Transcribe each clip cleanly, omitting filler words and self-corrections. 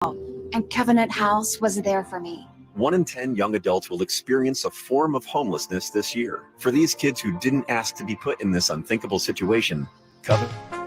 and Covenant House was there for me. 1 in 10 young adults will experience a form of homelessness this year. For these kids who didn't ask to be put in this unthinkable situation, Covenant.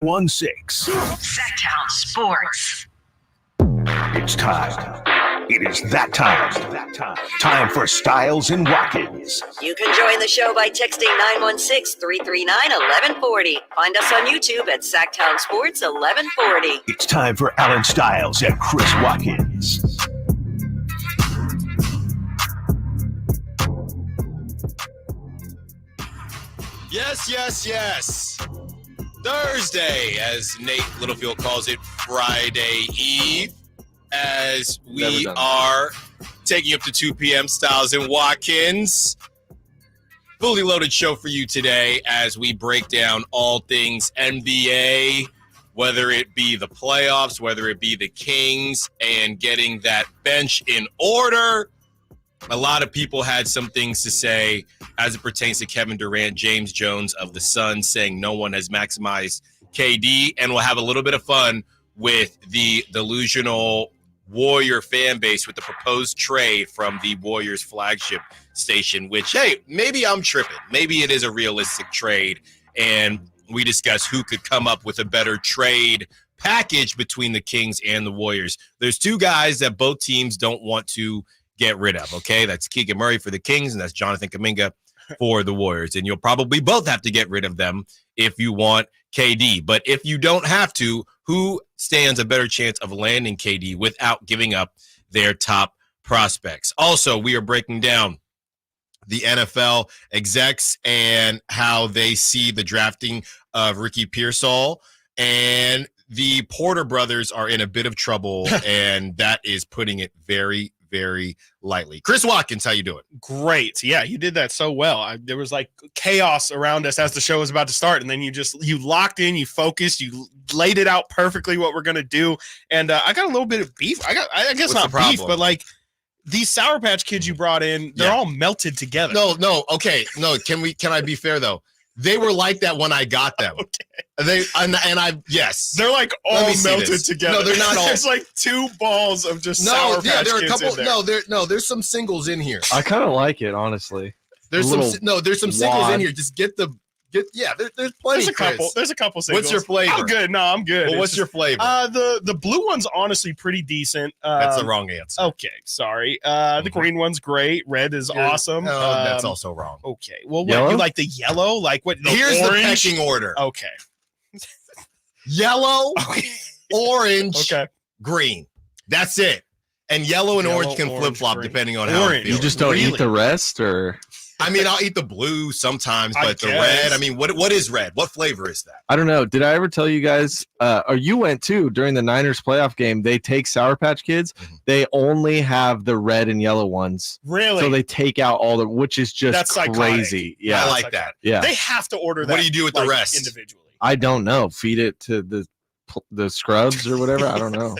One six. Sacktown Sports. It's time. It is that time. Time for Stiles and Watkins. You can join the show by texting 916-339-1140. Find us on YouTube at Sacktown Sports 1140. It's time for Alan Stiles and Chris Watkins. Yes. Thursday, as Nate Littlefield calls it, Friday Eve, as we are taking up to 2 p.m. Stiles and Watkins. Fully loaded show for you today as we break down all things NBA, whether it be the playoffs, whether it be the Kings, and getting that bench in order. A lot of people had some things to say as it pertains to Kevin Durant. James Jones of the Suns saying no one has maximized KD, and we'll have a little bit of fun with the delusional Warrior fan base with the proposed trade from the Warriors flagship station, which, hey, maybe I'm tripping. Maybe it is a realistic trade, and we discuss who could come up with a better trade package between the Kings and the Warriors. There's two guys that both teams don't want to get rid of, okay? That's Keegan Murray for the Kings, and that's Jonathan Kuminga for the Warriors. And you'll probably both have to get rid of them if you want KD. But if you don't have to, who stands a better chance of landing KD without giving up their top prospects? Also, we are breaking down the NFL execs and how they see the drafting of Ricky Pearsall. And the Porter brothers are in a bit of trouble, and that is putting it very, very lightly. Chris Watkins, how you doing? Great. Yeah, you did that so well. There was like chaos around us as the show was about to start, and then you locked in, you focused, you laid it out perfectly what we're gonna do. And I got a little bit of beef. I guess What's not beef, but like these Sour Patch Kids you brought in, they're all melted together. No, okay. No, can I be fair though? They were like that when I got them. Okay. Yes. They're like all melted together. No, they're not all. There's like two balls of just Sour Patch there are a Kids couple. in there. There's some singles in here. I kind of like it, honestly. There's some singles in here. Just there's plenty. There's a couple singles. What's your flavor? I'm good. No, I'm good. Well, what's your flavor? The blue one's honestly pretty decent. That's the wrong answer. Okay, sorry. The green one's great. Red is awesome. Oh, that's also wrong. Okay. Well, Yellow? what, you like the yellow? Like what? Here's orange? the pecking order. Okay. Yellow, orange, Okay. green. That's it. And yellow and orange can orange, flip-flop green. depending on how Orange. it feels. You just don't Really? eat the rest, or I mean, I'll eat the blue sometimes, I but the guess. red, I mean, what is red? What flavor is that? I don't know. Did I ever tell you guys? Or you went too during the Niners playoff game? They take Sour Patch Kids. Mhm. They only have the red and yellow ones, Really? so they take out all the, which is just That's psychotic. crazy. Yeah, I like that. yeah. They have to order that. What do you do with the like, rest? individually? I don't know. Feed it to the scrubs or whatever. I don't know.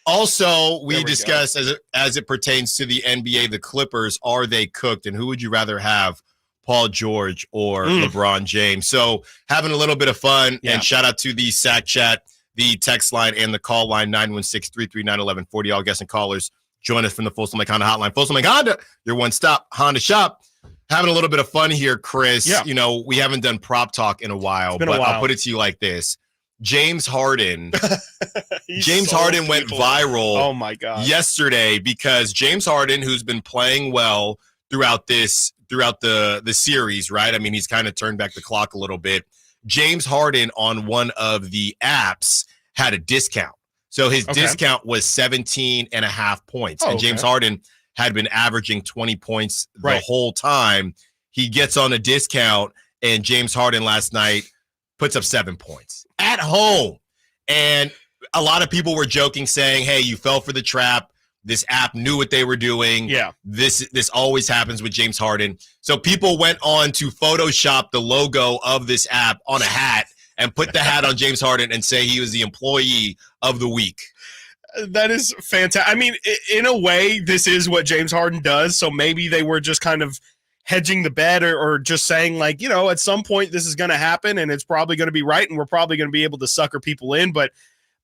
Also, There we we discussed as it pertains to the NBA, the Clippers, are they cooked? And who would you rather have, Paul George or LeBron James? So having a little bit of fun, Yeah. and shout out to the SAC chat, the text line, and the call line, 916-339-1140. All guests and callers join us from the Folsom Lake Honda hotline. Folsom Lake Honda, your one-stop Honda shop. Having a little bit of fun here, Chris. Yeah. You know, we haven't done prop talk in a while, been a but while. I'll put it to you like this. James Harden He's James so Harden went beautiful. viral Oh my god. yesterday because James Harden, who's been playing well throughout the series, right? I mean, he's kind of turned back the clock a little bit. James Harden on one of the apps had a discount. So his discount was 17.5 points. Oh, and James okay. Harden had been averaging 20 points the Right. whole time. He gets on a discount, and James Harden last night puts up 7 points at home. And a lot of people were joking, saying, hey, you fell for the trap. This app knew what they were doing. Yeah. This always happens with James Harden. So people went on to Photoshop the logo of this app on a hat and put the hat on James Harden and say he was the employee of the week. That is fantastic. I mean, in a way, this is what James Harden does. So maybe they were just kind of hedging the bet or just saying, like, you know, at some point this is going to happen and it's probably going to be right and we're probably going to be able to sucker people in. But,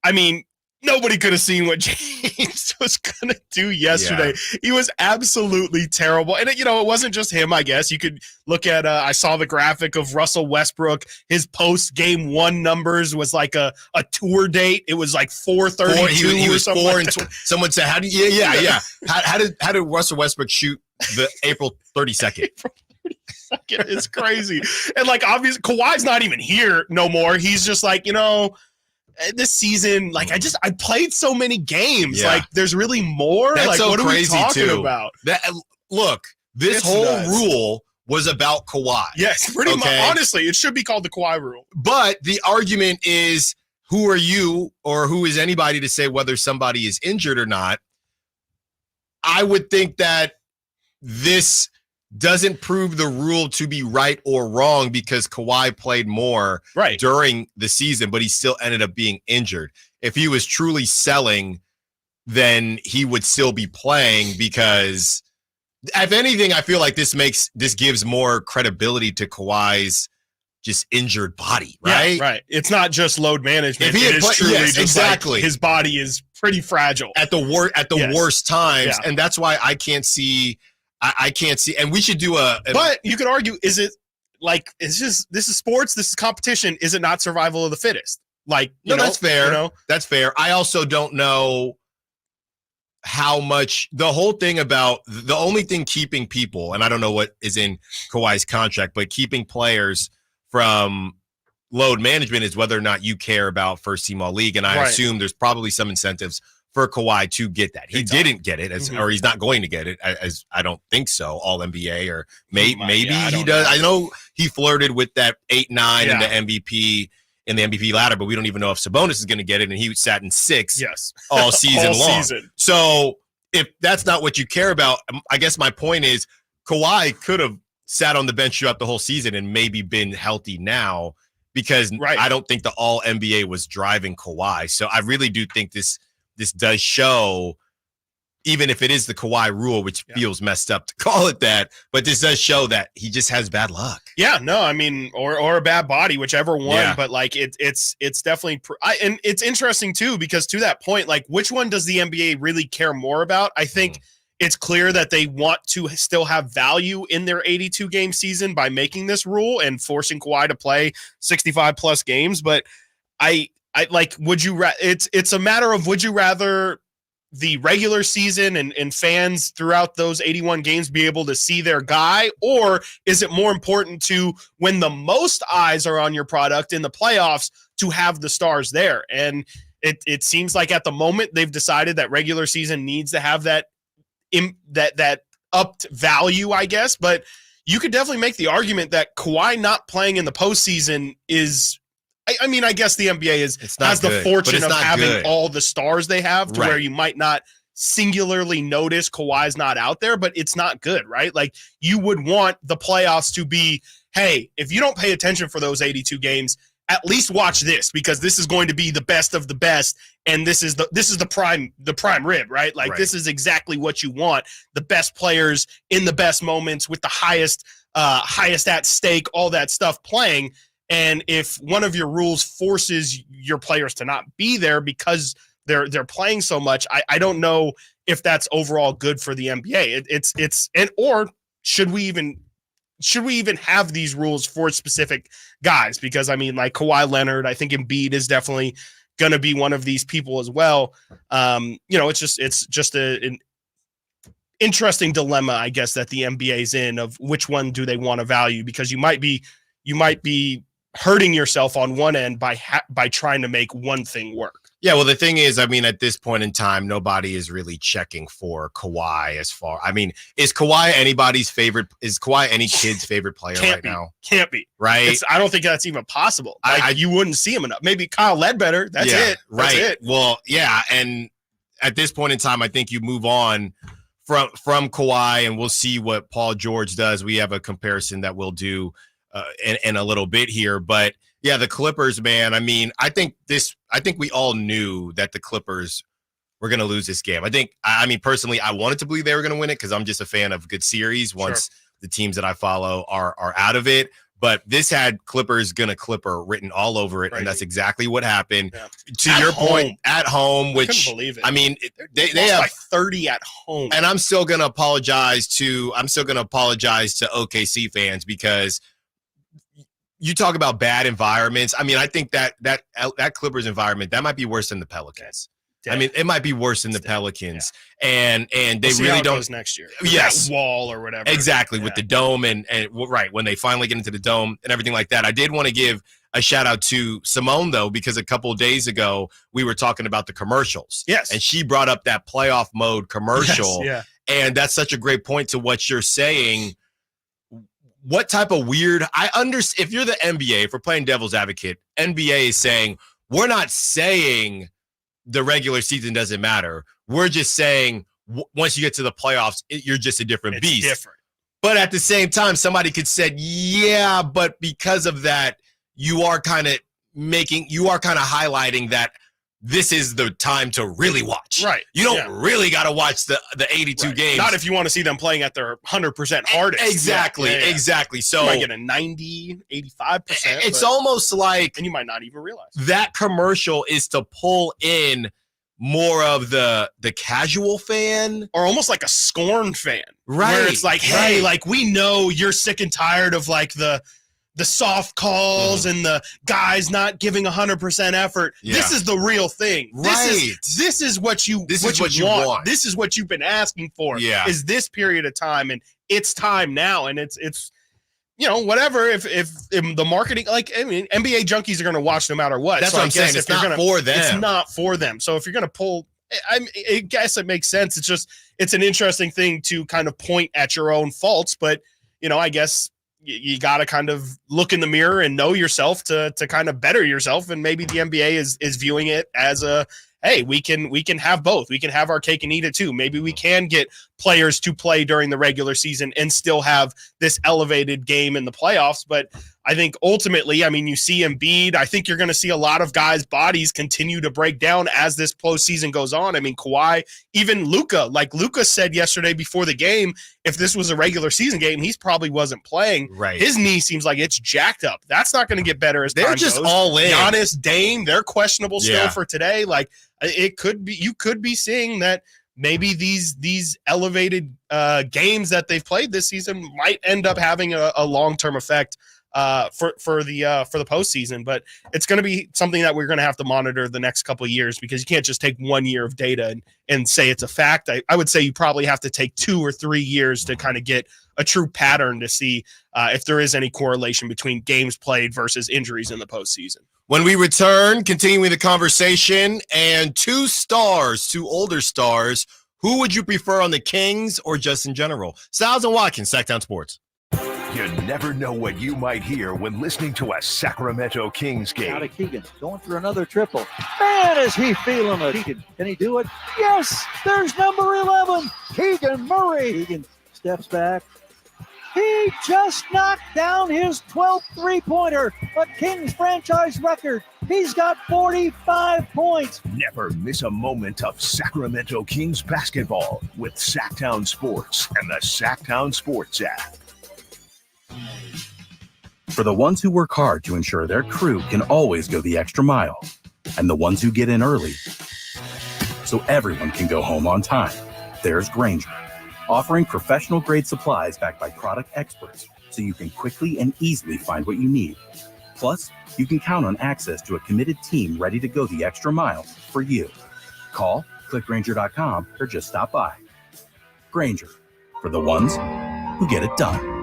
I mean, nobody could have seen what James was going to do yesterday. Yeah. He was absolutely terrible. And, you know, it wasn't just him, I guess. You could look at I saw the graphic of Russell Westbrook. His post-game one numbers was like a tour date. It was like 432 he was or something. 4 and someone said, how did Russell Westbrook shoot the April 32nd? April 32nd is crazy. And, like, obviously, Kawhi's not even here no more. He's just like, you know, this season, like, I played so many games. Yeah. Like, there's really more. That's like, so what are we crazy talking too. about? Look, this It's whole nuts. rule was about Kawhi. Yes, pretty much. Okay. Honestly, it should be called the Kawhi rule. But the argument is, who are you or who is anybody to say whether somebody is injured or not? I would think that this doesn't prove the rule to be right or wrong because Kawhi played more Right. during the season, but he still ended up being injured. If he was truly selling, then he would still be playing because, if anything, I feel like this gives more credibility to Kawhi's just injured body, right? Yeah, right. It's not just load management. If he had it is played- truly yes, just exactly. like his body is pretty fragile. At the worst times, Yeah. and that's why I can't see. I can't see, and we should do But you could argue, is it like this is sports, this is competition? Is it not survival of the fittest? Like, that's fair. You know? That's fair. I also don't know how much the whole thing about the only thing keeping people, and I don't know what is in Kawhi's contract, but keeping players from load management is whether or not you care about first team all league. And I assume there's probably some incentives for Kawhi to get that. He didn't get it, or he's not going to get it, as I don't think so. All NBA, or maybe he does. I know he flirted with that 8-9 and the MVP in the MVP ladder, but we don't even know if Sabonis is going to get it, and he sat in 6 all season long. So if that's not what you care about, I guess my point is Kawhi could have sat on the bench throughout the whole season and maybe been healthy now, because I don't think the all NBA was driving Kawhi. So I really do think this does show, even if it is the Kawhi rule, which feels messed up to call it that, but this does show that he just has bad luck. Yeah, no, I mean, or a bad body, whichever one. Yeah. But like, it's definitely, and it's interesting too, because to that point, like, which one does the NBA really care more about? I think it's clear that they want to still have value in their 82 game season by making this rule and forcing Kawhi to play 65 plus games. But I like, it's a matter of, would you rather the regular season and fans throughout those 81 games be able to see their guy, or is it more important to, when the most eyes are on your product in the playoffs, to have the stars there? And it seems like at the moment they've decided that regular season needs to have that upped value, I guess. But you could definitely make the argument that Kawhi not playing in the postseason is, I mean, I guess the NBA has the fortune of having all the stars they have, to where you might not singularly notice Kawhi's not out there, but it's not good, right? Like, you would want the playoffs to be, hey, if you don't pay attention for those 82 games, at least watch this, because this is going to be the best of the best, and this is the prime rib, right? Like, this is exactly what you want: the best players in the best moments with the highest at stake, all that stuff playing. And if one of your rules forces your players to not be there because they're playing so much, I don't know if that's overall good for the NBA. Or should we even have these rules for specific guys? Because I mean, like Kawhi Leonard, I think Embiid is definitely going to be one of these people as well. It's just an interesting dilemma, I guess, that the NBA's in, of which one do they want to value, because you might be hurting yourself on one end by trying to make one thing work. Yeah, well, the thing is, I mean, at this point in time, nobody is really checking for Kawhi is Kawhi anybody's favorite? Is Kawhi any kid's favorite player now? Can't be. Right? I don't think that's even possible. You wouldn't see him enough. Maybe Kyle Ledbetter. That's it. Right. That's it. Well, yeah, and at this point in time, I think you move on from Kawhi, and we'll see what Paul George does. We have a comparison that we'll do in a little bit here, but yeah, the Clippers, man. I mean, I think we all knew that the Clippers were going to lose this game. I mean, personally, I wanted to believe they were going to win it, because I'm just a fan of good series once the teams that I follow are out of it. But this had Clippers gonna Clipper written all over it, and that's exactly what happened. Yeah. To your point, at home, which I couldn't believe it. I mean, they have by 30 at home, and I'm still gonna apologize to OKC fans, because you talk about bad environments. I mean, I think that Clippers environment, that might be worse than the Pelicans. I mean, it might be worse than the Pelicans, and they really don't. Next year, yes, that wall or whatever. Exactly, with the dome and right when they finally get into the dome and everything like that. I did want to give a shout out to Simone though, because a couple of days ago we were talking about the commercials. Yes, and she brought up that playoff mode commercial. Yes, and that's such a great point to what you're saying. What type of weird? If you're the NBA, if we're playing devil's advocate, NBA is saying, we're not saying the regular season doesn't matter. We're just saying once you get to the playoffs, you're just a different beast. Different. But at the same time, somebody could say, yeah, but because of that, you are kind of highlighting that this is the time to really watch. Right. You don't really got to watch the 82 games. Not if you want to see them playing at their 100% hardest. Exactly. So you might get a 90, 85%. It's almost like, and you might not even realize that commercial is to pull in more of the casual fan, or almost like a scorn fan, right? Where it's like, hey, like we know you're sick and tired of like the soft calls and the guys not giving 100% effort. Yeah. This is the real thing. Right. This is what you want. This is what you've been asking for. Yeah. Is this period of time, and it's time now, and it's whatever. If the marketing, like, I mean, NBA junkies are going to watch no matter what. That's what I'm saying. It's not for them. It's not for them. So if you're going to pull, I guess it makes sense. It's an interesting thing to kind of point at your own faults, but I guess you got to kind of look in the mirror and know yourself to kind of better yourself. And maybe the NBA is viewing it as hey, we can have both. We can have our cake and eat it too. Maybe we can get players to play during the regular season and still have this elevated game in the playoffs. But I think ultimately, I mean, you see Embiid. I think you're going to see a lot of guys' bodies continue to break down as this postseason goes on. I mean, Kawhi, even Luka. Like Luka said yesterday before the game, if this was a regular season game, he probably wasn't playing. Right. His knee seems like it's jacked up. That's not going to get better as they're time just goes. all in. Giannis, Dame, they're questionable still Yeah. for today. Like it could be, you could be seeing that maybe these elevated games that they've played this season might end up having a long-term effect for the postseason. But it's going to be something that we're going to have to monitor the next couple of years, because you can't just take 1 year of data and say it's a fact. I would say you probably have to take 2 or 3 years to kind of get a true pattern to see if there is any correlation between games played versus injuries in the postseason. When we return, continuing the conversation, and two older stars, who would you prefer on the Kings or just in general? Stiles and Watkins, Sacktown Sports. You never know what you might hear when listening to a Sacramento Kings Out game. of Keegan, going for another triple. Man, is he feeling it. Keegan, can he do it? Yes, there's number 11, Keegan Murray. Keegan steps back. He just knocked down his 12th three-pointer, a Kings franchise record. He's got 45 points. Never miss a moment of Sacramento Kings basketball with Sacktown Sports and the Sacktown Sports app. For the ones who work hard to ensure their crew can always go the extra mile, and the ones who get in early so everyone can go home on time, there's Grainger, offering professional-grade supplies backed by product experts so you can quickly and easily find what you need. Plus, you can count on access to a committed team ready to go the extra mile for you. Call, click Grainger.com, or just stop by. Grainger, for the ones who get it done.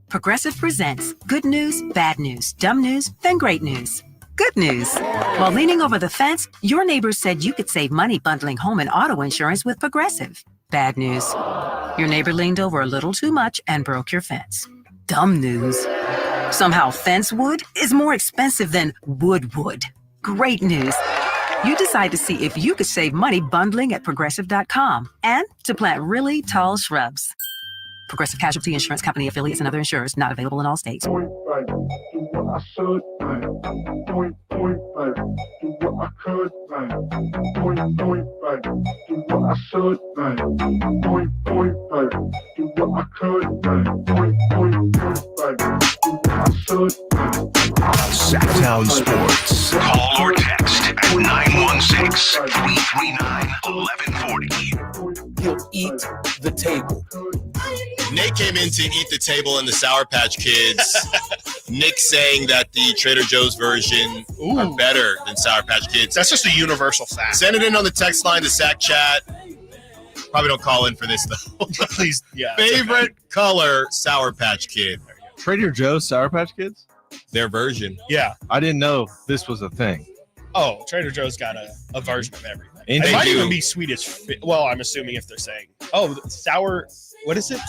Progressive presents good news, bad news, dumb news, then great news. Good news. While leaning over the fence, your neighbors said you could save money bundling home and auto insurance with Progressive. Bad news. Your neighbor leaned over a little too much and broke your fence. Dumb news. Somehow fence wood is more expensive than wood. Great news. You decide to see if you could save money bundling at Progressive.com and to plant really tall shrubs. Progressive Casualty Insurance Company affiliates and other insurers not available in all states. Sacktown Sports. Call or text at 916-339-1140. He'll eat the table. Nate came in to eat the table in the Sour Patch Kids. Nick saying that the Trader Joe's version are better than Sour Patch Kids. That's just a universal fact. Send it in on the text line to Sack Chat. Probably don't call in for this, though. Please, yeah. Favorite color, Sour Patch Kid. Trader Joe's Sour Patch Kids? Their version. Yeah. I didn't know this was a thing. Oh, Trader Joe's got a version of everything. And it they might do. even be Swedish. Well, I'm assuming if they're saying, sour, what is it?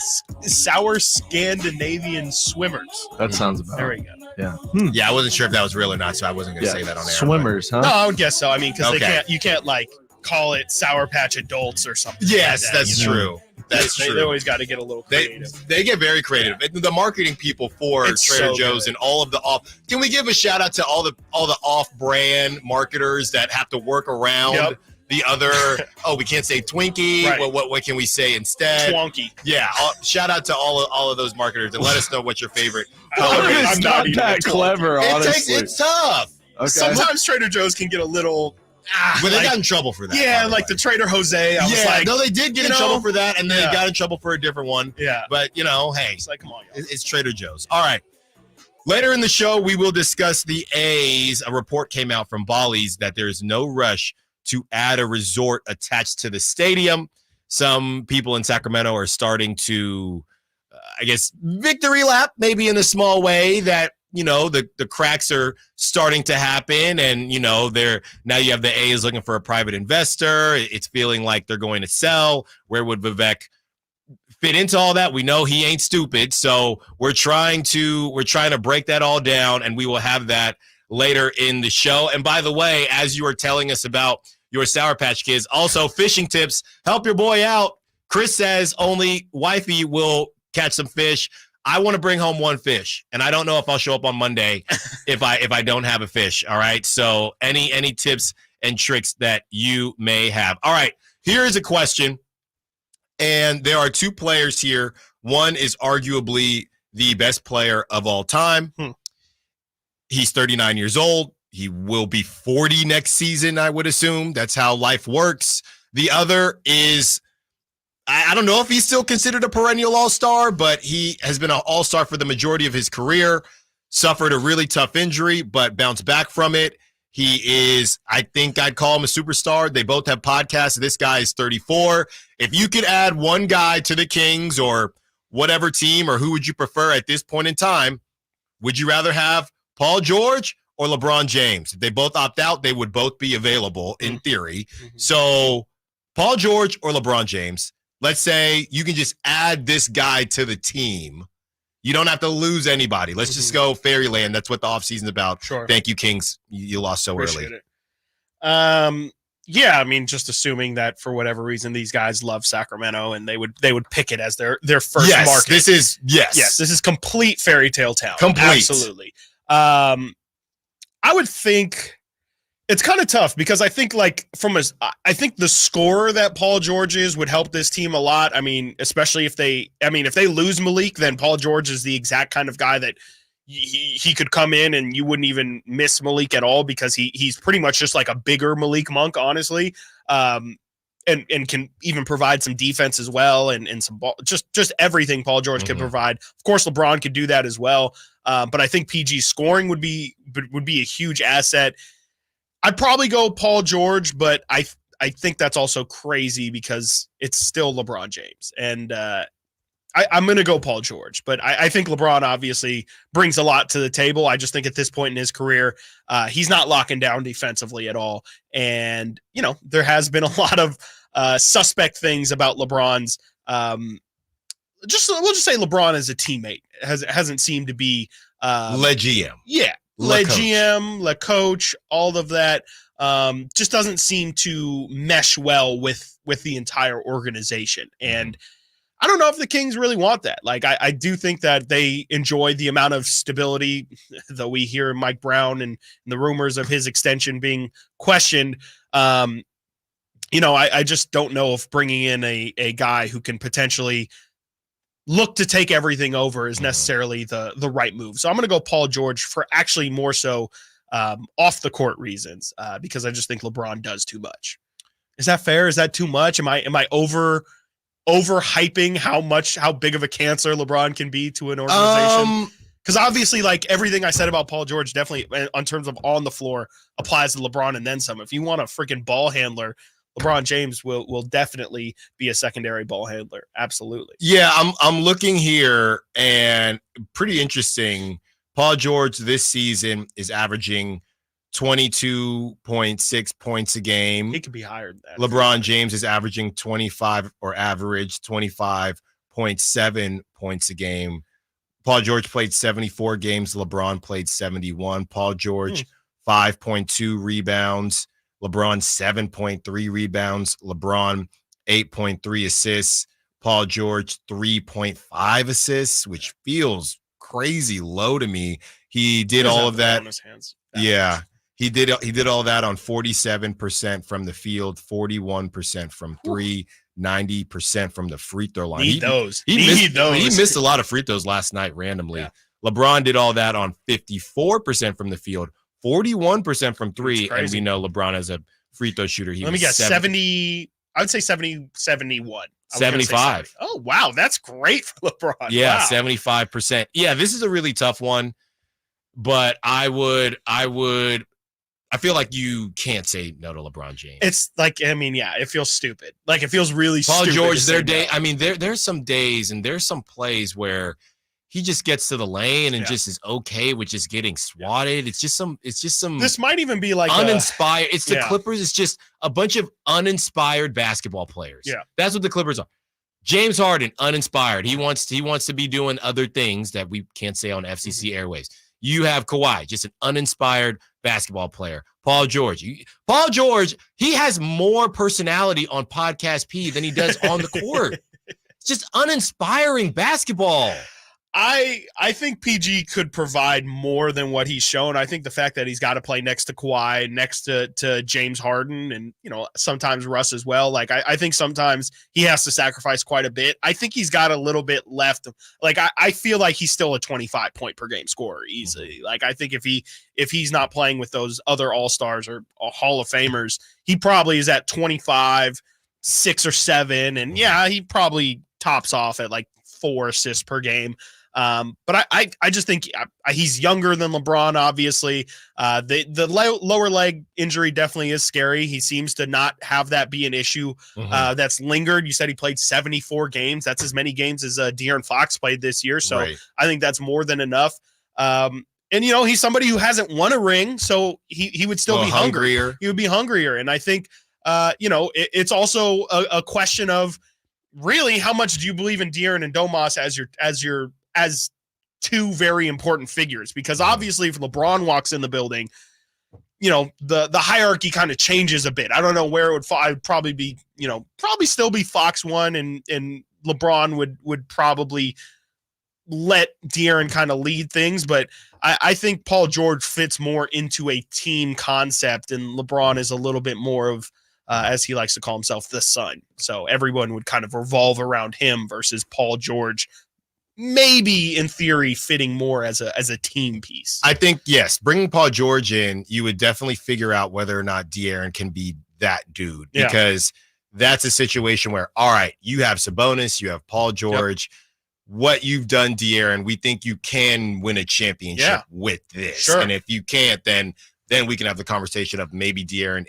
Sour Scandinavian swimmers. That sounds about There right. we go. Yeah. Yeah, I wasn't sure if that was real or not, so I wasn't going to say that on air. Swimmers, huh? No, I would guess so. I mean, because Okay. you can't like call it Sour Patch Adults or something. Yes, like that, that's you know? true. That's They true. always got to get a little creative. They get very creative. The marketing people for It's Trader so Joe's good. and all of the off. Can we give a shout out to all the off-brand marketers that have to work around the other? We can't say Twinkie. Right. What can we say instead? Twonky. Yeah. Shout out to all of those marketers and let us know what your favorite color color is. It's not that clever, honestly. It's tough. Okay. Sometimes Trader Joe's can get a little. But they got in trouble for that. Yeah, like the Trader Jose. I was like, no, they did get in trouble for that, and then Yeah. they got in trouble for a different one. Yeah. But, hey, It's like, come on, y'all. it's Trader Joe's. All right. Later in the show, we will discuss the A's. A report came out from Bally's that there's no rush to add a resort attached to the stadium. Some people in Sacramento are starting to, victory lap, maybe in a small way, that the cracks are starting to happen, and now you have the A's looking for a private investor. It's feeling like they're going to sell. Where would Vivek fit into all that? We know he ain't stupid, so we're trying to break that all down, and we will have that later in the show. And by the way, as you are telling us about your Sour Patch Kids, also fishing tips, help your boy out. Chris says only wifey will catch some fish. I want to bring home one fish, and I don't know if I'll show up on Monday if I don't have a fish. All right. So any tips and tricks that you may have. All right. Here is a question, and there are two players here. One is arguably the best player of all time. He's 39 years old. He will be 40 next season, I would assume. That's how life works. The other is, I don't know if he's still considered a perennial all-star, but he has been an all-star for the majority of his career, suffered a really tough injury, but bounced back from it. He is, I think I'd call him a superstar. They both have podcasts. This guy is 34. If you could add one guy to the Kings or whatever team, or who would you prefer at this point in time, would you rather have Paul George or LeBron James? If they both opt out, they would both be available in theory. So Paul George or LeBron James. Let's say you can just add this guy to the team. You don't have to lose anybody. Let's just go fairyland. That's what the offseason's about. Sure. Thank you, Kings. You lost so Appreciate early. it. Yeah, I mean, just assuming that for whatever reason these guys love Sacramento and they would pick it as their first market. This is complete fairy tale town. Complete. Absolutely. I would think it's kind of tough because I think I think the scorer that Paul George is would help this team a lot. I mean, especially if they lose Malik, then Paul George is the exact kind of guy that he could come in and you wouldn't even miss Malik at all because he's pretty much just like a bigger Malik Monk, honestly. And can even provide some defense as well and some ball, just everything Paul George can provide. Of course, LeBron could do that as well. But I think PG's scoring would be a huge asset. I'd probably go Paul George, but I think that's also crazy because it's still LeBron James. And I'm going to go Paul George, but I think LeBron obviously brings a lot to the table. I just think at this point in his career, he's not locking down defensively at all. And, there has been a lot of suspect things about LeBron's we'll just say LeBron as a teammate hasn't seemed to be Le GM. Yeah. Le GM, Le coach, all of that just doesn't seem to mesh well with the entire organization. And I don't know if the Kings really want that. Like, I do think that they enjoy the amount of stability, though we hear Mike Brown and the rumors of his extension being questioned. I just don't know if bringing in a guy who can potentially look to take everything over is necessarily the right move. So I'm going to go Paul George for actually more so off the court reasons because I just think LeBron does too much. Is that fair? Is that too much? Am I overhyping how big of a cancer LeBron can be to an organization? Because obviously, like everything I said about Paul George, definitely in terms of on the floor applies to LeBron and then some. If you want a freaking ball handler, LeBron James will definitely be a secondary ball handler. Absolutely. Yeah, I'm looking here and pretty interesting. Paul George this season is averaging 22.6 points a game. He could be higher than that. LeBron James is averaging 25.7 points a game. Paul George played 74 games. LeBron played 71. Paul George, 5.2 rebounds. LeBron, 7.3 rebounds. LeBron, 8.3 assists. Paul George 3.5 assists, which feels crazy low to me. He did all of that. Yeah. He did all that on 47% from the field, 41% from three, 90% from the free throw line. Need those. He missed a lot of free throws last night randomly. Yeah. LeBron did all that on 54% from the field, 41% from three, and we know LeBron as a free throw shooter. Let me guess, 70. I would say 70, 71. 75. Oh, wow. That's great for LeBron. Yeah, wow. 75%. Yeah, this is a really tough one, but I feel like you can't say no to LeBron James. It's like, I mean, yeah, it feels stupid. Like, it feels really Paul stupid. George, I mean, there's some days and there's some plays where he just gets to the lane and just is okay with just getting swatted. It's just some. This might even be like uninspired. It's the Clippers. It's just a bunch of uninspired basketball players. Yeah, that's what the Clippers are. James Harden, uninspired. He wants to be doing other things that we can't say on FCC airwaves. You have Kawhi, just an uninspired basketball player. Paul George, he has more personality on Podcast P than he does on the court. It's just uninspiring basketball. I think PG could provide more than what he's shown. I think the fact that he's got to play next to Kawhi, next to James Harden, and sometimes Russ as well. Like I think sometimes he has to sacrifice quite a bit. I think he's got a little bit left. Like I feel like he's still a 25 point per game scorer easily. Like I think if he's not playing with those other All-Stars or Hall of Famers, he probably is at 25, 6 or 7, and he probably tops off at like 4 assists per game. But I just think he's younger than LeBron, obviously. The lower leg injury definitely is scary. He seems to not have that be an issue that's lingered. You said he played 74 games. That's as many games as De'Aaron Fox played this year. So right. I think that's more than enough. And, he's somebody who hasn't won a ring, so he would still be hungrier. He would be hungrier. And I think, it's also a question of really how much do you believe in De'Aaron and Domas as two very important figures, because obviously if LeBron walks in the building, the hierarchy kind of changes a bit. I don't know where it would fall. I'd probably be, probably still be Fox 1 and LeBron would probably let De'Aaron kind of lead things. But I think Paul George fits more into a team concept, and LeBron is a little bit more of, as he likes to call himself, the son. So everyone would kind of revolve around him versus Paul George, maybe in theory fitting more as a team piece. I think, yes, bringing Paul George in, you would definitely figure out whether or not De'Aaron can be that dude, because that's a situation where, all right, you have Sabonis, you have Paul George. Yep. What you've done, De'Aaron, we think you can win a championship with this. Sure. And if you can't, then we can have the conversation of maybe De'Aaron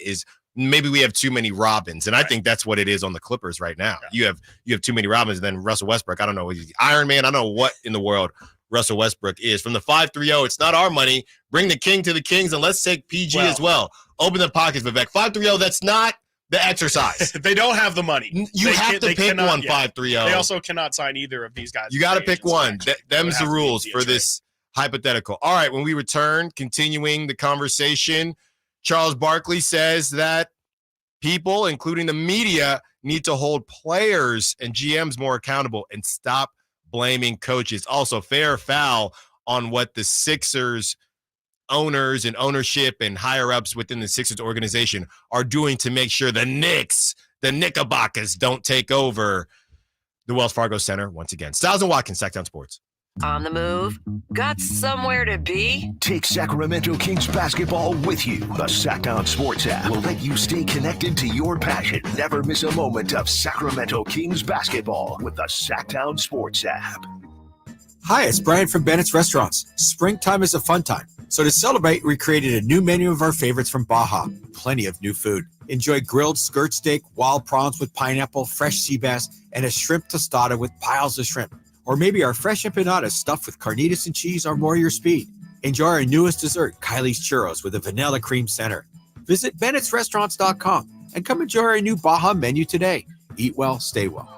maybe we have too many Robins, and I think that's what it is on the Clippers right now. Yeah. You have too many Robins, and then Russell Westbrook, I don't know, he's Iron Man. I don't know what in the world Russell Westbrook is. From the 530, it's not our money. Bring the king to the kings, and let's take PG as well. Open the pockets, Vivek. 530, that's not the exercise. They don't have the money. You have to pick one, 530. They also cannot sign either of these guys. You got to pick one. Them's the rules for this hypothetical. All right, when we return, continuing the conversation, Charles Barkley says that people, including the media, need to hold players and GMs more accountable and stop blaming coaches. Also, fair or foul on what the Sixers owners and ownership and higher-ups within the Sixers organization are doing to make sure the Knicks, the Knickerbockers, don't take over the Wells Fargo Center once again. Stiles and Watkins, Sacktown Sports. On the move? Got somewhere to be? Take Sacramento Kings basketball with you. The Sacktown Sports app will let you stay connected to your passion. Never miss a moment of Sacramento Kings basketball with the Sacktown Sports app. Hi, it's Brian from Bennett's Restaurants. Springtime is a fun time. So to celebrate, we created a new menu of our favorites from Baja. Plenty of new food. Enjoy grilled skirt steak, wild prawns with pineapple, fresh sea bass, and a shrimp tostada with piles of shrimp. Or maybe our fresh empanadas stuffed with carnitas and cheese are more your speed. Enjoy our newest dessert, Kylie's Churros, with a vanilla cream center. Visit Bennett'sRestaurants.com and come enjoy our new Baja menu today. Eat well, stay well.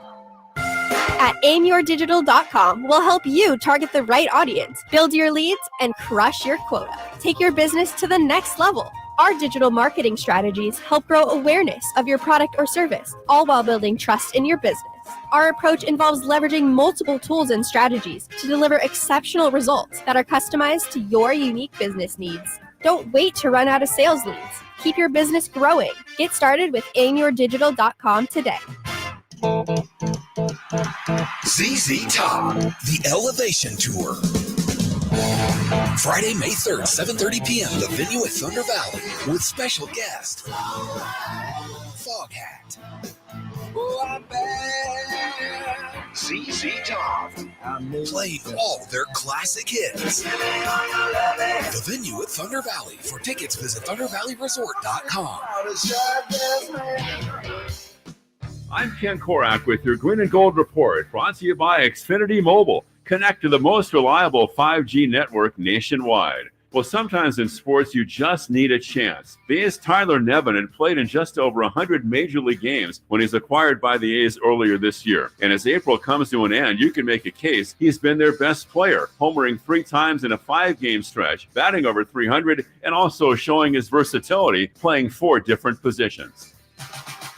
At aimyourdigital.com, we'll help you target the right audience, build your leads, and crush your quota. Take your business to the next level. Our digital marketing strategies help grow awareness of your product or service, all while building trust in your business. Our approach involves leveraging multiple tools and strategies to deliver exceptional results that are customized to your unique business needs. Don't wait to run out of sales leads. Keep your business growing. Get started with aimyourdigital.com today. ZZ Top, the Elevation Tour. Friday, May 3rd, 7:30 p.m., the venue at Thunder Valley with special guest Fog Hat. ZZ Top, playing all their classic hits. The venue at Thunder Valley. For tickets, visit ThunderValleyResort.com. I'm Ken Korak with your Green and Gold Report, brought to you by Xfinity Mobile. Connect to the most reliable 5G network nationwide. Well, sometimes in sports, you just need a chance. The A's Tyler Nevin had played in just over 100 Major League games when he's acquired by the A's earlier this year. And as April comes to an end, you can make a case he's been their best player, homering 3 times in a 5-game stretch, batting over 300, and also showing his versatility, playing 4 different positions.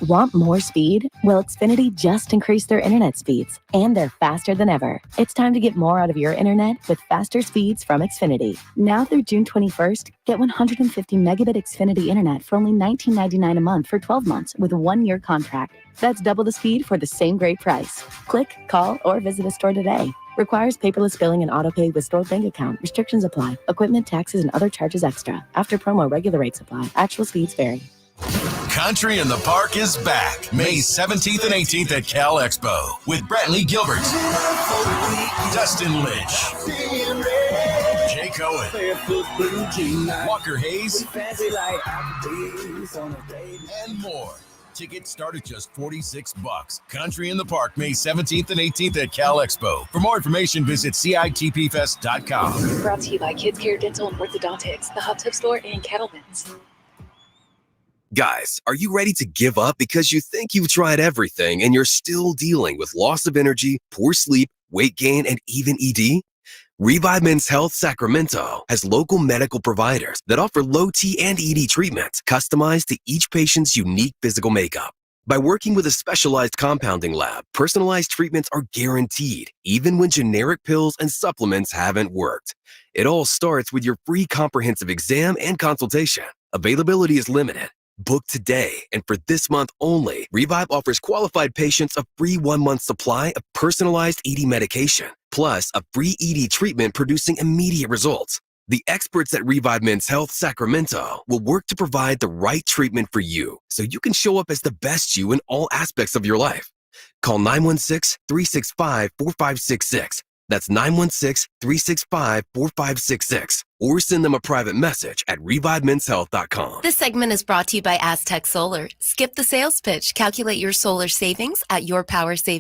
Want more speed? Well, Xfinity just increased their internet speeds, and they're faster than ever. It's time to get more out of your internet with faster speeds from Xfinity. Now through June 21st, get 150 megabit Xfinity internet for only $19.99 a month for 12 months with a 1-year contract. That's double the speed for the same great price. Click, call, or visit a store today. Requires paperless billing and autopay with stored bank account. Restrictions apply. Equipment, taxes, and other charges extra. After promo, regular rates apply. Actual speeds vary. Country in the Park is back May 17th and 18th at Cal Expo with Brantley Gilbert, Dustin Lynch, Jay Cohen, Walker Hayes, and more. Tickets start at just $46. Country in the Park May 17th and 18th at Cal Expo. For more information, visit CITPFest.com. Brought to you by Kids Care Dental and Orthodontics, the Hot Tub Store, and Cattleman's. Guys, are you ready to give up because you think you've tried everything and you're still dealing with loss of energy, poor sleep, weight gain, and even ED? Revive Men's Health Sacramento has local medical providers that offer low T and ED treatments customized to each patient's unique physical makeup. By working with a specialized compounding lab, personalized treatments are guaranteed, even when generic pills and supplements haven't worked. It all starts with your free comprehensive exam and consultation. Availability is limited. Book today, and for this month only, Revive offers qualified patients a free 1-month supply of personalized ED medication, plus a free ED treatment producing immediate results. The experts at Revive Men's Health Sacramento will work to provide the right treatment for you so you can show up as the best you in all aspects of your life. Call 916-365-4566. That's 916-365-4566. Or send them a private message at ReviveMen'sHealth.com. This segment is brought to you by Aztec Solar. Skip the sales pitch. Calculate your solar savings at your power savings.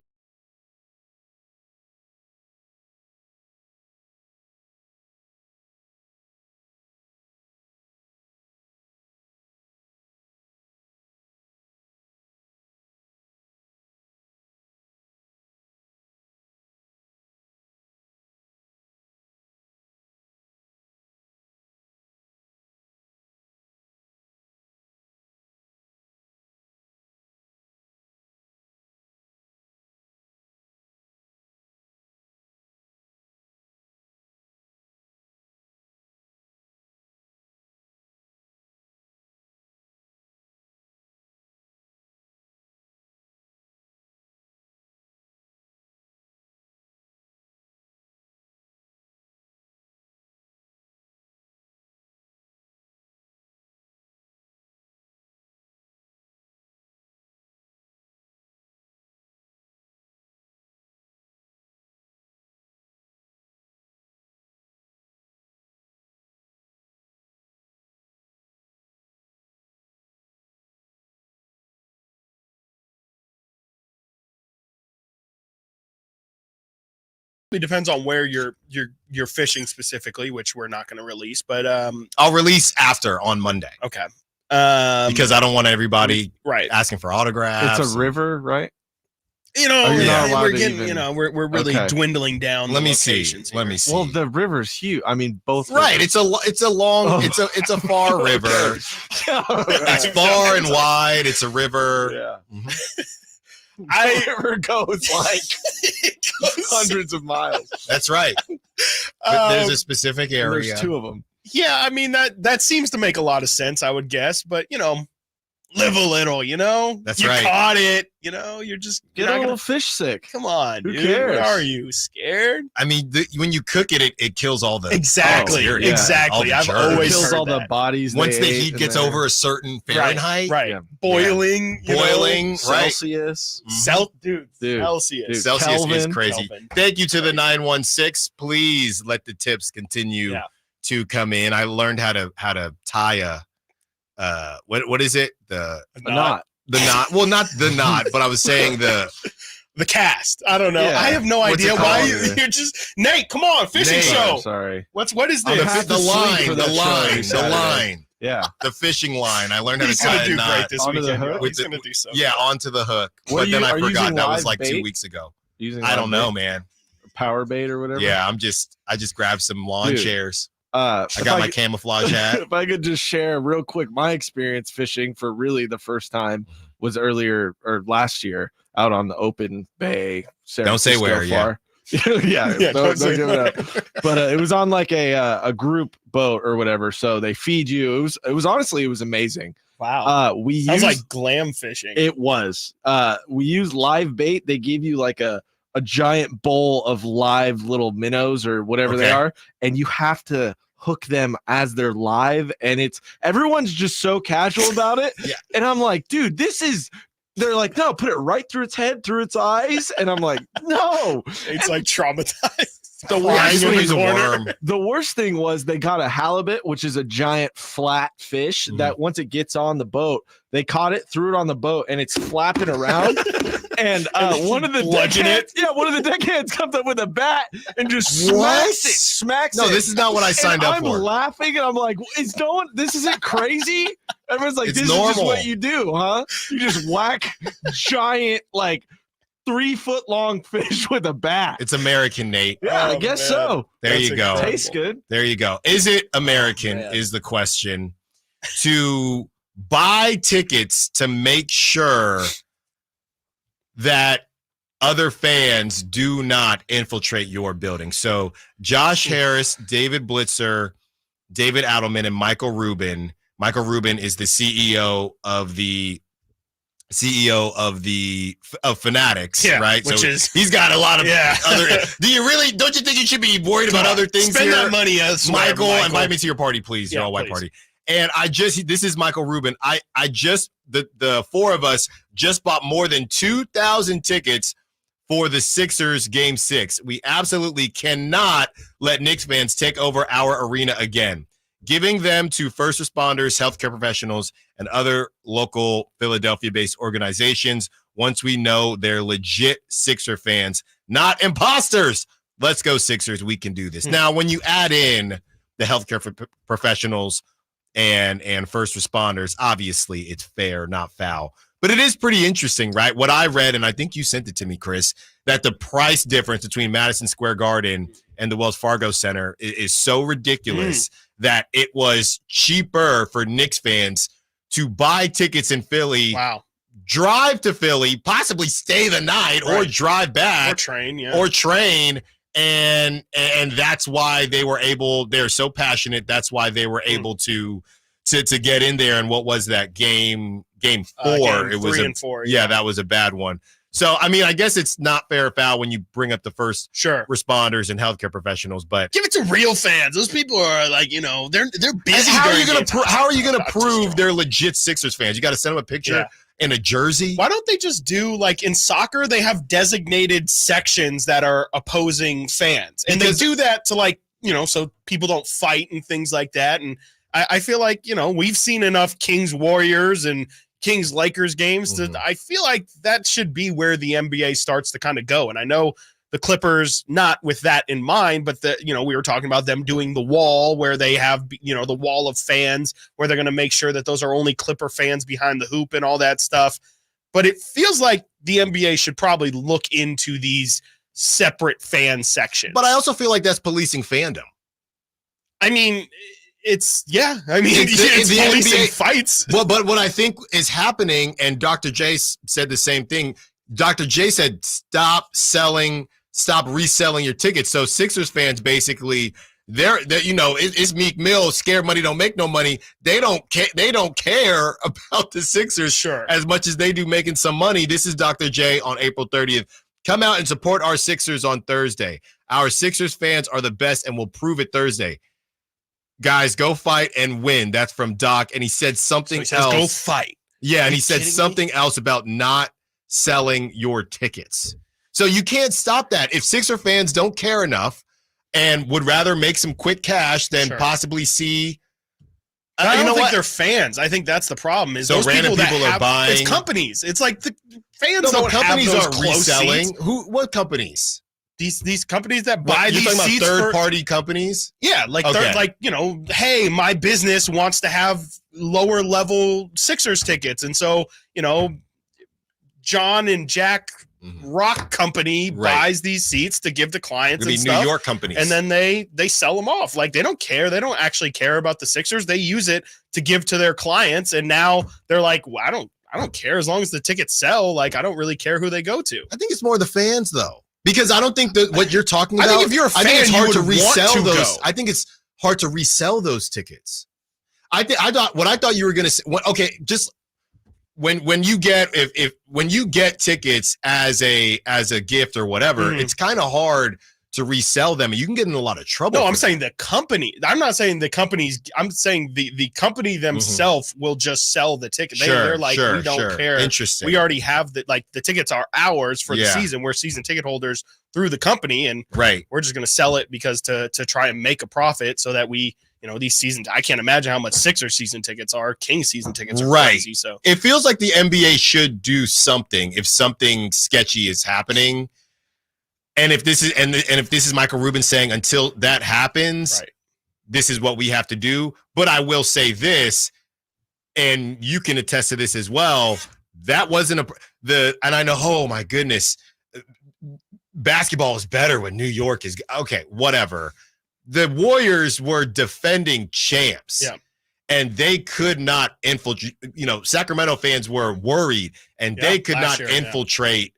It depends on where you're fishing specifically, which we're not going to release, but I'll release after on Monday. Okay. Because I don't want everybody right asking for autographs. It's a river, right? You know, we're getting, we're really Okay. dwindling down. Let the me see. locations Let here. me see. Well, the river's huge. I mean, both. Right. rivers. It's a long. Oh. It's a far river. It's far and wide. It's a river. Yeah. River goes like hundreds of miles. That's right. But there's a specific area. There's two of them. Yeah, I mean that seems to make a lot of sense, I would guess, but live a little, That's you right. caught it, you're just Get a little fish sick. Come on, Who dude. cares? What are you scared? I mean, when you cook it, it kills all the Exactly. bacteria, Exactly. all the I've germs. always Kills heard all the that. bodies. Once they the ate heat in gets there. over a certain Fahrenheit, right? Yeah. Boiling, right? Celsius. Dude, Dude. Celsius. Celsius is Kelvin. crazy. Kelvin. Thank you to the 916. Please let the tips continue to come in. I learned how to tie a what is it? A knot. The knot. Well, not the knot, but I was saying the cast. I don't know. Yeah. I have no What's idea it why called? you're just Nate. Come on, fishing Nate. show. Sorry. What is the, this? the Saturday. line. Yeah. The fishing line. I learned how He's to gonna tie do a knot. great this Onto the weekend. hook? Yo. With He's the- gonna do so. Yeah, onto the hook. What But then I are you forgot using that was live like 2 bait? weeks ago. Using I don't live know, bait? man. Power bait or whatever. Yeah, I just grabbed some lawn Dude. chairs. I I got my camouflage hat. If I could just share real quick, my experience fishing for really the first time was earlier or last year out on the open bay. San Don't say Francisco where, yeah. Yeah, don't say give it up. But it was on like a group boat or whatever. So they feed you. It was honestly, it was amazing. Wow. We Sounds used, like glam fishing. it was. We used live bait. They gave you like a giant bowl of live little minnows or whatever they Okay. are, and you have to hook them as they're live. And everyone's just so casual about it. Yeah. And I'm like, dude, they're like, no, put it right through its head, through its eyes. And I'm like, no. It's like traumatized. The I worst, just want to use a corner. worm. the worst thing was they got a halibut, which is a giant flat fish that once it gets on the boat, they caught it, threw it on the boat, and it's flapping around. And one of the bludgeon deckhands, one of the deckhands comes up with a bat and just smacks No, it. this is not what I signed up I'm for. laughing and I'm like, this isn't crazy. Everyone's like, It's this is just normal. what you do, huh? You just whack giant, like 3 foot long fish with a bat. It's American, Nate. Yeah, I Oh, guess man. so. There That's you go. incredible. Tastes good. There you go. Is it American man. is the question. To buy tickets to make sure that other fans do not infiltrate your building. So Josh Harris, David Blitzer, David Adelman, and Michael Rubin. Michael Rubin is the CEO of Fanatics, Yeah, right? which so is- he's got a lot of Yeah. other. Don't you think you should be worried about other things Spend here? that money elsewhere, Michael, invite me to your party, please. Your Yeah, all white please. party. And this is Michael Rubin. The four of us just bought more than 2,000 tickets for the Sixers game 6. We absolutely cannot let Knicks fans take over our arena again. Giving them to first responders, healthcare professionals, and other local Philadelphia-based organizations once we know they're legit Sixer fans, not imposters. Let's go Sixers. We can do this. Now, when you add in the healthcare professionals and first responders, obviously it's fair, not foul. But it is pretty interesting, right? What I read, and I think you sent it to me, Chris, that the price difference between Madison Square Garden and the Wells Fargo Center is so ridiculous that it was cheaper for Knicks fans to buy tickets in Philly, Wow. drive to Philly, possibly stay the night, or Right. drive back, Or train, yeah. or train. And that's why they were able. They're so passionate. That's why they were able to get in there. And what was that game 4? Game it was 3 and 4. yeah, that was a bad one. So I mean, I guess it's not fair or foul when you bring up the first responders and healthcare professionals, but Give it to real fans. Those people are like, they're busy. how are you during gonna game how are you gonna time. prove they're legit Sixers fans? You got to send them a picture in a jersey. Why don't they just do like in soccer? They have designated sections that are opposing fans, and Because- they do that to so people don't fight and things like that. And I feel like we've seen enough Kings Warriors and Kings Lakers games. I feel like that should be where the NBA starts to kind of go. And I know the Clippers, not with that in mind, but we were talking about them doing the wall where they have, the wall of fans where they're going to make sure that those are only Clipper fans behind the hoop and all that stuff. But it feels like the NBA should probably look into these separate fan sections. But I also feel like that's policing fandom. I mean, it's policing fights. Well, but what I think is happening, and Dr. J said the same thing, Dr. J said stop reselling your tickets. So Sixers fans basically, they're it's Meek Mill, scared money don't make no money. They don't care about the Sixers as much as they do making some money. This is Dr. J on April 30th. Come out and support our Sixers on Thursday. Our Sixers fans are the best and will prove it Thursday. Guys, go fight and win. That's from Doc. And he said something else. Go fight. Yeah, and he said something else about not selling your tickets. So you can't stop that. If Sixer fans don't care enough and would rather make some quick cash than possibly see. I don't think they're fans. I think that's the problem. Is so those random people are buying. It's companies. It's like the fans No, don't companies have those aren't close reselling. seats. What companies? These companies that buy You're these talking seats about third-party companies? Yeah, hey, my business wants to have lower level Sixers tickets, and so John and Jack Rock Company buys these seats to give to clients and stuff. New York companies, and then they sell them off. Like they don't care. They don't actually care about the Sixers. They use it to give to their clients, and now they're like, well, I don't care as long as the tickets sell. Like I don't really care who they go to. I think it's more the fans though. Because I don't think that what you're talking about. I think if you're a fan, it's hard to resell want to those. go. I think it's hard to resell those tickets. I thought you were going to say. Okay, just when you get when you get tickets as a gift or whatever, it's kind of hard to resell them. You can get in a lot of trouble. No, I'm saying the company. I'm not saying the companies. I'm saying the company themselves will just sell the ticket. They're like, we don't care. Interesting. We already have the tickets are ours for the season. We're season ticket holders through the company, and we're just going to sell it because to try and make a profit so that we, these seasons. I can't imagine how much Sixers season tickets are. Kings season tickets are crazy. So it feels like the NBA should do something if something sketchy is happening. And if this is if this is Michael Rubin saying until that happens, this is what we have to do. But I will say this, and you can attest to this as well. That wasn't and I know. Oh my goodness, basketball is better when New York is okay. Whatever. The Warriors were defending champs. Yeah. And they could not infiltrate. Sacramento fans were worried, and they could not infiltrate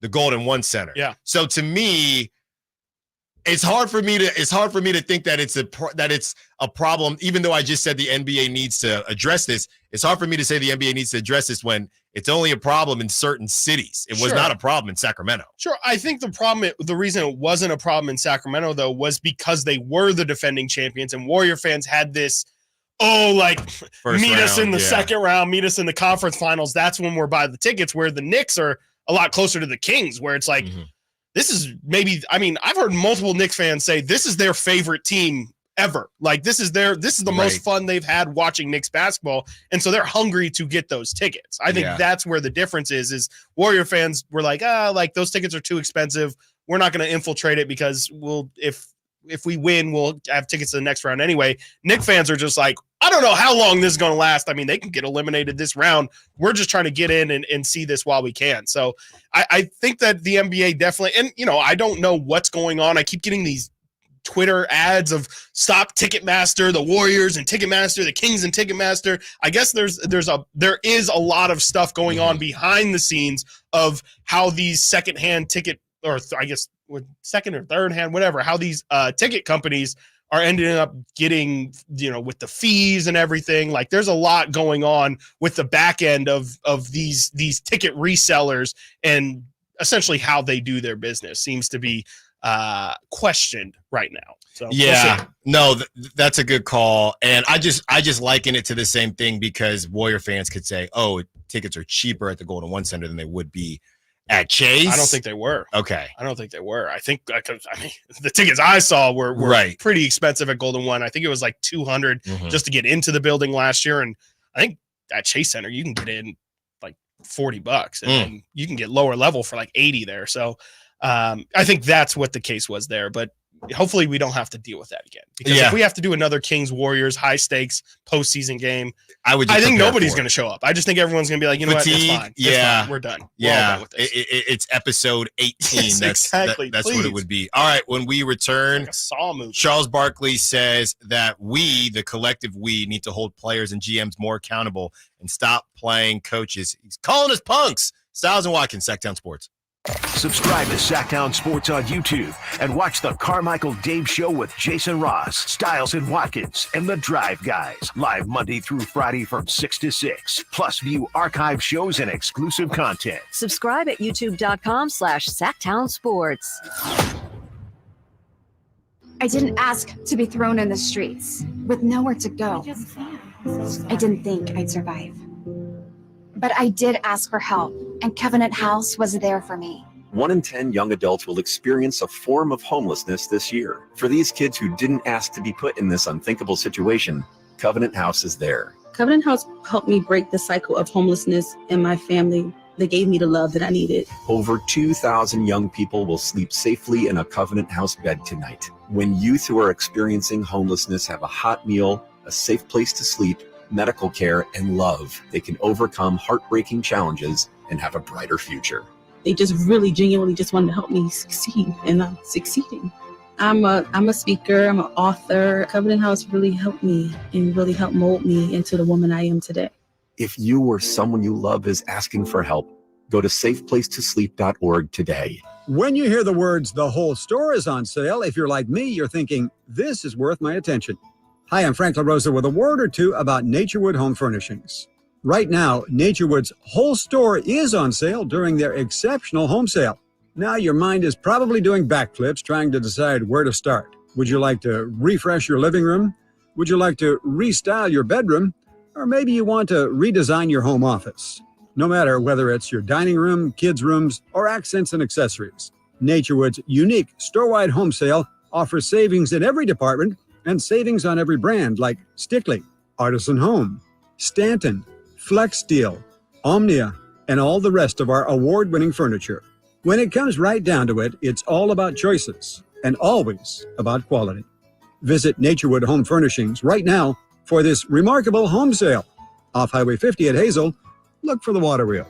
the Golden One Center. Yeah. So to me, it's hard for me to think that it's a problem. Even though I just said the NBA needs to address this, it's hard for me to say the NBA needs to address this when it's only a problem in certain cities. It was not a problem in Sacramento. Sure. I think the reason it wasn't a problem in Sacramento though was because they were the defending champions, and Warrior fans had this. Meet us in the second round, meet us in the conference finals. That's when we're buying the tickets. Where the Knicks are a lot closer to the Kings, where it's like, this is maybe, I've heard multiple Knicks fans say this is their favorite team ever. Like this is the most fun they've had watching Knicks basketball. And so they're hungry to get those tickets. I think that's where the difference is Warrior fans were like, those tickets are too expensive. We're not going to infiltrate it because if we win, we'll have tickets to the next round anyway. Knicks fans are just like, I don't know how long this is going to last. They can get eliminated this round. We're just trying to get in and see this while we can. So I think that the NBA definitely, and, I don't know what's going on. I keep getting these Twitter ads of stop Ticketmaster, the Warriors and Ticketmaster, the Kings and Ticketmaster. I guess there is a lot of stuff going on behind the scenes of how these secondhand ticket, or I guess with second or third hand, whatever, how these ticket companies are ending up getting, with the fees and everything. Like there's a lot going on with the back end of these ticket resellers, and essentially how they do their business seems to be questioned right now. So that's a good call. And I just liken it to the same thing because Warrior fans could say, oh, tickets are cheaper at the Golden One Center than they would be at Chase. I don't think they were. Okay. I don't think they were. I think the tickets I saw were pretty expensive at Golden One. I think it was like $200 just to get into the building last year. And I think at Chase Center, you can get in like $40 and then you can get lower level for like $80 there. So I think that's what the case was there, but hopefully we don't have to deal with that again, because if we have to do another Kings Warriors high stakes postseason game, I think nobody's going to show up. I just think everyone's going to be like, what, it's fine. It's fine. We're done. We're all done with this. It's episode 18. Yes, that's what it would be. All right, when we return, like a Saw movie. Charles Barkley says that we, the collective we, need to hold players and GMs more accountable and stop playing coaches. He's calling us punks. Stiles and Watkins, Sacktown Sports. Subscribe to Sacktown Sports on YouTube and watch the Carmichael Dave Show with Jason Ross, Stiles and Watkins, and the Drive Guys. Live Monday through Friday from 6 to 6. Plus view archive shows and exclusive content. Subscribe at youtube.com/Sacktown Sports. I didn't ask to be thrown in the streets with nowhere to go. I didn't think I'd survive. But I did ask for help, and Covenant House was there for me. 1 in 10 young adults will experience a form of homelessness this year. For these kids who didn't ask to be put in this unthinkable situation, Covenant House is there. Covenant House helped me break the cycle of homelessness in my family. They gave me the love that I needed. Over 2,000 young people will sleep safely in a Covenant House bed tonight. When youth who are experiencing homelessness have a hot meal, a safe place to sleep, medical care, and love, they can overcome heartbreaking challenges and have a brighter future. They just really genuinely just wanted to help me succeed, and I'm succeeding. I'm a speaker, I'm an author. Covenant House really helped me and really helped mold me into the woman I am today. If you or someone you love is asking for help, go to safeplacetosleep.org today. When you hear the words, "the whole store is on sale," if you're like me, you're thinking, this is worth my attention. Hi, I'm Frank LaRosa with a word or two about Naturewood Home Furnishings. Right now, Naturewood's whole store is on sale during their exceptional home sale. Now your mind is probably doing backflips trying to decide where to start. Would you like to refresh your living room? Would you like to restyle your bedroom? Or maybe you want to redesign your home office. No matter whether it's your dining room, kids' rooms, or accents and accessories, Naturewood's unique store-wide home sale offers savings in every department and savings on every brand like Stickley, Artisan Home, Stanton, Flex Steel, Omnia, and all the rest of our award-winning furniture. When it comes right down to it, it's all about choices and always about quality. Visit Naturewood Home Furnishings right now for this remarkable home sale. Off Highway 50 at Hazel, look for the water wheel.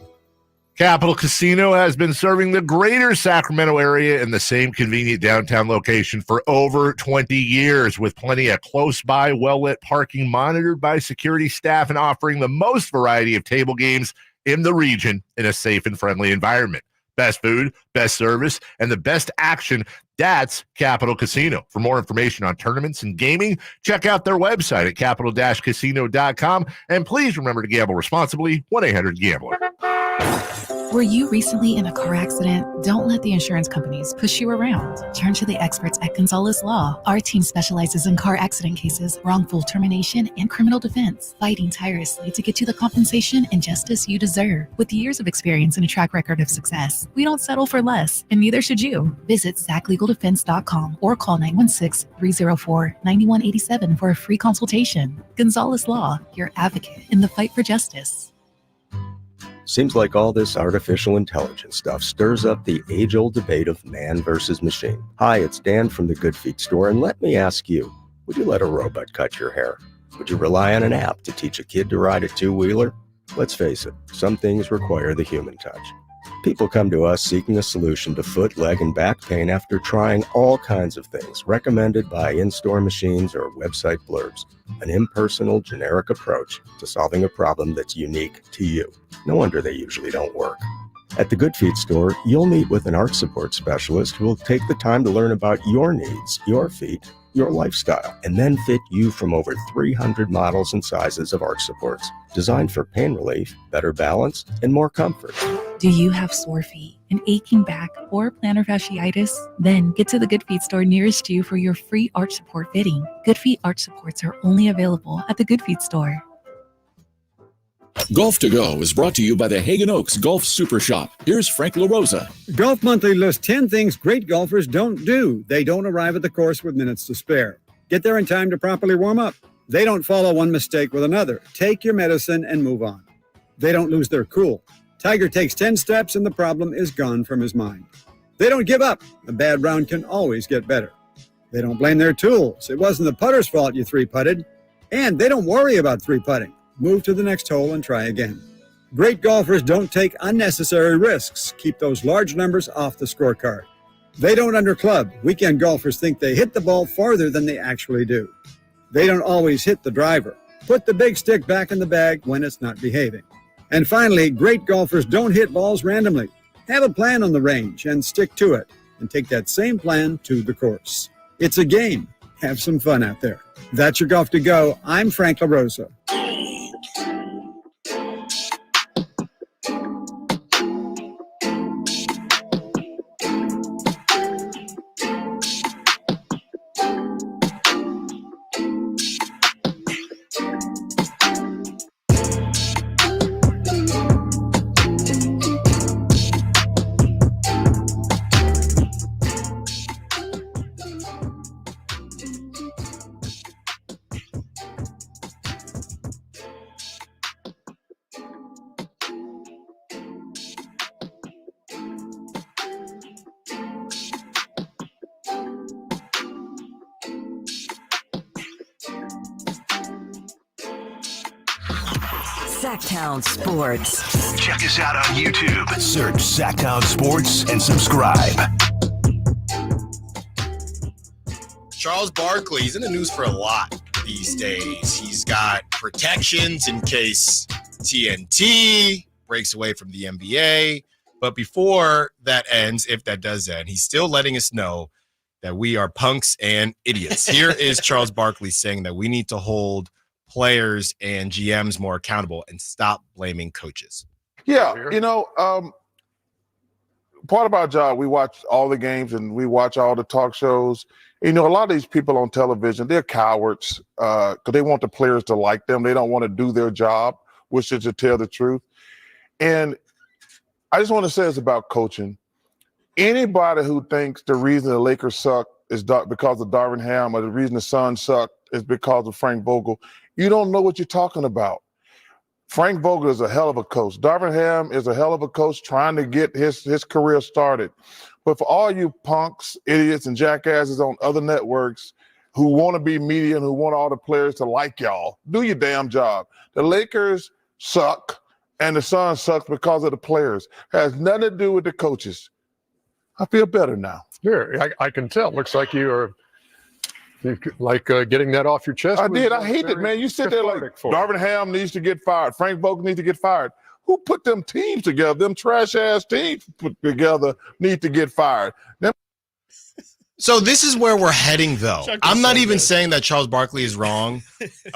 Capital Casino has been serving the greater Sacramento area in the same convenient downtown location for over 20 years, with plenty of close-by, well-lit parking monitored by security staff and offering the most variety of table games in the region in a safe and friendly environment. Best food, best service, and the best action. That's Capital Casino. For more information on tournaments and gaming, check out their website at capital-casino.com. And please remember to gamble responsibly. 1-800-GAMBLER. Were you recently in a car accident? Don't let the insurance companies push you around. Turn to the experts at Gonzalez Law. Our team specializes in car accident cases, wrongful termination, and criminal defense, fighting tirelessly to get you the compensation and justice you deserve. With years of experience and a track record of success, we don't settle for less, and neither should you. Visit SACLegalDefense.com or call 916-304-9187 for a free consultation. Gonzalez Law, your advocate in the fight for justice. Seems like all this artificial intelligence stuff stirs up the age-old debate of man versus machine. Hi, it's Dan from the Good Feet store, and let me ask you, would you let a robot cut your hair? Would you rely on an app to teach a kid to ride a two-wheeler? Let's face it, some things require the human touch. People come to us seeking a solution to foot, leg, and back pain after trying all kinds of things recommended by in-store machines or website blurbs. An impersonal, generic approach to solving a problem that's unique to you. No wonder they usually don't work. At the Good Feet store, you'll meet with an arch support specialist who will take the time to learn about your needs, your feet, your lifestyle, and then fit you from over 300 models and sizes of arch supports, designed for pain relief, better balance, and more comfort. Do you have sore feet, an aching back, or plantar fasciitis? Then get to the Good Feet store nearest you for your free arch support fitting. Good Feet arch supports are only available at the Good Feet store. Golf to Go is brought to you by the Hagen Oaks Golf Super Shop. Here's Frank LaRosa. Golf Monthly lists 10 things great golfers don't do. They don't arrive at the course with minutes to spare. Get there in time to properly warm up. They don't follow one mistake with another. Take your medicine and move on. They don't lose their cool. Tiger takes 10 steps and the problem is gone from his mind. They don't give up. A bad round can always get better. They don't blame their tools. It wasn't the putter's fault you three-putted. And they don't worry about three-putting. Move to the next hole and try again. Great golfers don't take unnecessary risks. Keep those large numbers off the scorecard. They don't underclub. Weekend golfers think they hit the ball farther than they actually do. They don't always hit the driver. Put the big stick back in the bag when it's not behaving. And finally, great golfers don't hit balls randomly. Have a plan on the range and stick to it, and take that same plan to the course. It's a game. Have some fun out there. That's your Golf to Go. I'm Frank LaRosa. Sacktown Sports. Check us out on YouTube. Search Sacktown Sports and subscribe. Charles Barkley, he's in the news for a lot these days. He's got protections in case TNT breaks away from the NBA. But before that ends, if that does end, he's still letting us know that we are punks and idiots. Here is Charles Barkley saying that we need to hold players and GMs more accountable and stop blaming coaches. Yeah, part of our job, we watch all the games and we watch all the talk shows. A lot of these people on television, they're cowards because they want the players to like them. They don't want to do their job, which is to tell the truth. And I just want to say this about coaching. Anybody who thinks the reason the Lakers suck is because of Darvin Ham or the reason the Suns suck is because of Frank Vogel, you don't know what you're talking about. Frank Vogel is a hell of a coach. Darvin Ham is a hell of a coach trying to get his career started. But for all you punks, idiots, and jackasses on other networks who want to be media and who want all the players to like y'all, do your damn job. The Lakers suck and the Suns suck because of the players. It has nothing to do with the coaches. I feel better now. Sure, I can tell. Looks like you are getting that off your chest. I did. I hate it, man. You sit there like Darvin Ham needs to get fired. Frank Vogel needs to get fired. Who put them teams together? Them trash-ass teams put together need to get fired. So this is where we're heading, though. I'm not even saying that Charles Barkley is wrong.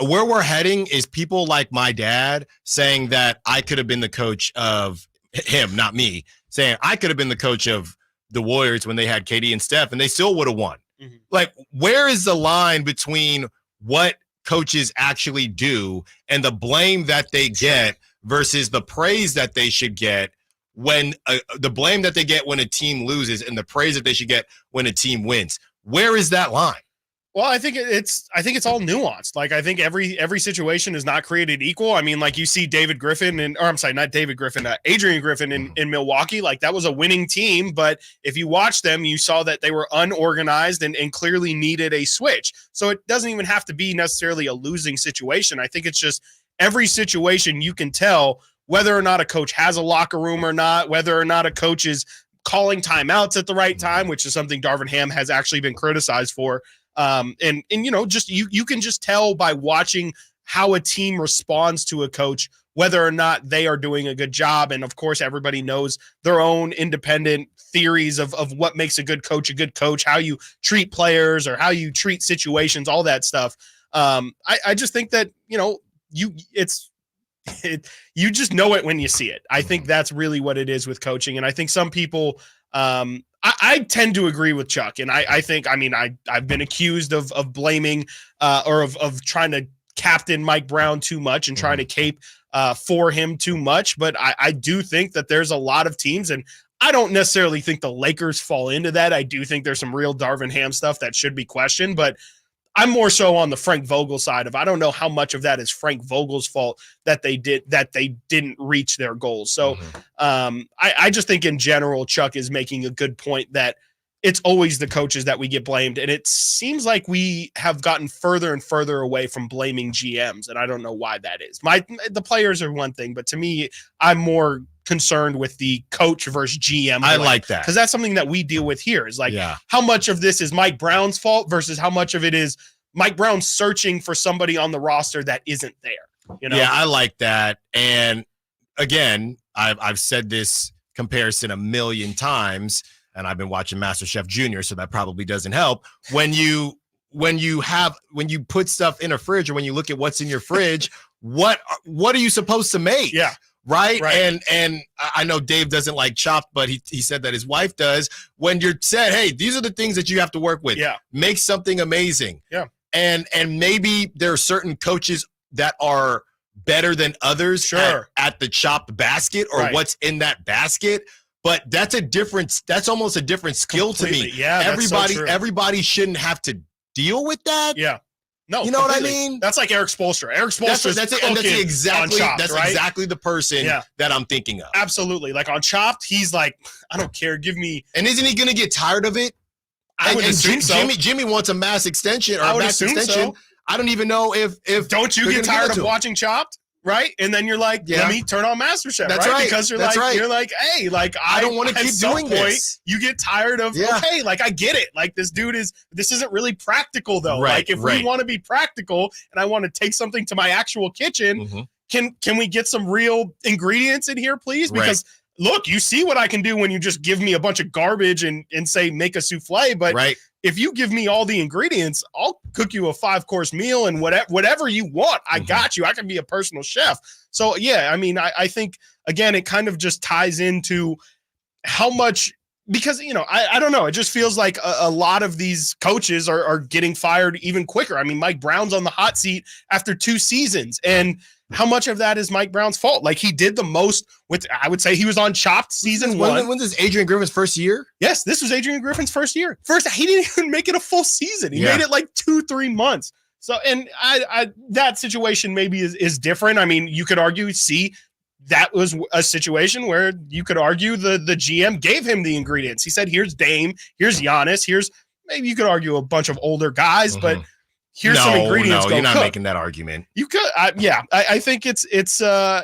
Where we're heading is people like my dad saying that I could have been the coach of him, not me, saying I could have been the coach of the Warriors when they had KD and Steph, and they still would have won. Mm-hmm. Like, where is the line between what coaches actually do and the blame that they get versus the praise that they should get when the blame that they get when a team loses and the praise that they should get when a team wins? Where is that line? Well, I think it's all nuanced. Like, I think every situation is not created equal. I mean, like, you see Adrian Griffin in Milwaukee. Like, that was a winning team, but if you watch them, you saw that they were unorganized and clearly needed a switch. So it doesn't even have to be necessarily a losing situation. I think it's just every situation you can tell whether or not a coach has a locker room or not, whether or not a coach is calling timeouts at the right time, which is something Darvin Ham has actually been criticized for. And just you can just tell by watching how a team responds to a coach whether or not they are doing a good job. And of course, everybody knows their own independent theories of what makes a good coach, how you treat players or how you treat situations, all that stuff. I just think that you just know it when you see it. I think that's really what it is with coaching. And I think some people I tend to agree with Chuck, and I think, I've been accused of blaming or of trying to captain Mike Brown too much and trying to cape for him too much. But I do think that there's a lot of teams, and I don't necessarily think the Lakers fall into that. I do think there's some real Darvin Ham stuff that should be questioned, but I'm more so on the Frank Vogel side of, I don't know how much of that is Frank Vogel's fault that they didn't reach their goals. So I just think in general, Chuck is making a good point that it's always the coaches that we get blamed. And it seems like we have gotten further and further away from blaming GMs. And I don't know why that is. The players are one thing, but to me, I'm more concerned with the coach versus GM. I like that. Because that's something that we deal with here is like, how much of this is Mike Brown's fault versus how much of it is Mike Brown searching for somebody on the roster that isn't there. Yeah, I like that. And again, I've said this comparison a million times, and I've been watching MasterChef Junior, so that probably doesn't help. When you put stuff in a fridge, or when you look at what's in your fridge, what are you supposed to make? Yeah. Right. And I know Dave doesn't like Chopped, but he said that his wife does. When you're said, hey, these are the things that you have to work with. Yeah. Make something amazing. Yeah. And maybe there are certain coaches that are better than others at the chopped basket or what's in that basket. But that's almost a different skill Completely. to me. Yeah. Everybody shouldn't have to deal with that. Yeah. No, you know completely. what I mean? That's like Eric Spoelstra. Eric Spoelstra That's exactly the person that I'm thinking of. Absolutely. Like on Chopped, he's like, I don't care. Give me. And isn't he going to get tired of it? I would assume so. Jimmy wants a mass extension or I a would mass assume extension. so. I don't even know if don't you get tired of watching Chopped? Right? And then you're like, let me turn on MasterChef. That's right. Because you're like, hey, like I don't want to keep doing this. You get tired of, okay, like I get it. Like this isn't really practical though. Like if we want to be practical and I want to take something to my actual kitchen, can we get some real ingredients in here, please? Because look, you see what I can do when you just give me a bunch of garbage and say make a souffle, but if you give me all the ingredients, I'll cook you a 5-course meal and whatever you want. I got you. I can be a personal chef. So, yeah, I mean, I think, again, it kind of just ties into how much – because, I don't know. It just feels like a lot of these coaches are getting fired even quicker. I mean, Mike Brown's on the hot seat after 2 seasons, and – how much of that is Mike Brown's fault? Like he did the most with, I would say he was on Chopped season 1. When this Adrian Griffin's first year? Yes, this was Adrian Griffin's first year. He didn't even make it a full season. He made it like 2-3 months. So, and I that situation maybe is different. I mean, you could argue, that was a situation where you could argue the GM gave him the ingredients. He said, here's Dame, here's Giannis, maybe you could argue a bunch of older guys, but here's some ingredients. No, you're not making that argument. You could, I think it's I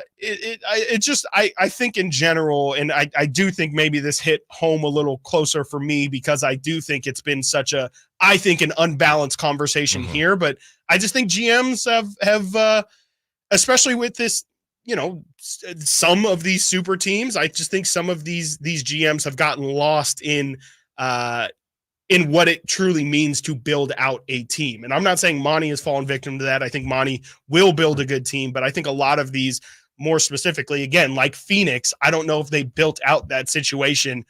think in general, and I do think maybe this hit home a little closer for me because I do think it's been such an unbalanced conversation here. But I just think GMs have especially with this, some of these super teams. I just think some of these GMs have gotten lost in what it truly means to build out a team. And I'm not saying Monty has fallen victim to that. I think Monty will build a good team, but I think a lot of these, more specifically, again, like Phoenix, I don't know if they built out that situation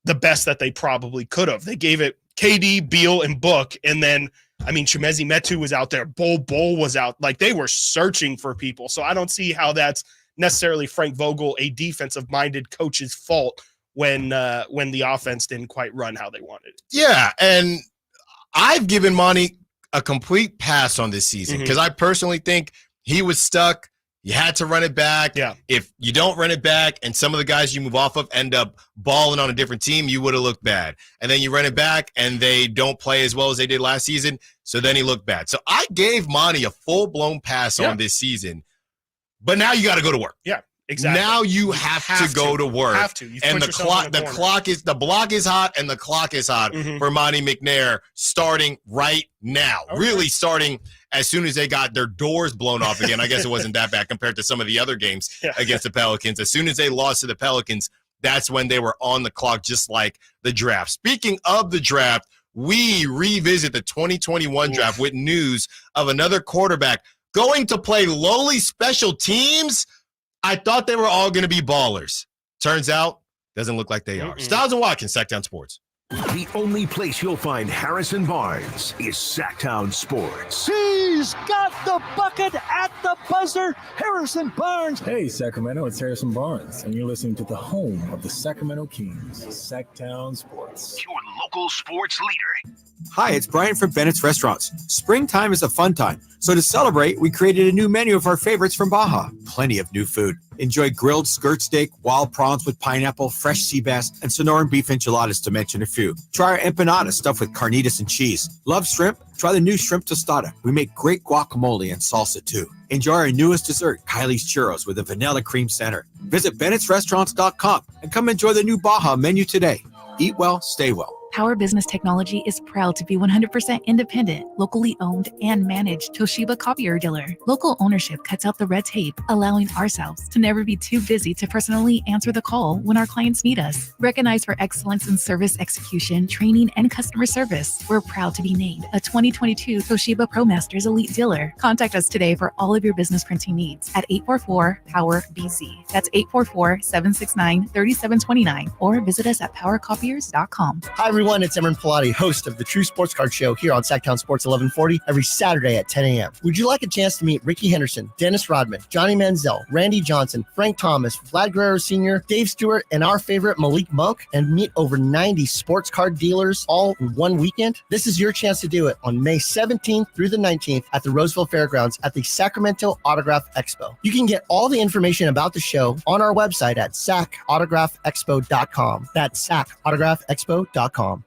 the best that they probably could have. They gave it KD, Beal, and Book, and then, I mean, Chimezie Metu was out there, Bol was out. Like, they were searching for people. So I don't see how that's necessarily Frank Vogel, a defensive-minded coach's fault when the offense didn't quite run how they wanted it. Yeah, and I've given Monty a complete pass on this season because I personally think he was stuck. You had to run it back. Yeah. If you don't run it back and some of the guys you move off of end up balling on a different team, you would have looked bad. And then you run it back and they don't play as well as they did last season, so then he looked bad. So I gave Monty a full-blown pass on this season, but now you got to go to work. Yeah. Exactly. Now you have to go to work. Have to. And the block is hot and the clock is hot for Monty McNair starting right now. Okay. Really starting as soon as they got their doors blown off again. I guess it wasn't that bad compared to some of the other games against the Pelicans. As soon as they lost to the Pelicans, that's when they were on the clock, just like the draft. Speaking of the draft, we revisit the 2021 draft with news of another quarterback going to play lowly special teams. I thought they were all going to be ballers. Turns out, doesn't look like they are. Stiles Watkins, Sacktown Sports. The only place you'll find Harrison Barnes is Sacktown Sports. He's got the bucket at the buzzer. Harrison Barnes. Hey, Sacramento, it's Harrison Barnes, and you're listening to the home of the Sacramento Kings, Sacktown Sports. Your local sports leader. Hi, it's Brian from Bennett's Restaurants. Springtime is a fun time, so to celebrate, we created a new menu of our favorites from Baja. Plenty of new food. Enjoy grilled skirt steak, wild prawns with pineapple, fresh sea bass, and Sonoran beef enchiladas, to mention a few. Try our empanadas stuffed with carnitas and cheese. Love shrimp? Try the new shrimp tostada. We make great guacamole and salsa, too. Enjoy our newest dessert, Kylie's Churros, with a vanilla cream center. Visit Bennett'sRestaurants.com and come enjoy the new Baja menu today. Eat well, stay well. Power Business Technology is proud to be 100% independent, locally owned, and managed Toshiba copier dealer. Local ownership cuts out the red tape, allowing ourselves to never be too busy to personally answer the call when our clients need us. Recognized for excellence in service execution, training, and customer service, we're proud to be named a 2022 Toshiba ProMasters Elite Dealer. Contact us today for all of your business printing needs at 844-POWER-BZ. That's 844-769-3729, or visit us at powercopiers.com. Hi everyone, it's Emron Pilati, host of the True Sports Card Show here on Sacktown Sports 1140 every Saturday at 10 a.m. Would you like a chance to meet Ricky Henderson, Dennis Rodman, Johnny Manziel, Randy Johnson, Frank Thomas, Vlad Guerrero Sr., Dave Stewart, and our favorite Malik Monk, and meet over 90 sports card dealers all in one weekend? This is your chance to do it on May 17th through the 19th at the Roseville Fairgrounds at the Sacramento Autograph Expo. You can get all the information about the show on our website at sacautograph.expo.com. That's sacautograph.expo.com.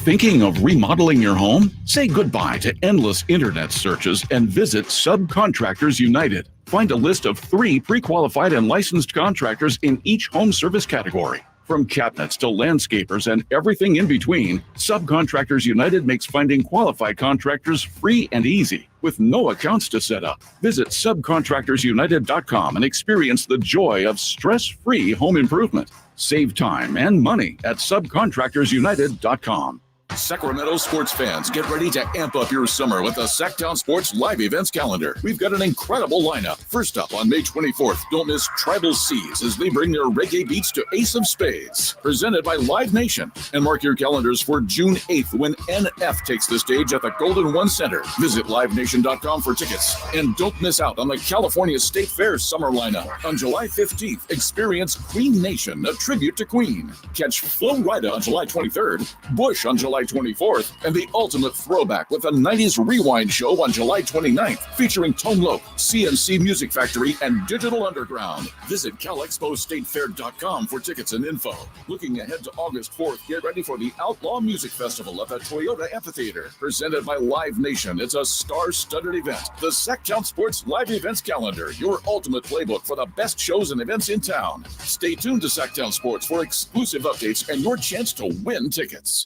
Thinking of remodeling your home? Say goodbye to endless internet searches and visit Subcontractors United. Find a list of 3 pre-qualified and licensed contractors in each home service category. From cabinets to landscapers and everything in between, Subcontractors United makes finding qualified contractors free and easy, with no accounts to set up. Visit subcontractorsunited.com and experience the joy of stress-free home improvement. Save time and money at subcontractorsunited.com. Sacramento sports fans, get ready to amp up your summer with the Sacktown Sports live events calendar. We've got an incredible lineup. First up, on May 24th, don't miss Tribal Seas as they bring their reggae beats to Ace of Spades, presented by Live Nation. And mark your calendars for June 8th when NF takes the stage at the Golden One Center. Visit livenation.com for tickets. And don't miss out on the California State Fair summer lineup. On July 15th, experience Queen Nation, a tribute to Queen. Catch Flo Rida on July 23rd, Bush on July 24th, and the ultimate throwback with the 90s Rewind Show on July 29th, featuring Tone Loc, CNC Music Factory, and Digital Underground. Visit CalExpoStateFair.com for tickets and info. Looking ahead to August 4th, get ready for the Outlaw Music Festival at the Toyota Amphitheater. Presented by Live Nation, it's a star-studded event. The Sacktown Sports Live Events Calendar, your ultimate playbook for the best shows and events in town. Stay tuned to Sacktown Sports for exclusive updates and your chance to win tickets.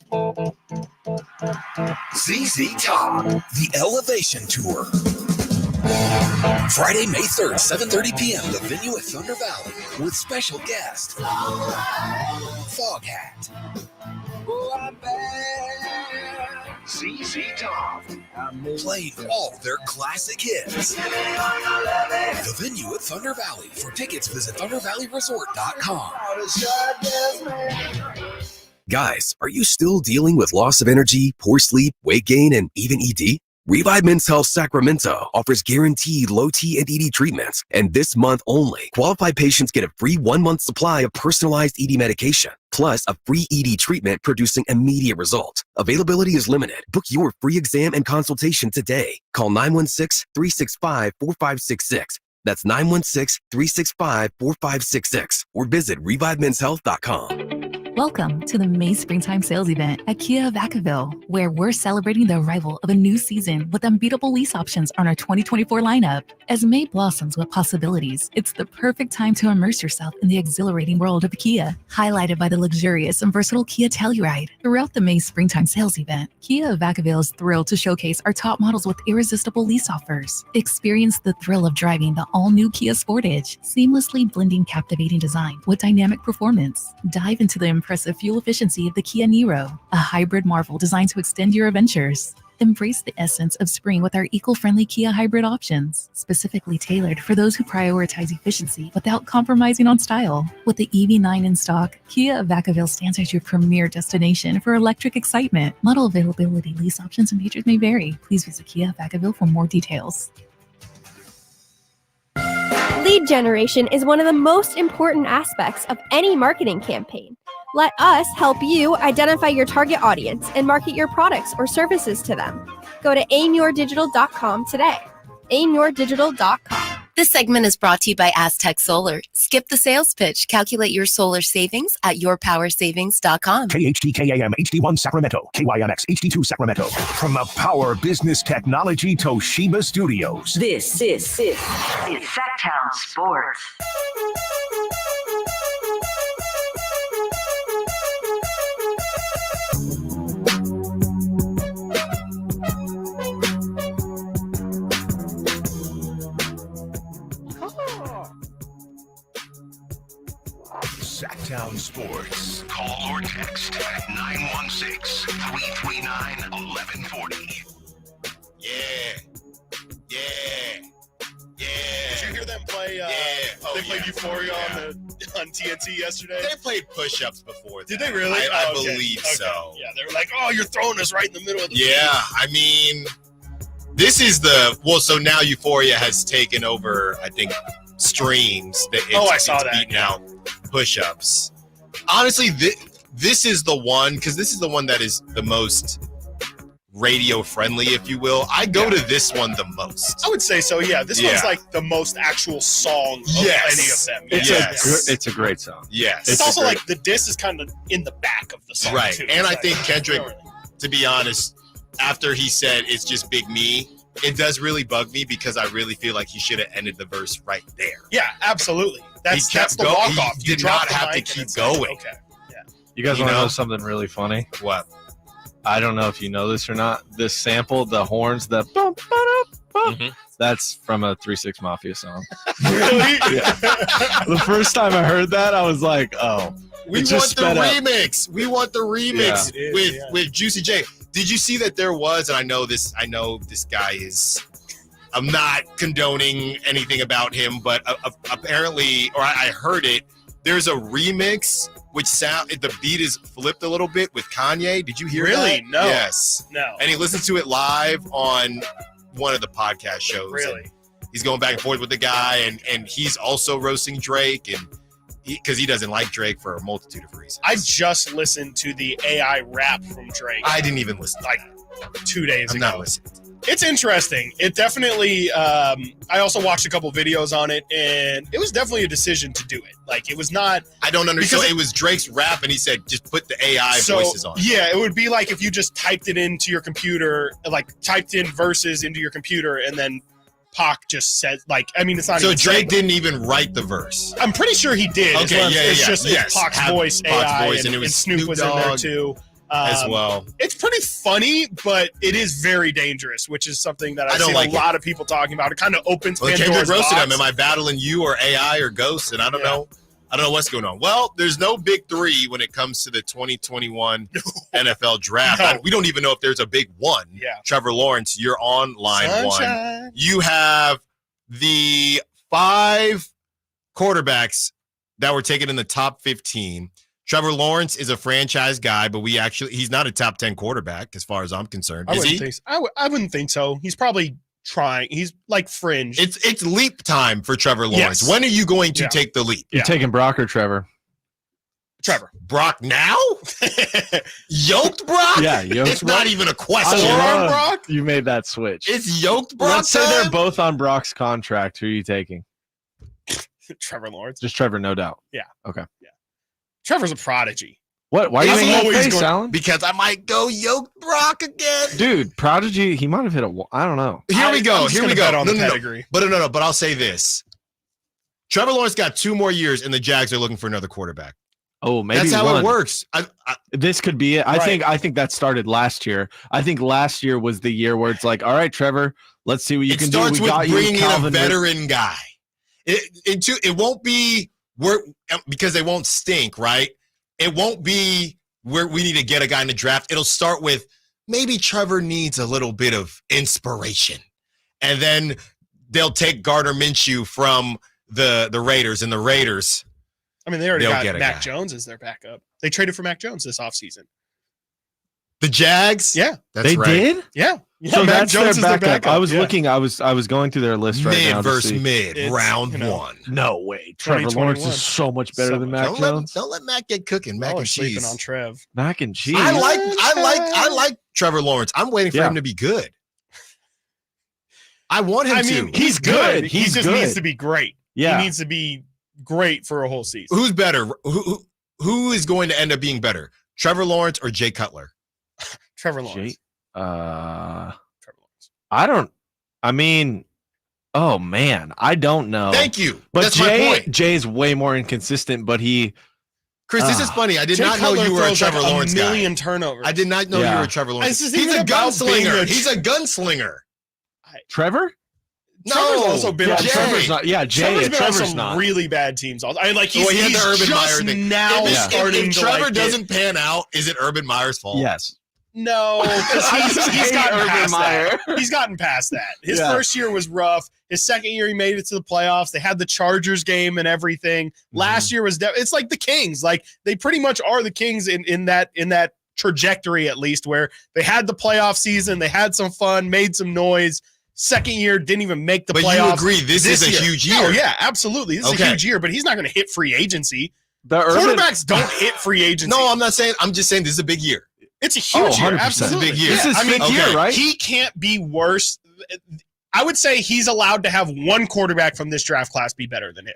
ZZ Top, the Elevation Tour. Friday, May 3rd, 7:30 p.m., the venue at Thunder Valley with special guest Foghat. ZZ Top, playing all their classic hits. The venue at Thunder Valley. For tickets, visit thundervalleyresort.com. Guys, are you still dealing with loss of energy, poor sleep, weight gain, and even ED? Revive Men's Health Sacramento offers guaranteed low T and ED treatments, and this month only, qualified patients get a free 1-month supply of personalized ED medication, plus a free ED treatment producing immediate results. Availability is limited. Book your free exam and consultation today. Call 916-365-4566. That's 916-365-4566, or visit revivemenshealth.com. Welcome to the May Springtime Sales Event at Kia Vacaville, where we're celebrating the arrival of a new season with unbeatable lease options on our 2024 lineup. As May blossoms with possibilities, it's the perfect time to immerse yourself in the exhilarating world of Kia, highlighted by the luxurious and versatile Kia Telluride. Throughout the May Springtime Sales Event, Kia Vacaville is thrilled to showcase our top models with irresistible lease offers. Experience the thrill of driving the all-new Kia Sportage, seamlessly blending captivating design with dynamic performance. Dive into the impressive fuel efficiency of the Kia Niro, a hybrid marvel designed to extend your adventures. Embrace the essence of spring with our eco-friendly Kia hybrid options, specifically tailored for those who prioritize efficiency without compromising on style. With the EV9 in stock, Kia Vacaville stands as your premier destination for electric excitement. Model availability, lease options, and features may vary. Please visit Kia Vacaville for more details. Lead generation is one of the most important aspects of any marketing campaign. Let us help you identify your target audience and market your products or services to them. Go to aimyourdigital.com today. aimyourdigital.com. This segment is brought to you by Aztec Solar. Skip the sales pitch. Calculate your solar savings at yourpowersavings.com. KHTKAM HD1 Sacramento, KYMX HD2 Sacramento. From the Power Business Technology Toshiba Studios. This is Sacktown Sports. Sports. Call or text at 916-339-1140. Yeah. Did you hear them play? They played Euphoria on TNT yesterday. They played push-ups before. Did they really? I believe so. Yeah, they were like, "Oh, you're throwing us right in the middle of the Yeah, field." I mean, this is so now Euphoria has taken over, I think, streams. I saw that. Beating out push-ups. Honestly, this is the one, because this is the one that is the most radio friendly, if you will. I go to this one the most. I would say so. Yeah, this one's like the most actual song of any of them. It's a great song. Yes, it's also like the diss is kind of in the back of the song, right? too. And I think Kendrick, to be honest, after he said it's just Big Me, it does really bug me because I really feel like he should have ended the verse right there. Yeah, absolutely. That's the walk off. He did not have to keep going. Okay. Yeah. You guys want to know something really funny? What? I don't know if you know this or not. This sample, the horns, the that's from a 3 6 Mafia song. Really? Yeah. The first time I heard that, I was like, oh. We want the remix. We want the remix with Juicy J. Did you see that there was, and I know this guy is, I'm not condoning anything about him, but apparently, or I heard it, there's a remix which the beat is flipped a little bit with Kanye. Did you hear that? Really? No. Yes. No. And he listened to it live on one of the podcast shows. Really? He's going back and forth with the guy, and he's also roasting Drake, and because he doesn't like Drake for a multitude of reasons. I just listened to the AI rap from Drake. I didn't even listen. Like 2 days ago. I'm not listening. It's interesting. It definitely. I also watched a couple videos on it, and it was definitely a decision to do it. Like it was not. I don't understand. It was Drake's rap, and he said just put the AI voices on. Yeah, it would be like if you just typed it into your computer, like typed in verses into your computer, and then Pac just said, like, I mean, it's not. So even Drake didn't even write the verse. I'm pretty sure he did. Okay, it's just Pac's voice, AI, and it was Snoop was in there too. As well. It's pretty funny, but it is very dangerous, which is something that I've seen like a lot of people talking about. It kind of opens Kendrick Pandora's roasted box. him. Am I battling you or AI or Ghost? And I don't know. I don't know what's going on. Well, there's no big three when it comes to the 2021 NFL draft. No. We don't even know if there's a big one. Yeah. Trevor Lawrence, you're on line Sunshine. one. You have the 5 quarterbacks that were taken in the top 15. Trevor Lawrence is a franchise guy, but he's not a top 10 quarterback as far as I'm concerned. I wouldn't think so. He's probably trying. He's like fringe. It's leap time for Trevor Lawrence. Yes. When are you going to take the leap? You're taking Brock or Trevor? Trevor. Brock now? Yoked Brock? Yeah, yoked It's Brock. not even a question. Brock? You made that switch. It's yoked Brock. Let's say they're both on Brock's contract. Who are you taking? Trevor Lawrence. Just Trevor, no doubt. Yeah. Okay. Yeah. Trevor's a prodigy. What? Why are you making that face, Alan? Because I might go yoked Brock again. Dude, prodigy, he might have hit I don't know. Here we go. On the pedigree. No. But I'll say this. Trevor Lawrence got 2 more years, and the Jags are looking for another quarterback. Oh, maybe that's how it works. This could be it. I think that started last year. I think last year was the year where it's like, all right, Trevor, let's see what you can do. It starts with bringing in a veteran guy. It won't be because they won't stink, right? It won't be where we need to get a guy in the draft. It'll start with maybe Trevor needs a little bit of inspiration. And then they'll take Gardner Minshew from the Raiders, and the Raiders. I mean, they already got Mac Jones as their backup. They traded for Mac Jones this offseason. The Jags? Yeah. They did? Yeah. So Mac that's Jones their is backup. I was looking. I was going through their list right now. Mid versus mid, round 1. No way. Trevor Lawrence is so much better than Mac Jones. Don't let Mac get cooking. Mac and cheese. Sleeping on Trev. Mac and cheese. I like Trevor Lawrence. I'm waiting for him to be good. I want him to. I mean, he's good. He just good. needs to be great. Yeah. He needs to be great for a whole season. Who's better? Who is going to end up being better? Trevor Lawrence or Jay Cutler? Trevor Lawrence. Trevor Lawrence. Oh man, I don't know. Thank you. But that's my point. Jay's way more inconsistent, but he. Chris, this is funny. I did Jay not know Cutler you were a Trevor like Lawrence a million guy. turnovers. I did not know you were a Trevor Lawrence. He's a gunslinger. He's a gunslinger. Trevor? Trevor's also been on Trevor's not. Yeah, Trevor's been on Trevor's some not. really bad teams. I mean, like He had the Urban Meyer just thing. now starting If to Trevor like doesn't pan out, is it Urban Meyer's fault? Yes. No, because he's gotten past that. He's gotten past that. His first year was rough. His second year, he made it to the playoffs. They had the Chargers game and everything. Last year was it's like the Kings. Like they pretty much are the Kings in that trajectory, at least, where they had the playoff season, they had some fun, made some noise. Second year, didn't even make the playoffs. But you agree this is a huge year? Oh yeah, absolutely. This is a huge year, but he's not going to hit free agency. Quarterbacks don't hit free agency. No, I'm not saying. I'm just saying this is a big year. It's a huge year. 100%. Absolutely. It's a big year. This is fifth year, right? He can't be worse. I would say he's allowed to have one quarterback from this draft class be better than him.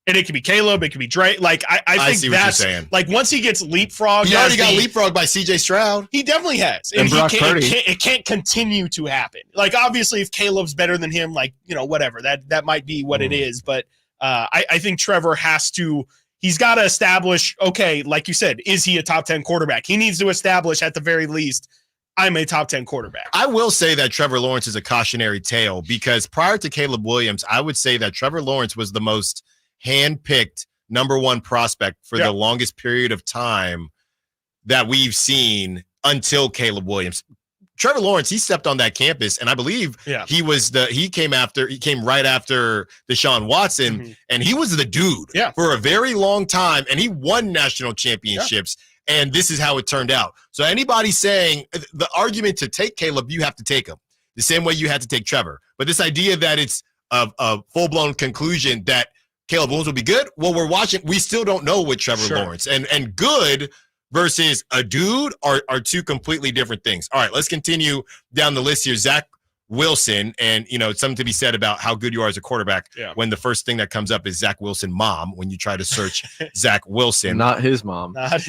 And it could be Caleb, it could be Dre. Like I think see what that's you're saying. Like once he gets leapfrogged, He already got leapfrogged by CJ Stroud. He definitely has. And Brock Purdy. It can't continue to happen. Like obviously if Caleb's better than him, like, whatever, that might be what it is. But I think Trevor he's got to establish, okay, like you said, is he a top 10 quarterback? He needs to establish at the very least, I'm a top 10 quarterback. I will say that Trevor Lawrence is a cautionary tale because prior to Caleb Williams, I would say that Trevor Lawrence was the most hand-picked number one prospect for the longest period of time that we've seen until Caleb Williams. Trevor Lawrence, he stepped on that campus, and I believe he came right after Deshaun Watson, and he was the dude for a very long time, and he won national championships, and this is how it turned out. So anybody saying the argument to take Caleb, you have to take him the same way you had to take Trevor. But this idea that it's a full-blown conclusion that Caleb Williams will be good, well, we still don't know with Trevor Lawrence, and good versus a dude are two completely different things. All right, let's continue down the list here. Zach Wilson, and something to be said about how good you are as a quarterback when the first thing that comes up is Zach Wilson mom when you try to search Zach Wilson. Not his mom. Not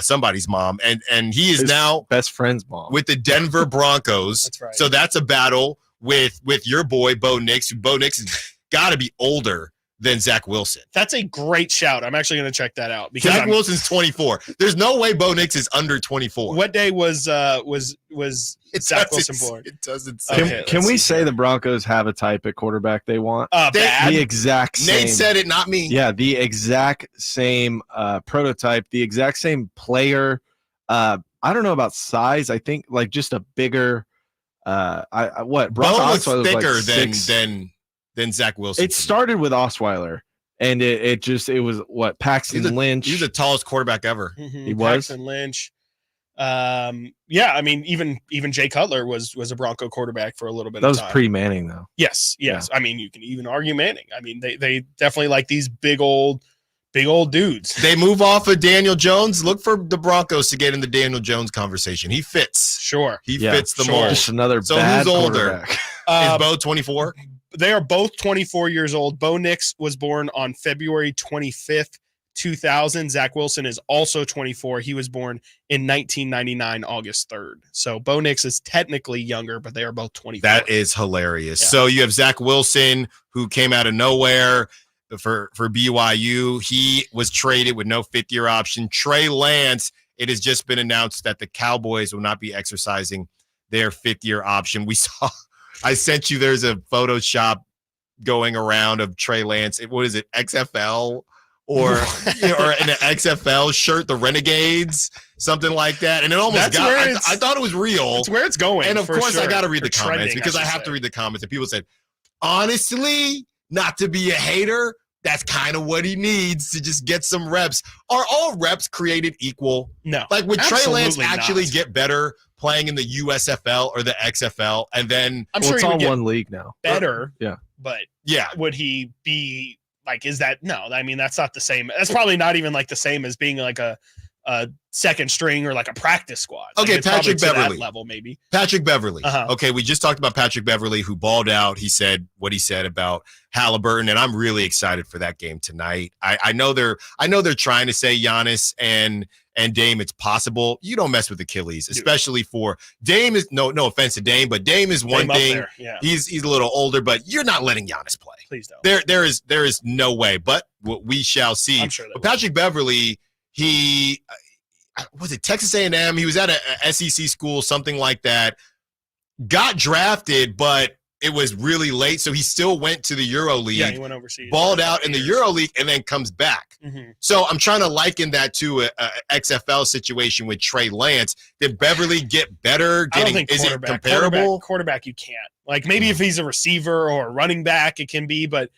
somebody's mom. And he is his now best friend's mom with the Denver Broncos. That's right. So that's a battle with your boy Bo Nix. Bo Nix has got to be older than Zach Wilson. That's a great shout. I'm actually going to check that out because Zach Wilson's 24. There's no way Bo Nix is under 24. What day was Zach Wilson born? It doesn't say. Can we say the Broncos have a type at quarterback they want? Bad. The exact same. Nate said it, not me. Yeah, the exact same prototype, the exact same player. I don't know about size. I think like just a bigger. Brock Bo looks thicker than Zach Wilson. It started with Osweiler, and it was what Paxton Lynch. He was the tallest quarterback ever. He was Paxton Lynch. I mean, even Jay Cutler was a Bronco quarterback for a little bit. That was of time. pre-Manning, though. Yes. Yeah. I mean, you can even argue Manning. I mean, they definitely like these big old dudes. They move off of Daniel Jones. Look for the Broncos to get in the Daniel Jones conversation. He fits. Sure. He fits the mold. Just another so bad who's older? Is Bo 24? They are both 24 years old. Bo Nix was born on February 25th, 2000. Zach Wilson is also 24. He was born in 1999, August 3rd. So Bo Nix is technically younger, but they are both 24. That is hilarious. So you have Zach Wilson, who came out of nowhere for BYU. He was traded with no fifth-year option. Trey Lance, it has just been announced that the Cowboys will not be exercising their fifth-year option. We saw – I sent you, there's a Photoshop going around of Trey Lance. What is it, XFL or an XFL shirt, the Renegades, something like that. And it almost I thought it was real. That's where it's going. And of course, sure. I got to read the Trending, comments because I have to read the comments. And people said, honestly, not to be a hater, that's kind of what he needs to just get some reps. Are all reps created equal? No. Like, would Trey Lance not. actually get better playing in the USFL or the XFL? And then I'm sure it's he all would get one league now. better. Yeah. But yeah, would he be like, is that no? I mean, that's not the same. That's probably not even like the same as being like a second string or like a practice squad. Like, okay, Patrick Beverly. That level, maybe. Patrick Beverly. Uh-huh. Okay, we just talked about Patrick Beverly, who balled out. He said what he said about Halliburton, and I'm really excited for that game tonight. I know they're trying to say Giannis and Dame, it's possible. You don't mess with Achilles, especially for Dame. Is no offense to Dame, but Dame is one thing. Yeah. He's a little older, but you're not letting Giannis play. Please don't. There is no way, but we shall see. I'm sure but Patrick Beverly, he was it Texas A&M? He was at a SEC school, something like that. Got drafted, but it was really late, so he still went to the Euro League. Yeah, he went overseas. Balled out in the Euro League and then comes back. Mm-hmm. So I'm trying to liken that to a XFL situation with Trey Lance. Did Beverly get better? I don't think is it quarterback. comparable? Quarterback, you can't. Like maybe if he's a receiver or a running back, it can be, but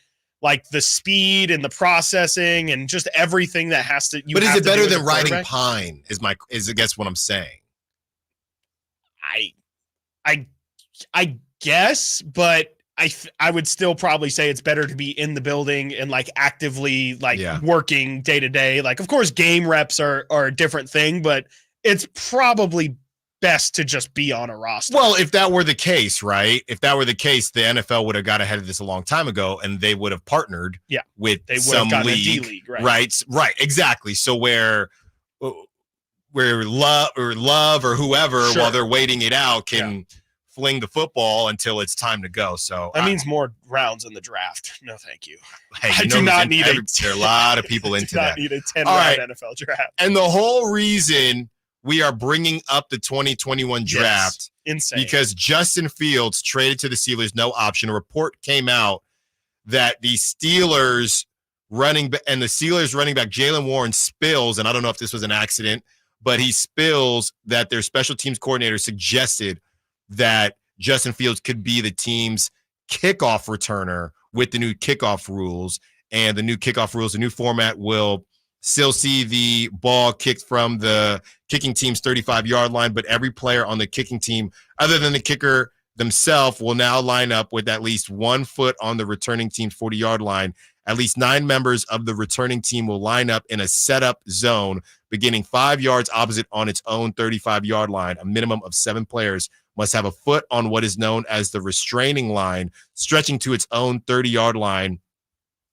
like the speed and the processing and just everything that has to. But is it better than riding pine? Is I guess what I'm saying. I guess, but I would still probably say it's better to be in the building and like actively working day to day. Like, of course, game reps are a different thing, but it's probably best to just be on a roster. Well, if that were the case, right? If that were the case, the NFL would have got ahead of this a long time ago, and they would have partnered with some league, right? Right, exactly. So where love or whoever, while they're waiting it out, can fling the football until it's time to go. So that means more rounds in the draft. No, thank you. Hey, I do not need there are a lot of people into that. Need a 10-round NFL draft. And the whole reason we are bringing up the 2021 draft insane because Justin Fields traded to the Steelers, no option. A report came out that the Steelers running back Jalen Warren spills, and I don't know if this was an accident, but he spills that their special teams coordinator suggested that Justin Fields could be the team's kickoff returner with the new kickoff rules. And the new kickoff rules, the new format will still see the ball kicked from the kicking team's 35-yard line, but every player on the kicking team, other than the kicker themselves, will now line up with at least 1 foot on the returning team's 40-yard line. At least 9 members of the returning team will line up in a setup zone beginning 5 yards opposite on its own 35-yard line. A minimum of 7 players must have a foot on what is known as the restraining line, stretching to its own 30-yard line,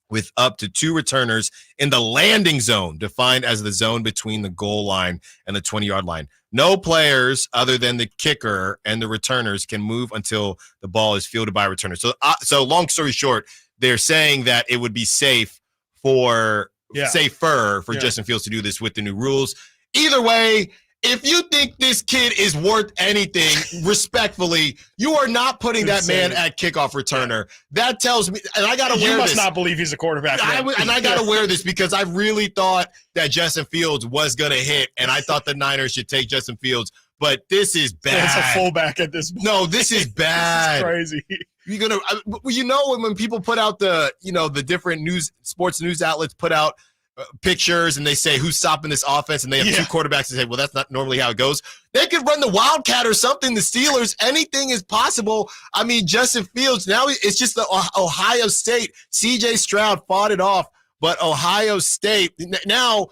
with up to 2 returners in the landing zone, defined as the zone between the goal line and the 20-yard line. No players other than the kicker and the returners can move until the ball is fielded by a returner. So long story short, they're saying that it would be safer for Justin Fields to do this with the new rules. Either way, if you think this kid is worth anything, respectfully, you are not putting that man at kickoff returner. That tells me, and I got to wear this. You must not believe he's a quarterback. And I got to wear this because I really thought that Justin Fields was going to hit, and I thought the Niners should take Justin Fields. But this is bad. It's a fullback at this point. No, this is bad. This is crazy. You're gonna, when people put out the different sports news outlets put out pictures and they say who's stopping this offense, and they have 2 quarterbacks and say, well, that's not normally how it goes. They could run the Wildcat or something. The Steelers, anything is possible. I mean, Justin Fields, now it's just the Ohio State. CJ Stroud fought it off, but Ohio State now.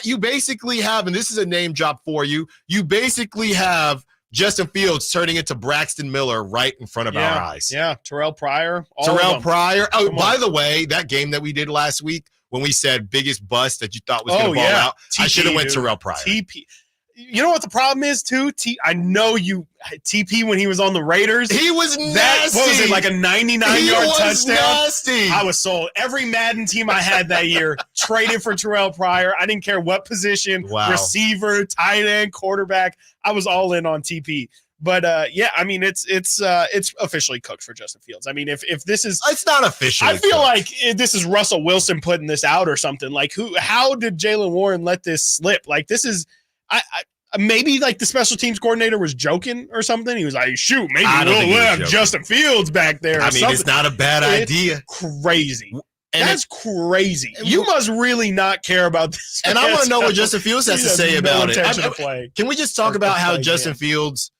You basically have, and this is a name drop for you, you basically have Justin Fields turning into Braxton Miller right in front of our eyes. Yeah, Terrell Pryor. Oh, by the way, that game that we did last week when we said biggest bust that you thought was going to ball out, I should have went Terrell Pryor. TP. You know what the problem is, too? I know TP, when he was on the Raiders. He was nasty. What was it, like a 99-yard touchdown? Nasty. I was sold. Every Madden team I had that year traded for Terrell Pryor. I didn't care what position, receiver, tight end, quarterback. I was all in on TP. But I mean, it's officially cooked for Justin Fields. I mean, if this is, it's not officially. I feel like this is Russell Wilson putting this out or something. Like, how did Jalen Warren let this slip? Like, this is, maybe like the special teams coordinator was joking or something. He was like, shoot, maybe we'll have Justin Fields back there. I mean, it's not a bad idea. Crazy. And that's crazy. You must really not care about this. And I want to know what Justin Fields has to say about it. Can we just talk about how Justin Fields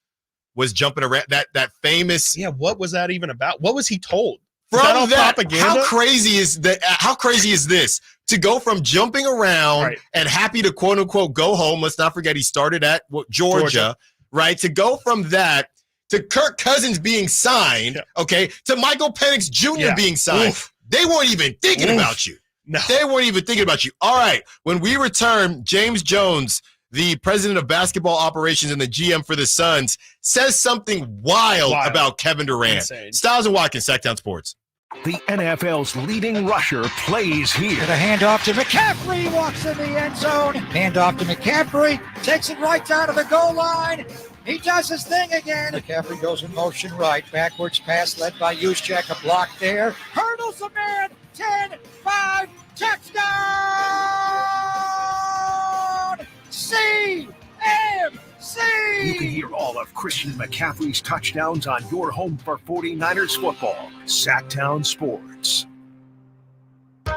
was jumping around that famous? Yeah, what was that even about? What was he told? From that, propaganda? How crazy is that? How crazy is this? To go from jumping around and happy to quote unquote go home. Let's not forget he started at Georgia, right? To go from that to Kirk Cousins being signed, to Michael Penix Jr. being signed. Oof. They weren't even thinking about you. No. They weren't even thinking about you. All right. When we return, James Jones, the president of basketball operations and the GM for the Suns, says something wild about Kevin Durant. Insane. Stiles and Watkins, Sacktown Sports. The NFL's leading rusher plays here. The handoff to McCaffrey, walks in the end zone. Handoff to McCaffrey, takes it right down to the goal line. He does his thing again. McCaffrey goes in motion right. Backwards pass led by Juszczyk. A block there. Hurdles a man. 10, 5, touchdown! CMC! You can hear all of Christian McCaffrey's touchdowns on your home for 49ers football. Sacktown Sports.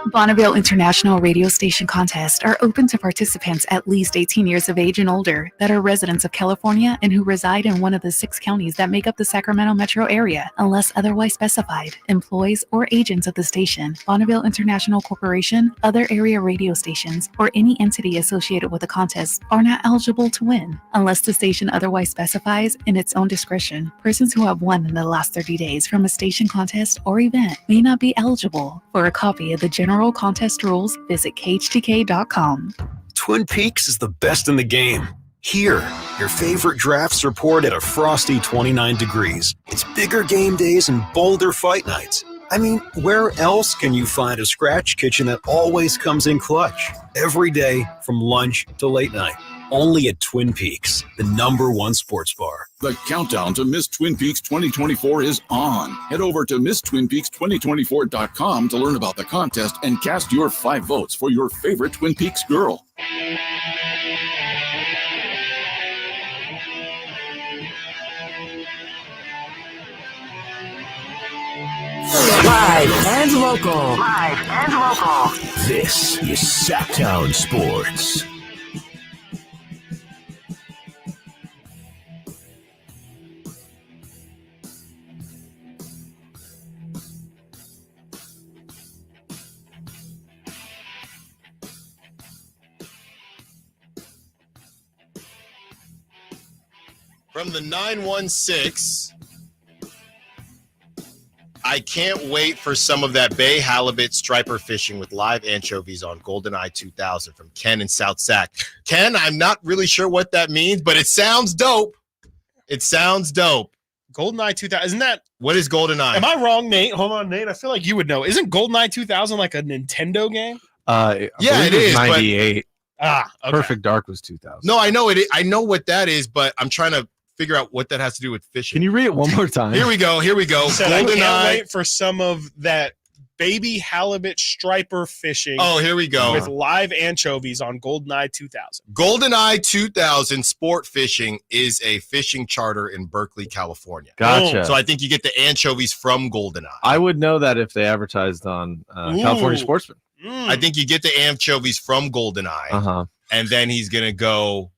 Bonneville International Radio Station contests are open to participants at least 18 years of age and older that are residents of California and who reside in one of the 6 counties that make up the Sacramento metro area, unless otherwise specified. Employees or agents of the station, Bonneville International Corporation, other area radio stations, or any entity associated with the contest are not eligible to win, unless the station otherwise specifies in its own discretion. Persons who have won in the last 30 days from a station contest or event may not be eligible. For a copy of the general contest rules, visit khtk.com. Twin Peaks is the best in the game. Here, your favorite drafts are poured at a frosty 29 degrees. It's bigger game days and bolder fight nights. I mean, where else can you find a scratch kitchen that always comes in clutch? Every day, from lunch to late night. Only at Twin Peaks, the #1 sports bar. The countdown to Miss Twin Peaks 2024 is on. Head over to MissTwinPeaks2024.com to learn about the contest and cast your 5 votes for your favorite Twin Peaks girl. Live and local. This is Sacktown Sports. From the 916, I can't wait for some of that Bay halibut striper fishing with live anchovies on GoldenEye 2000 from Ken in South Sac. Ken, I'm not really sure what that means, but it sounds dope. It sounds dope. GoldenEye 2000, isn't that? What is GoldenEye? Am I wrong, Nate? Hold on, Nate. I feel like you would know. Isn't GoldenEye 2000 like a Nintendo game? Yeah, it is. 98. Okay. Perfect Dark was 2000. No, I know it. I know what that is, but I'm trying to figure out what that has to do with fishing. Can you read it one more time? Here we go. I can't GoldenEye. wait for some of that baby halibut striper fishing. Oh, here we go. With live anchovies on GoldenEye 2000. GoldenEye 2000 Sport Fishing is a fishing charter in Berkeley, California. Gotcha. So I think you get the anchovies from GoldenEye. I would know that if they advertised on California Sportsman. I think you get the anchovies from GoldenEye, and then he's going to go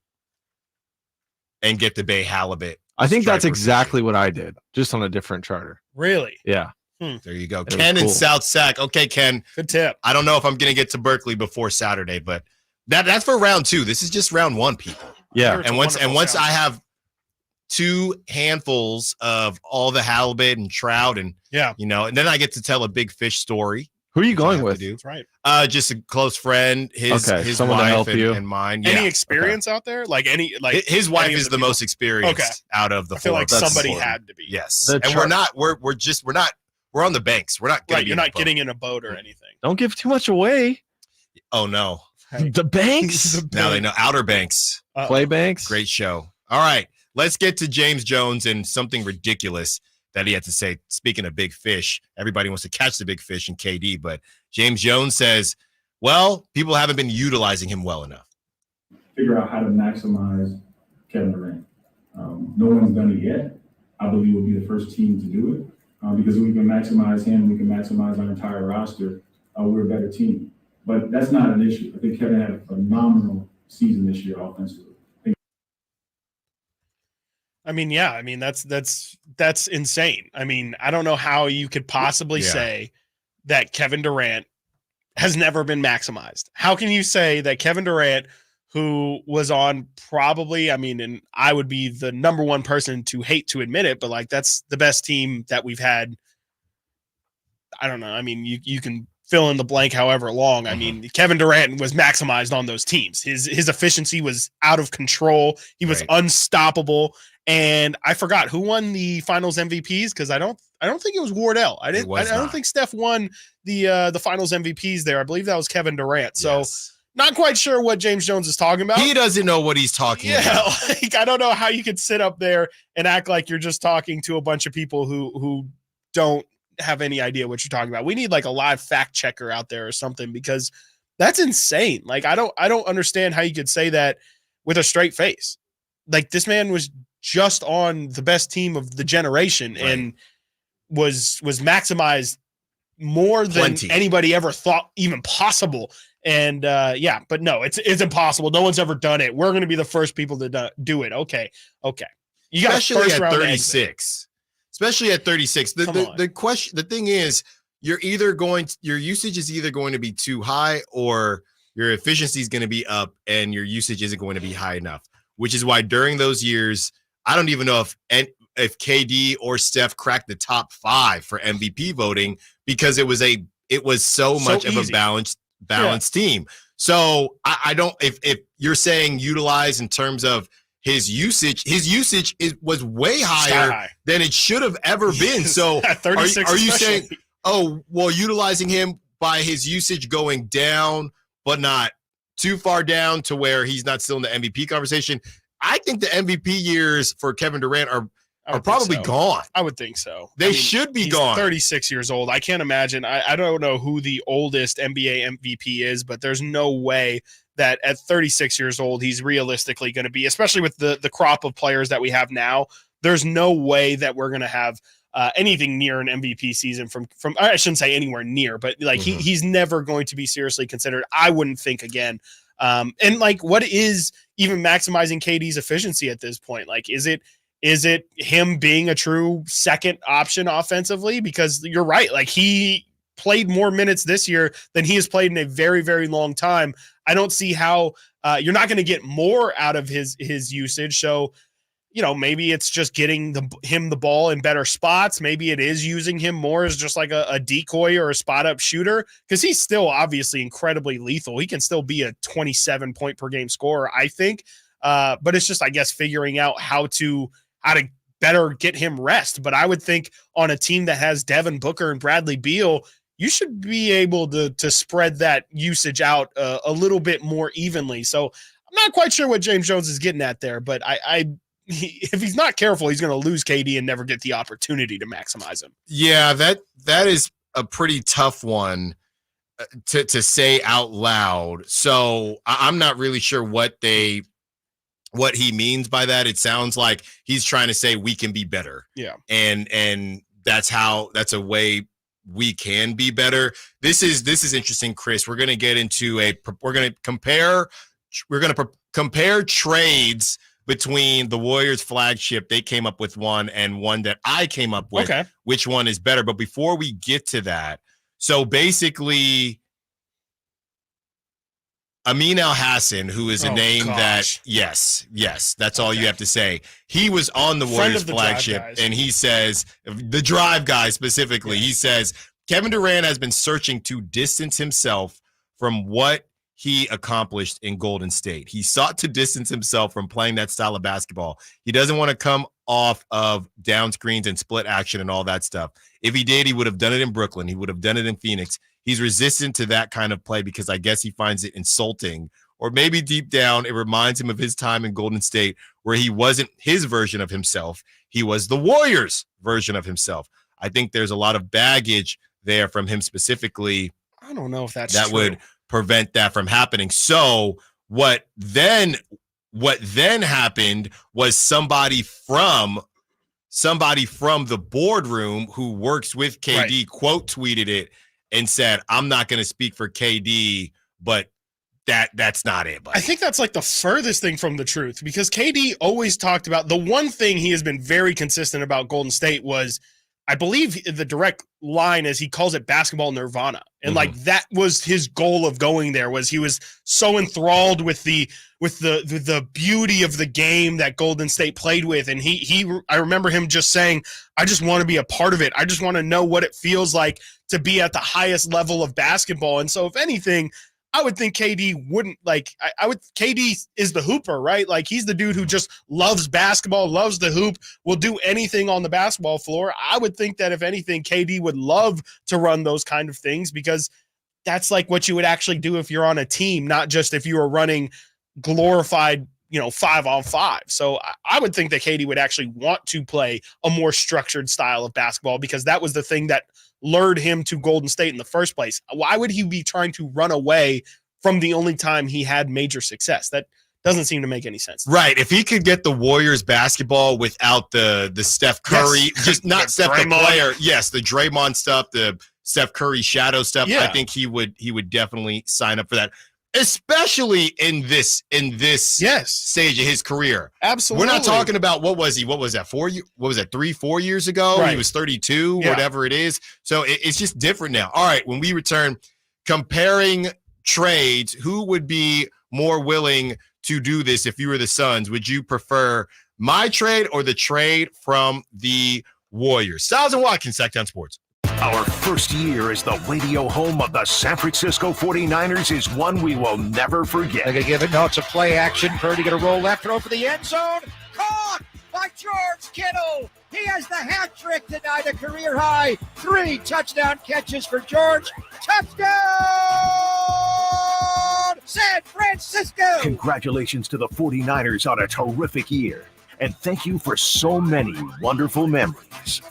and get the Bay halibut. I think that's striper exactly what I did, just on a different charter. Really? Yeah. There you go. It was Ken in cool. South Sac. Okay, Ken. Good tip. I don't know if I'm going to get to Berkeley before Saturday, but that's for round 2. This is just round 1, people. Yeah. And once I have 2 handfuls of all the halibut and trout and and then I get to tell a big fish story. Who are you going with? That's right. Just a close friend, his someone to wife help you. and mine. Any experience out there? Like his wife is the most experienced out of the 4. I feel like somebody had to be. Yes. And we're on the banks. We're not right. You're not getting in a boat or anything. Don't give too much away. Oh no. The banks. Now they know. Outer Banks. Play Banks. Great show. All right. Let's get to James Jones and something ridiculous that he had to say. Speaking of big fish, everybody wants to catch the big fish in KD, but James Jones says, well, people haven't been utilizing him well enough. Figure out how to maximize Kevin Durant. No one's done it yet. I believe we'll be the first team to do it because if we can maximize him, we can maximize our entire roster. We're a better team. But that's not an issue. I think Kevin had a phenomenal season this year offensively. I mean, yeah. I mean, that's insane. I mean, I don't know how you could possibly say that Kevin Durant has never been maximized. How can you say that Kevin Durant, who was on probably, I mean, and I would be the #1 person to hate to admit it, but like that's the best team that we've had. I don't know. I mean, you can fill in the blank however long. I mean, Kevin Durant was maximized on those teams. His efficiency was out of control. He was unstoppable. And I forgot who won the Finals MVPs because I don't think it was Wardell. I don't think Steph won the Finals MVPs there. I believe that was Kevin Durant. So not quite sure what James Jones is talking about. He doesn't know what he's talking about. Like, I don't know how you could sit up there and act like you're just talking to a bunch of people who don't have any idea what you're talking about. We need like a live fact checker out there or something, because that's insane. Like, I don't understand how you could say that with a straight face. Like, this man was just on the best team of the generation and was maximized more than anybody ever thought even possible. And but no, it's impossible. No one's ever done it. We're going to be the first people to do it. Okay. You got especially at 36. Especially at 36. The thing is, your usage is either going to be too high or your efficiency is going to be up and your usage isn't going to be high enough, which is why during those years, I don't even know if KD or Steph cracked the top 5 for MVP voting, because it was so much of a balanced team. So I don't, if you're saying utilize in terms of his usage was way higher than it should have ever been. So at 36, are you saying, utilizing him by his usage going down, but not too far down to where he's not still in the MVP conversation? I think the MVP years for Kevin Durant are probably gone. I would think so. They should be gone. 36 years old. I can't imagine. I don't know who the oldest NBA MVP is, but there's no way that at 36 years old, he's realistically going to be, especially with the crop of players that we have now, there's no way that we're going to have anything near an MVP season from I shouldn't say anywhere near, but like he's never going to be seriously considered. I wouldn't think again. And like, what is even maximizing KD's efficiency at this point? Like, is it him being a true second option offensively? Because you're right. Like, he played more minutes this year than he has played in a very, very long time. I don't see how you're not going to get more out of his usage. So, maybe it's just getting him the ball in better spots. Maybe it is using him more as just like a decoy or a spot up shooter, because he's still obviously incredibly lethal. He can still be a 27 point per game scorer, I think. But it's just, I guess, figuring out how to better get him rest. But I would think on a team that has Devin Booker and Bradley Beal, you should be able to spread that usage out a little bit more evenly. So I'm not quite sure what James Jones is getting at there, but if he's not careful, he's going to lose KD and never get the opportunity to maximize him. Yeah, that is a pretty tough one to say out loud. So I'm not really sure what he means by that. It sounds like he's trying to say we can be better. Yeah. And that's a way we can be better. This is interesting, Chris. We're going to get into we're going to compare trades between the Warriors flagship. They came up with one and one that I came up with. Okay. Which one is better? But before we get to that, so basically Amin Al-Hassan, who is a name that, yes, that's all you have to say. He was on the Warriors flagship, and he says, the Drive guy specifically, he says, Kevin Durant has been searching to distance himself from what he accomplished in Golden State. He sought to distance himself from playing that style of basketball. He doesn't want to come off of down screens and split action and all that stuff. If he did, he would have done it in Brooklyn. He would have done it in Phoenix. He's resistant to that kind of play because I guess he finds it insulting, or maybe deep down it reminds him of his time in Golden State where he wasn't his version of himself. He was the Warriors' version of himself. I think there's a lot of baggage there from him specifically. I don't know if that's that true. Would prevent that from happening. So what then happened was somebody from the boardroom who works with KD quote tweeted it and said, I'm not going to speak for KD, but that's not it, buddy. I think that's like the furthest thing from the truth, because KD always talked about, the one thing he has been very consistent about Golden State was, I believe the direct line is he calls it basketball nirvana. And like that was his goal of going there, was he was so enthralled with the beauty of the game that Golden State played with. And I remember him just saying, I just want to be a part of it. I just want to know what it feels like to be at the highest level of basketball. And so if anything, I would think KD wouldn't KD is the hooper, right? Like he's the dude who just loves basketball, loves the hoop, will do anything on the basketball floor. I would think that if anything, KD would love to run those kind of things, because that's like what you would actually do if you're on a team, not just if you were running glorified, 5-on-5. So I would think that Katie would actually want to play a more structured style of basketball, because that was the thing that lured him to Golden State in the first place. Why would he be trying to run away from the only time he had major success? That doesn't seem to make any sense. Right. If he could get the Warriors basketball without the Steph Curry, just not Steph the player. Yes, the Draymond stuff, the Steph Curry shadow stuff. Yeah. I think he would definitely sign up for that, especially in this stage of his career. Absolutely. We're not talking about what was that 3-4 years ago? Right. He was 32, Yeah. whatever it is. So it's just different now. All right, when we return, comparing trades, who would be more willing to do this if you were the Suns? Would you prefer my trade or the trade from the Warriors? Stiles and Watkins, Sacktown Sports. Our first year as the radio home of the San Francisco 49ers is one we will never forget. They're going to give it. No, it's a play action. Purdy going to roll left, throw for the end zone. Caught by George Kittle. He has the hat trick tonight, a career high. 3 touchdown catches for George. Touchdown, San Francisco. Congratulations to the 49ers on a terrific year. And thank you for so many wonderful memories.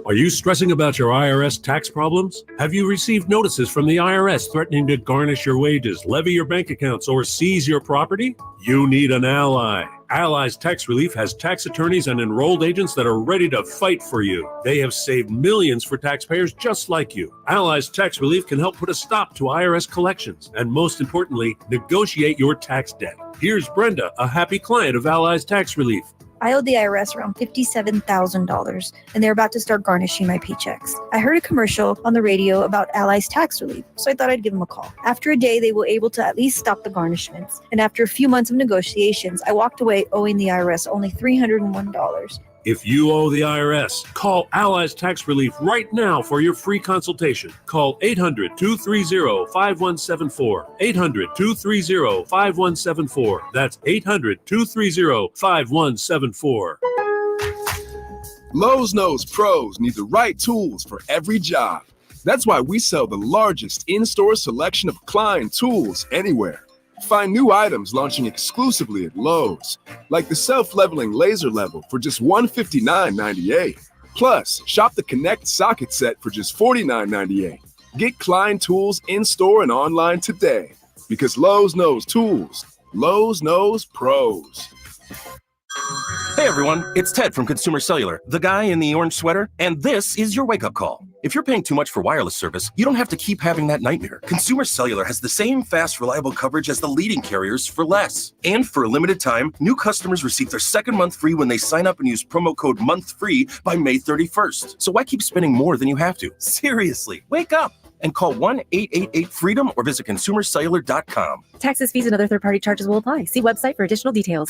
Are you stressing about your IRS tax problems? Have you received notices from the IRS threatening to garnish your wages, levy your bank accounts, or seize your property? You need an ally. Allies Tax Relief has tax attorneys and enrolled agents that are ready to fight for you. They have saved millions for taxpayers just like you. Allies Tax Relief can help put a stop to IRS collections and, most importantly, negotiate your tax debt. Here's Brenda, a happy client of Allies Tax Relief. I owed the IRS around $57,000, and they're about to start garnishing my paychecks. I heard a commercial on the radio about Allies Tax Relief, so I thought I'd give them a call. After a day, they were able to at least stop the garnishments, and after a few months of negotiations, I walked away owing the IRS only $301. If you owe the IRS, call Allies Tax Relief right now for your free consultation. Call 800-230-5174. 800-230-5174. That's 800-230-5174. Lowe's knows pros need the right tools for every job. That's why we sell the largest in-store selection of Klein tools anywhere. Find new items launching exclusively at Lowe's, like the self-leveling laser level for just $159.98. Plus, shop the Connect socket set for just $49.98. Get Klein tools in-store and online today, because Lowe's knows tools. Lowe's knows pros. Hey everyone, it's Ted from Consumer Cellular, the guy in the orange sweater, and this is your wake-up call. If you're paying too much for wireless service, you don't have to keep having that nightmare. Consumer Cellular has the same fast, reliable coverage as the leading carriers for less. And for a limited time, new customers receive their second month free when they sign up and use promo code MONTHFREE by May 31st. So why keep spending more than you have to? Seriously, wake up and call 1-888-FREEDOM or visit consumercellular.com. Taxes, fees, and other third-party charges will apply. See website for additional details.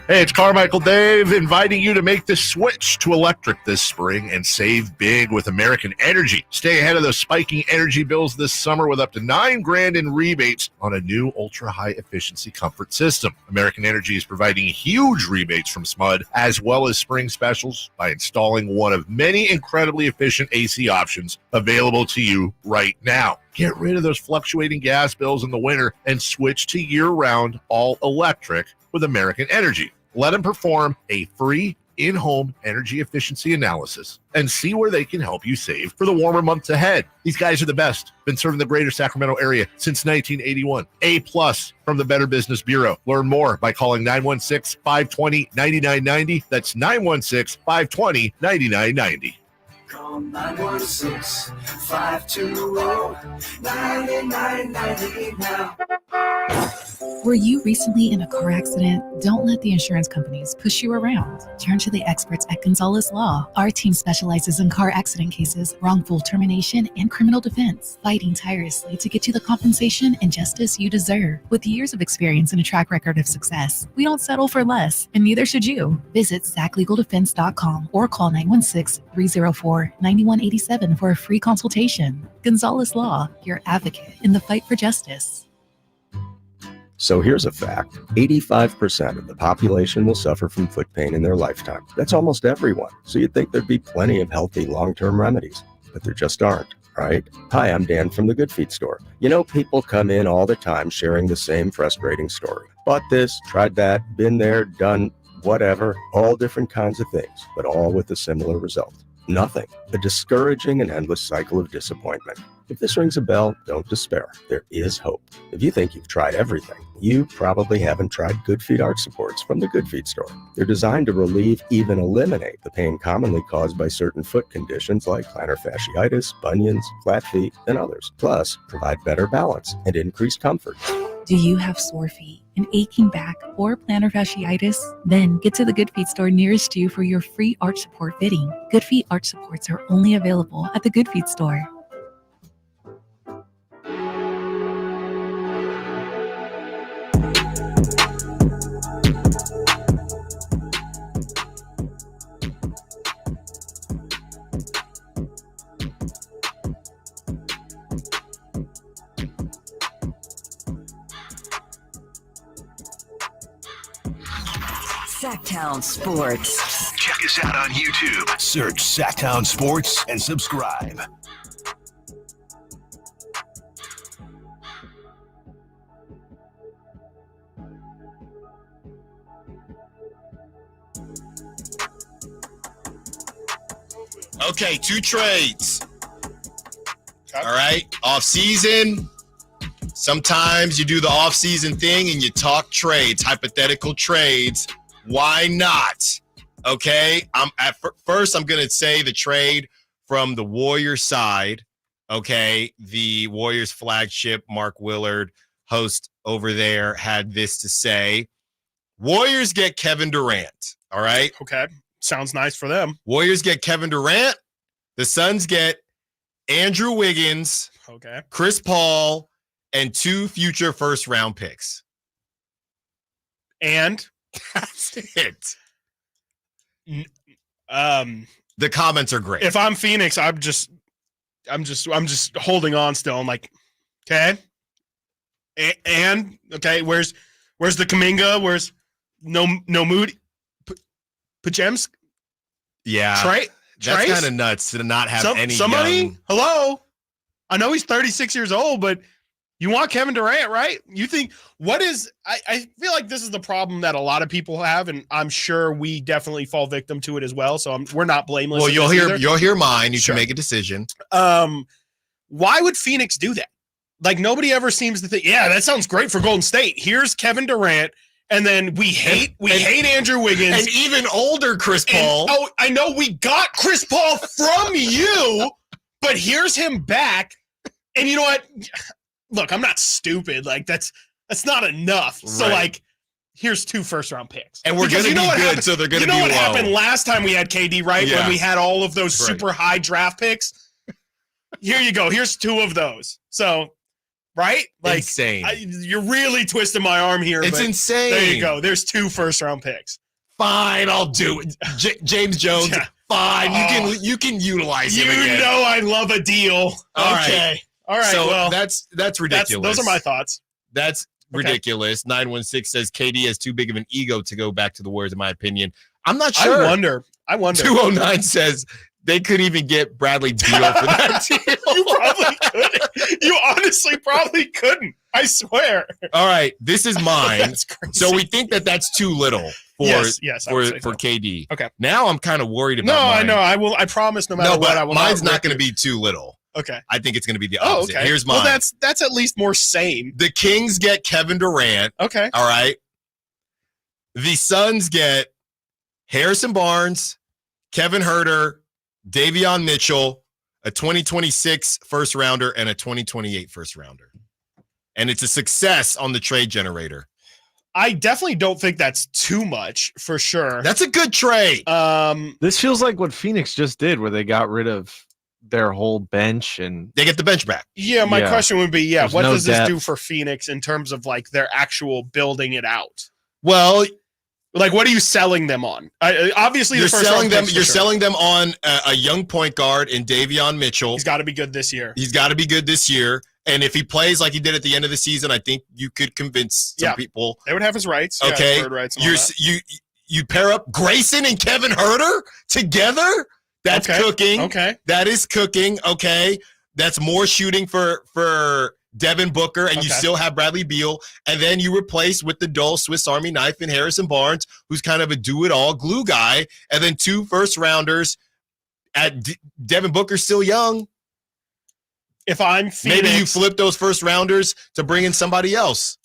Hey, it's Carmichael Dave inviting you to make the switch to electric this spring and save big with American Energy. Stay ahead of those spiking energy bills this summer with up to $9,000 in rebates on a new ultra-high efficiency comfort system. American Energy is providing huge rebates from SMUD as well as spring specials by installing one of many incredibly efficient AC options available to you right now. Get rid of those fluctuating gas bills in the winter and switch to year-round all-electric with American Energy. Let them perform a free in-home energy efficiency analysis and see where they can help you save for the warmer months ahead. These guys are the best. Been serving the greater Sacramento area since 1981. A+ from the Better Business Bureau. Learn more by calling 916-520-9990. That's 916-520-9990. Call 916-520-9990 now. Were you recently in a car accident? Don't let the insurance companies push you around. Turn to the experts at Gonzalez Law. Our team specializes in car accident cases, wrongful termination, and criminal defense, fighting tirelessly to get you the compensation and justice you deserve. With years of experience and a track record of success, we don't settle for less, and neither should you. Visit ZachLegalDefense.com or call 916-304-9187 for a free consultation. Gonzalez Law, your advocate in the fight for justice. So here's a fact. 85% of the population will suffer from foot pain in their lifetime. That's almost everyone. So you'd think there'd be plenty of healthy long-term remedies, but there just aren't. right? Hi, I'm Dan from the Good Feet store. You know, people come in all the time sharing the same frustrating story. Bought this, tried that, been there, done whatever, all different kinds of things, but all with a similar result. Nothing. A discouraging and endless cycle of disappointment. If this rings a bell, don't despair. There is hope. If you think you've tried everything, you probably haven't tried Good Feet arch supports from the Good Feet store. They're designed to relieve, even eliminate, the pain commonly caused by certain foot conditions like plantar fasciitis, bunions, flat feet, and others. Plus, provide better balance and increased comfort. Do you have sore feet, an aching back, or plantar fasciitis? Then get to the Good Feet store nearest you for your free arch support fitting. Good Feet arch supports are only available at the Good Feet store. Sacktown Sports. Check us out on YouTube. Search Sacktown Sports and subscribe. Okay, 2 trades. All right, off season. Sometimes you do the off season thing and you talk trades, hypothetical trades. Why not? Okay, first I'm going to say the trade from the Warriors side. Okay, the Warriors flagship, Mark Willard, host over there, had this to say. Warriors get Kevin Durant. All right. Okay, sounds nice for them. Warriors get Kevin Durant. The Suns get Andrew Wiggins, okay, Chris Paul, and 2 future first-round picks. And that's it. The comments are great. If I'm Phoenix, I'm just holding on still. I'm like, okay, and okay, where's the Kuminga? Where's no Moody? Pachems? Yeah, that's kind of nuts to not have somebody. Young... Hello, I know he's 36 years old, but you want Kevin Durant, right? You think what is? I feel like this is the problem that a lot of people have, and I'm sure we definitely fall victim to it as well. So we're not blameless. Well, you'll hear mine. You can make a decision. Why would Phoenix do that? Like nobody ever seems to think, yeah, that sounds great for Golden State. Here's Kevin Durant, and then we hate Andrew Wiggins, and even older Chris Paul. Oh, I know we got Chris Paul from you, but here's him back, and you know what? Look, I'm not stupid. Like that's not enough. So like, here's 2 first-round picks, and we're going to be good. So they're going to be low. You know what happened last time we had KD, right? Yeah. When we had all of those super high draft picks. Here you go. Here's 2 of those. So, right? Like, insane. You're really twisting my arm here. It's insane. There you go. There's 2 first-round picks. Fine, I'll do it. James Jones. Yeah. Fine, you can utilize him again. You know I love a deal. All okay. Right. All right, so well, that's ridiculous. Those are my thoughts. That's ridiculous. 916 says KD has too big of an ego to go back to the Warriors, in my opinion. I'm not sure. I wonder. 209 says they couldn't even get Bradley Beal for that deal. You probably couldn't. You honestly probably couldn't. I swear. All right, this is mine. That's crazy. So we think that that's too little for KD. Okay. Now I'm kind of worried about mine. No, I will. I promise no matter what, I will mine's not going to be too little. Okay. I think it's going to be the opposite. Okay. Here's mine. Well, that's at least more sane. The Kings get Kevin Durant. Okay. All right. The Suns get Harrison Barnes, Kevin Huerter, Davion Mitchell, a 2026 first rounder, and a 2028 first rounder. And it's a success on the trade generator. I definitely don't think that's too much for sure. That's a good trade. This feels like what Phoenix just did, where they got rid of their whole bench and they get the bench back. Yeah, my question would be, what does this depth. do for Phoenix in terms of like their actual building it out? Well, like what are you selling them on? Obviously, you're selling them. You're selling them on a young point guard in Davion Mitchell. He's got to be good this year. And if he plays like he did at the end of the season, I think you could convince some people. They would have his rights. Okay, his bird rights and you pair up Grayson and Kevin Huerter together. That's cooking. Okay. That is cooking. Okay. that's more shooting for Devin Booker, and you still have Bradley Beal, and then you replace with the dull Swiss Army knife in Harrison Barnes, who's kind of a do-it-all glue guy, and then 2 first-rounders. Devin Booker's still young. If I'm Phoenix, maybe you flip those first-rounders to bring in somebody else.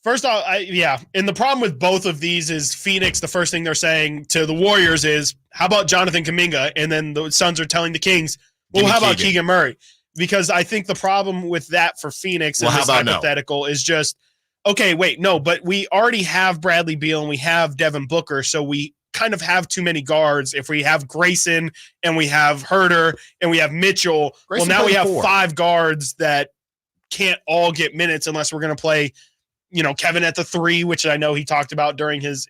First off, and the problem with both of these is Phoenix, the first thing they're saying to the Warriors is, how about Jonathan Kuminga? And then the Suns are telling the Kings, well, how about Keegan Murray? Because I think the problem with that for Phoenix and this hypothetical is just, okay, wait, no, but we already have Bradley Beal and we have Devin Booker, so we kind of have too many guards. If we have Grayson and we have Herter and we have Mitchell, well, now we have 5 guards that can't all get minutes unless we're going to play, Kevin at the 3, which I know he talked about during his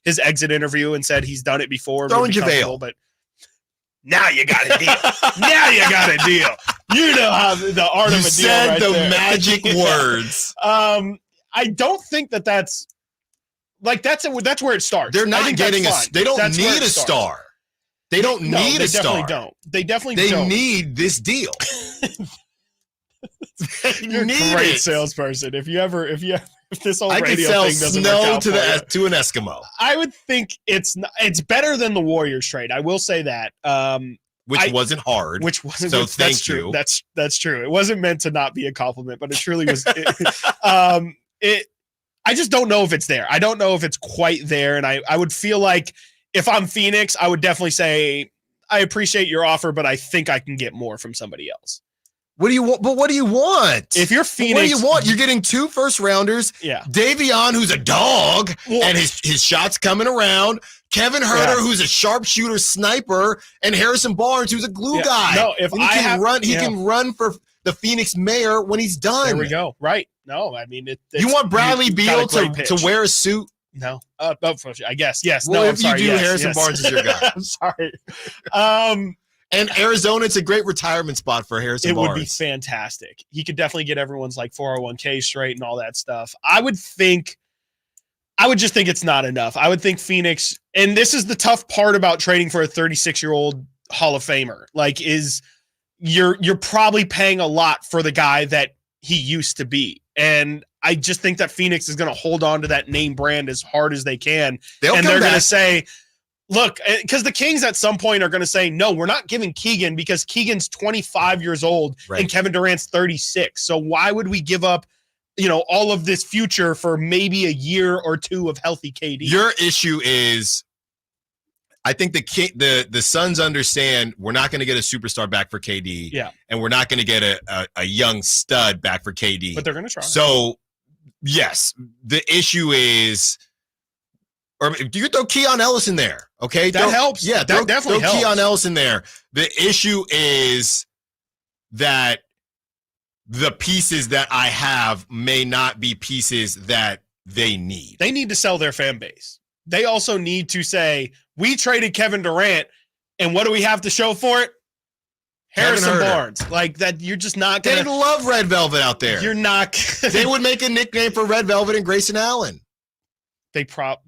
exit interview and said he's done it before. Throwing JaVale. But now you got a deal. Now you got a deal. You know how the art of a deal said right the there. magic words. I don't think that's where it starts. They're not getting they don't need a star. They don't need a star. They definitely don't. They need this deal. You're a great salesperson. If this whole I radio could sell thing doesn't snow work out to an Eskimo. I would think it's better than the Warriors trade. I will say that. Which wasn't hard. Which wasn't. So that's thank true. you. That's true. It wasn't meant to not be a compliment, but it truly was. I just don't know if it's there. I don't know if it's quite there, and I would feel like if I'm Phoenix, I would definitely say I appreciate your offer, but I think I can get more from somebody else. What do you want? But what do you want? If you're Phoenix, what do you want? You're getting 2 first-rounders. Yeah. Davion, who's a dog, and his shots coming around. Kevin Herter, who's a sharpshooter sniper, and Harrison Barnes, who's a glue guy. No, if and he can run for the Phoenix mayor when he's done. There we go. Right. No, I mean you want Bradley Beal to wear a suit? No. I guess. Yes. Well, no, if you do, Harrison Barnes is your guy. I'm sorry. And Arizona, it's a great retirement spot for Harrison Barnes. It would be fantastic. He could definitely get everyone's 401k straight and all that stuff. I would just think it's not enough. I would think Phoenix, and this is the tough part about trading for a 36-year-old Hall of Famer, is you're probably paying a lot for the guy that he used to be. And I just think that Phoenix is going to hold on to that name brand as hard as they can. They're going to say, look, because the Kings at some point are going to say, no, we're not giving Keegan because Keegan's 25 years old and Kevin Durant's 36. So why would we give up, all of this future for maybe a year or 2 of healthy KD? Your issue is, I think the Suns understand we're not going to get a superstar back for KD. Yeah. And we're not going to get a young stud back for KD. But they're going to try. So, yes, the issue is, or do you throw Keon Ellis in there? Okay. That helps. Yeah, that definitely throw helps. Keon Ellis in there. The issue is that the pieces that I have may not be pieces that they need. They need to sell their fan base. They also need to say, we traded Kevin Durant, and what do we have to show for it? Harrison Barnes. That you're just not going to. They love Red Velvet out there. You're not. They would make a nickname for Red Velvet and Grayson Allen.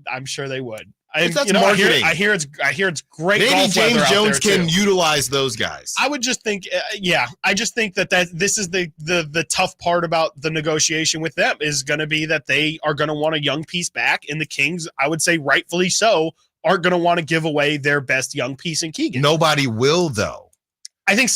I'm sure they would. That's marketing. I hear it's great. Maybe golf James Jones can too. utilize those guys. I would just think, I just think that this is the tough part about the negotiation with them is going to be that they are going to want a young piece back, and the Kings, I would say rightfully so, aren't going to want to give away their best young piece in Keegan. Nobody will, though. I think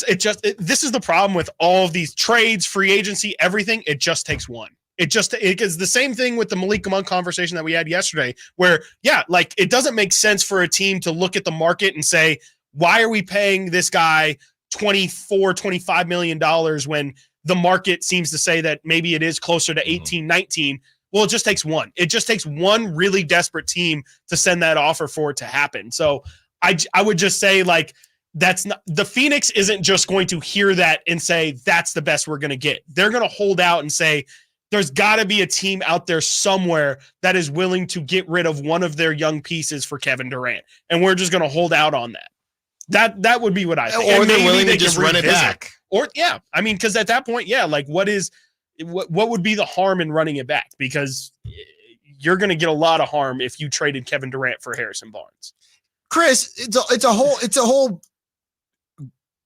this is the problem with all of these trades, free agency, everything. It just takes one. It is the same thing with the Malik Monk conversation that we had yesterday, where, it doesn't make sense for a team to look at the market and say, why are we paying this guy $25 million when the market seems to say that maybe it is closer to 18, 19. Well, it just takes one. It just takes one really desperate team to send that offer for it to happen. So I would just say, that's not, the Phoenix isn't just going to hear that and say, that's the best we're going to get. They're going to hold out and say, there's got to be a team out there somewhere that is willing to get rid of one of their young pieces for Kevin Durant. And we're just going to hold out on that. That would be what I think. Or they're willing to just run it back. Or, because at that point, what would be the harm in running it back? Because you're going to get a lot of harm if you traded Kevin Durant for Harrison Barnes. Chris, it's a whole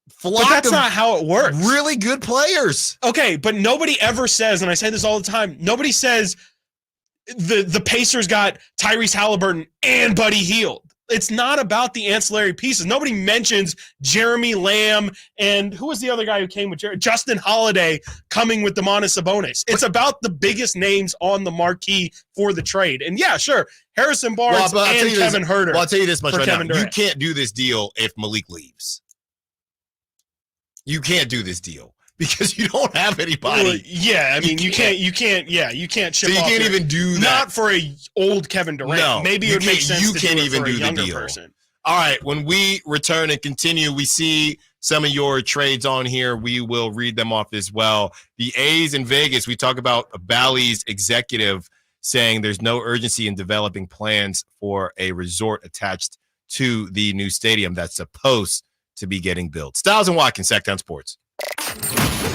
flock But that's of not how it works. really good players. Okay, but nobody ever says, and I say this all the time, nobody says the Pacers got Tyrese Halliburton and Buddy Hield. It's not about the ancillary pieces. Nobody mentions Jeremy Lamb and who was the other guy who came with Justin Holiday coming with Domantas Sabonis. It's about the biggest names on the marquee for the trade. And yeah, sure, Harrison Barnes and Kevin Huerter. Well, I'll tell you this much right now. Durant. You can't do this deal if Malik leaves. You can't do this deal because you don't have anybody. Well, yeah, I mean, you can't ship so you off can't your- even do that. Not for a old Kevin Durant. No, Maybe it you would make can't- sense you to can't do it even for a do the younger deal. person. All right, when we return and continue, we see some of your trades on here. We will read them off as well. The A's in Vegas, we talk about Bally's executive saying there's no urgency in developing plans for a resort attached to the new stadium that's supposed to be getting built. Stiles and Watkins, Sacktown Sports.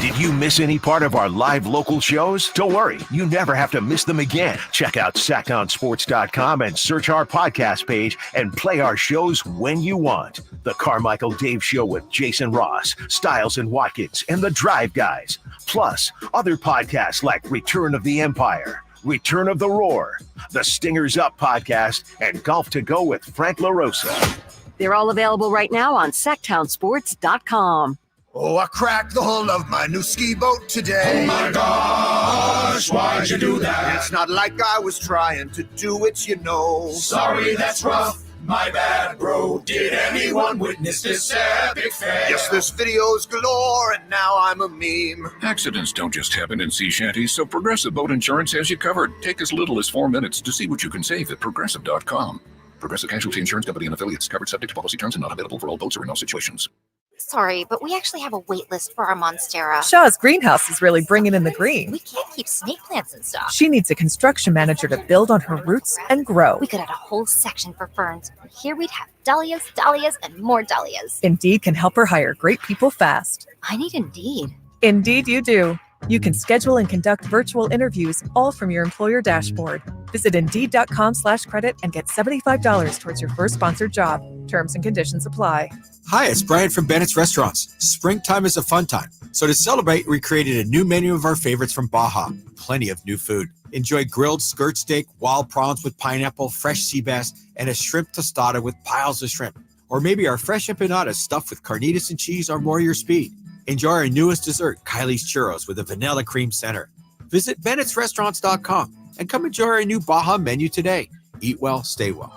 Did you miss any part of our live local shows? Don't worry, you never have to miss them again. Check out sacktownsports.com and search our podcast page and play our shows when you want. The Carmichael Dave Show with Jason Ross, Stiles and Watkins, and the Drive Guys. Plus, other podcasts like Return of the Empire, Return of the Roar, the Stingers Up podcast, and Golf to Go with Frank LaRosa. They're all available right now on sacktownsports.com. Oh, I cracked the hull of my new ski boat today. Oh my gosh, why'd you do that? It's not like I was trying to do it, you know. Sorry, that's rough. My bad, bro. Did anyone witness this epic fail? Yes, there's videos galore, and now I'm a meme. Accidents don't just happen in sea shanties, so Progressive Boat Insurance has you covered. Take as little as 4 minutes to see what you can save at Progressive.com. Progressive Casualty Insurance Company and affiliates. Covered subject to policy terms and not available for all boats or in all situations. Sorry, but we actually have a wait list for our Monstera. Shaw's greenhouse is really bringing in the green. We can't keep snake plants in stock. She needs a construction manager to build on her roots and grow. We could add a whole section for ferns. Here we'd have dahlias, dahlias, and more dahlias. Indeed can help her hire great people fast. I need Indeed. Indeed you do. You can schedule and conduct virtual interviews all from your employer dashboard. Visit Indeed.com/credit and get $75 towards your first sponsored job. Terms and conditions apply. Hi, it's Brian from Bennett's Restaurants. Springtime is a fun time. So to celebrate, we created a new menu of our favorites from Baja. Plenty of new food. Enjoy grilled skirt steak, wild prawns with pineapple, fresh sea bass, and a shrimp tostada with piles of shrimp. Or maybe our fresh empanadas stuffed with carnitas and cheese are more your speed. Enjoy our newest dessert, Kylie's Churros, with a vanilla cream center. Visit Bennett'sRestaurants.com and come enjoy our new Baja menu today. Eat well, stay well.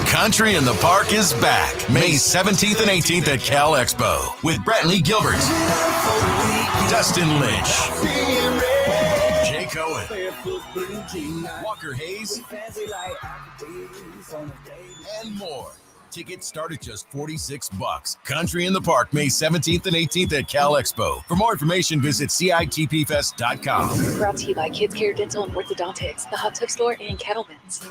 Country in the Park is back May 17th and 18th at Cal Expo with Brantley Gilbert, Dustin Lynch, Jay Cohen, Walker Hayes, and more. Tickets start at just $46. Country in the Park, May 17th and 18th at Cal Expo. For more information, visit CITPFest.com. Brought to you by Kids Care Dental and Orthodontics, the Hot Tub Store, and Kettleman's.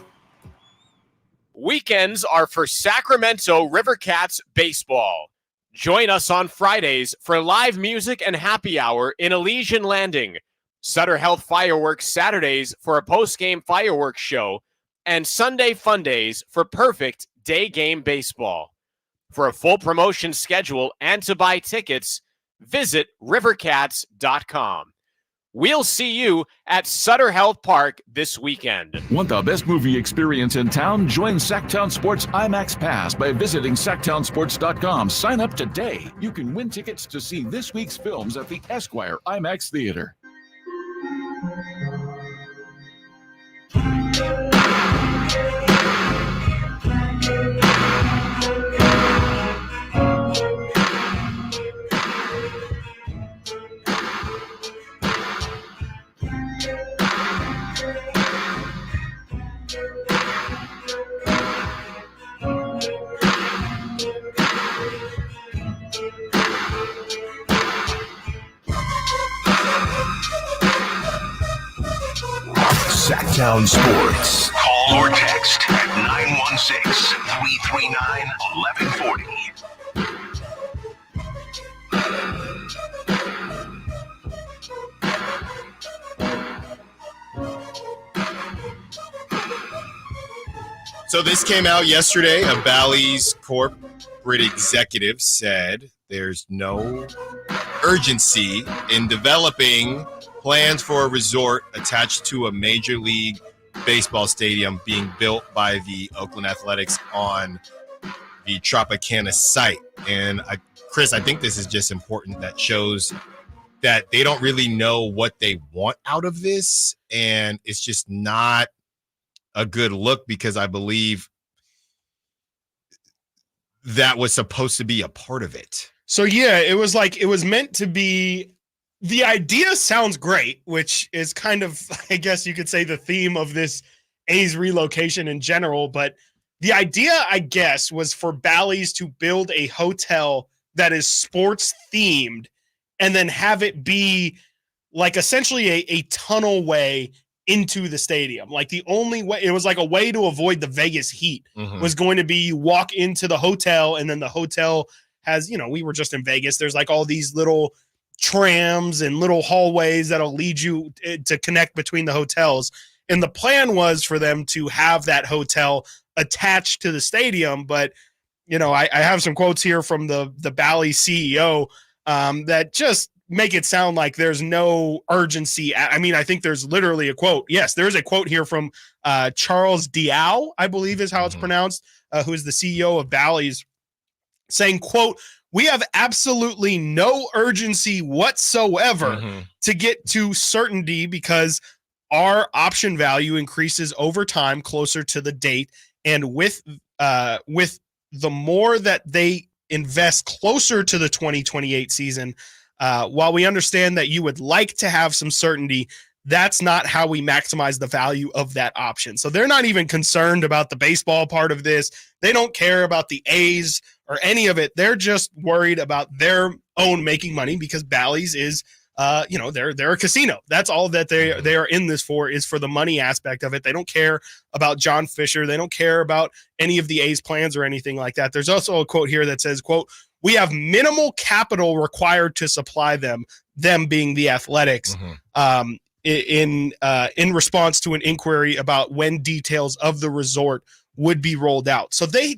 Weekends are for Sacramento Rivercats baseball. Join us on Fridays for live music and happy hour in Elysian Landing. Sutter Health Fireworks Saturdays for a post-game fireworks show. And Sunday Fun Days for perfect day game baseball. For a full promotion schedule and to buy tickets, visit rivercats.com. We'll see you at Sutter Health Park this weekend. Want the best movie experience in town? Join Sacktown Sports IMAX Pass by visiting sacktownsports.com. Sign up today. You can win tickets to see this week's films at the Esquire IMAX Theater. Sacktown Sports. Call or text at 916-339-1140. So this came out yesterday. A Bally's corporate executive said there's no urgency in developing plans for a resort attached to a Major League Baseball stadium being built by the Oakland Athletics on the Tropicana site. And Chris, I think this is just important. That shows that they don't really know what they want out of this, and it's just not a good look, because I believe that was supposed to be a part of it. So yeah, it was meant to be. The idea sounds great, which is kind of, I guess you could say, the theme of this A's relocation in general. But the idea, I guess, was for Bally's to build a hotel that is sports themed and then have it be like essentially a tunnel way into the stadium. Like the only way, it was like a way to avoid the Vegas heat was going to be you walk into the hotel, and then the hotel has, we were just in Vegas. There's like all these little trams and little hallways that'll lead you to connect between the hotels. And the plan was for them to have that hotel attached to the stadium. But, I have some quotes here from the Bally's CEO that just make it sound like there's no urgency. I mean, I think there's literally a quote. Yes, there's a quote here from Charles Diao, I believe is how it's pronounced, who is the CEO of Bally's, saying, quote, "We have absolutely no urgency whatsoever to get to certainty because our option value increases over time closer to the date. And with the more that they invest closer to the 2028 season, while we understand that you would like to have some certainty, that's not how we maximize the value of that option." So they're not even concerned about the baseball part of this. They don't care about the A's or any of it. They're just worried about their own making money, because Bally's is, they're a casino. That's all that they are in this for, is for the money aspect of it. They don't care about John Fisher. They don't care about any of the A's plans or anything like that. There's also a quote here that says, quote, "We have minimal capital required to supply them being the Athletics, in response to an inquiry about when details of the resort would be rolled out." So they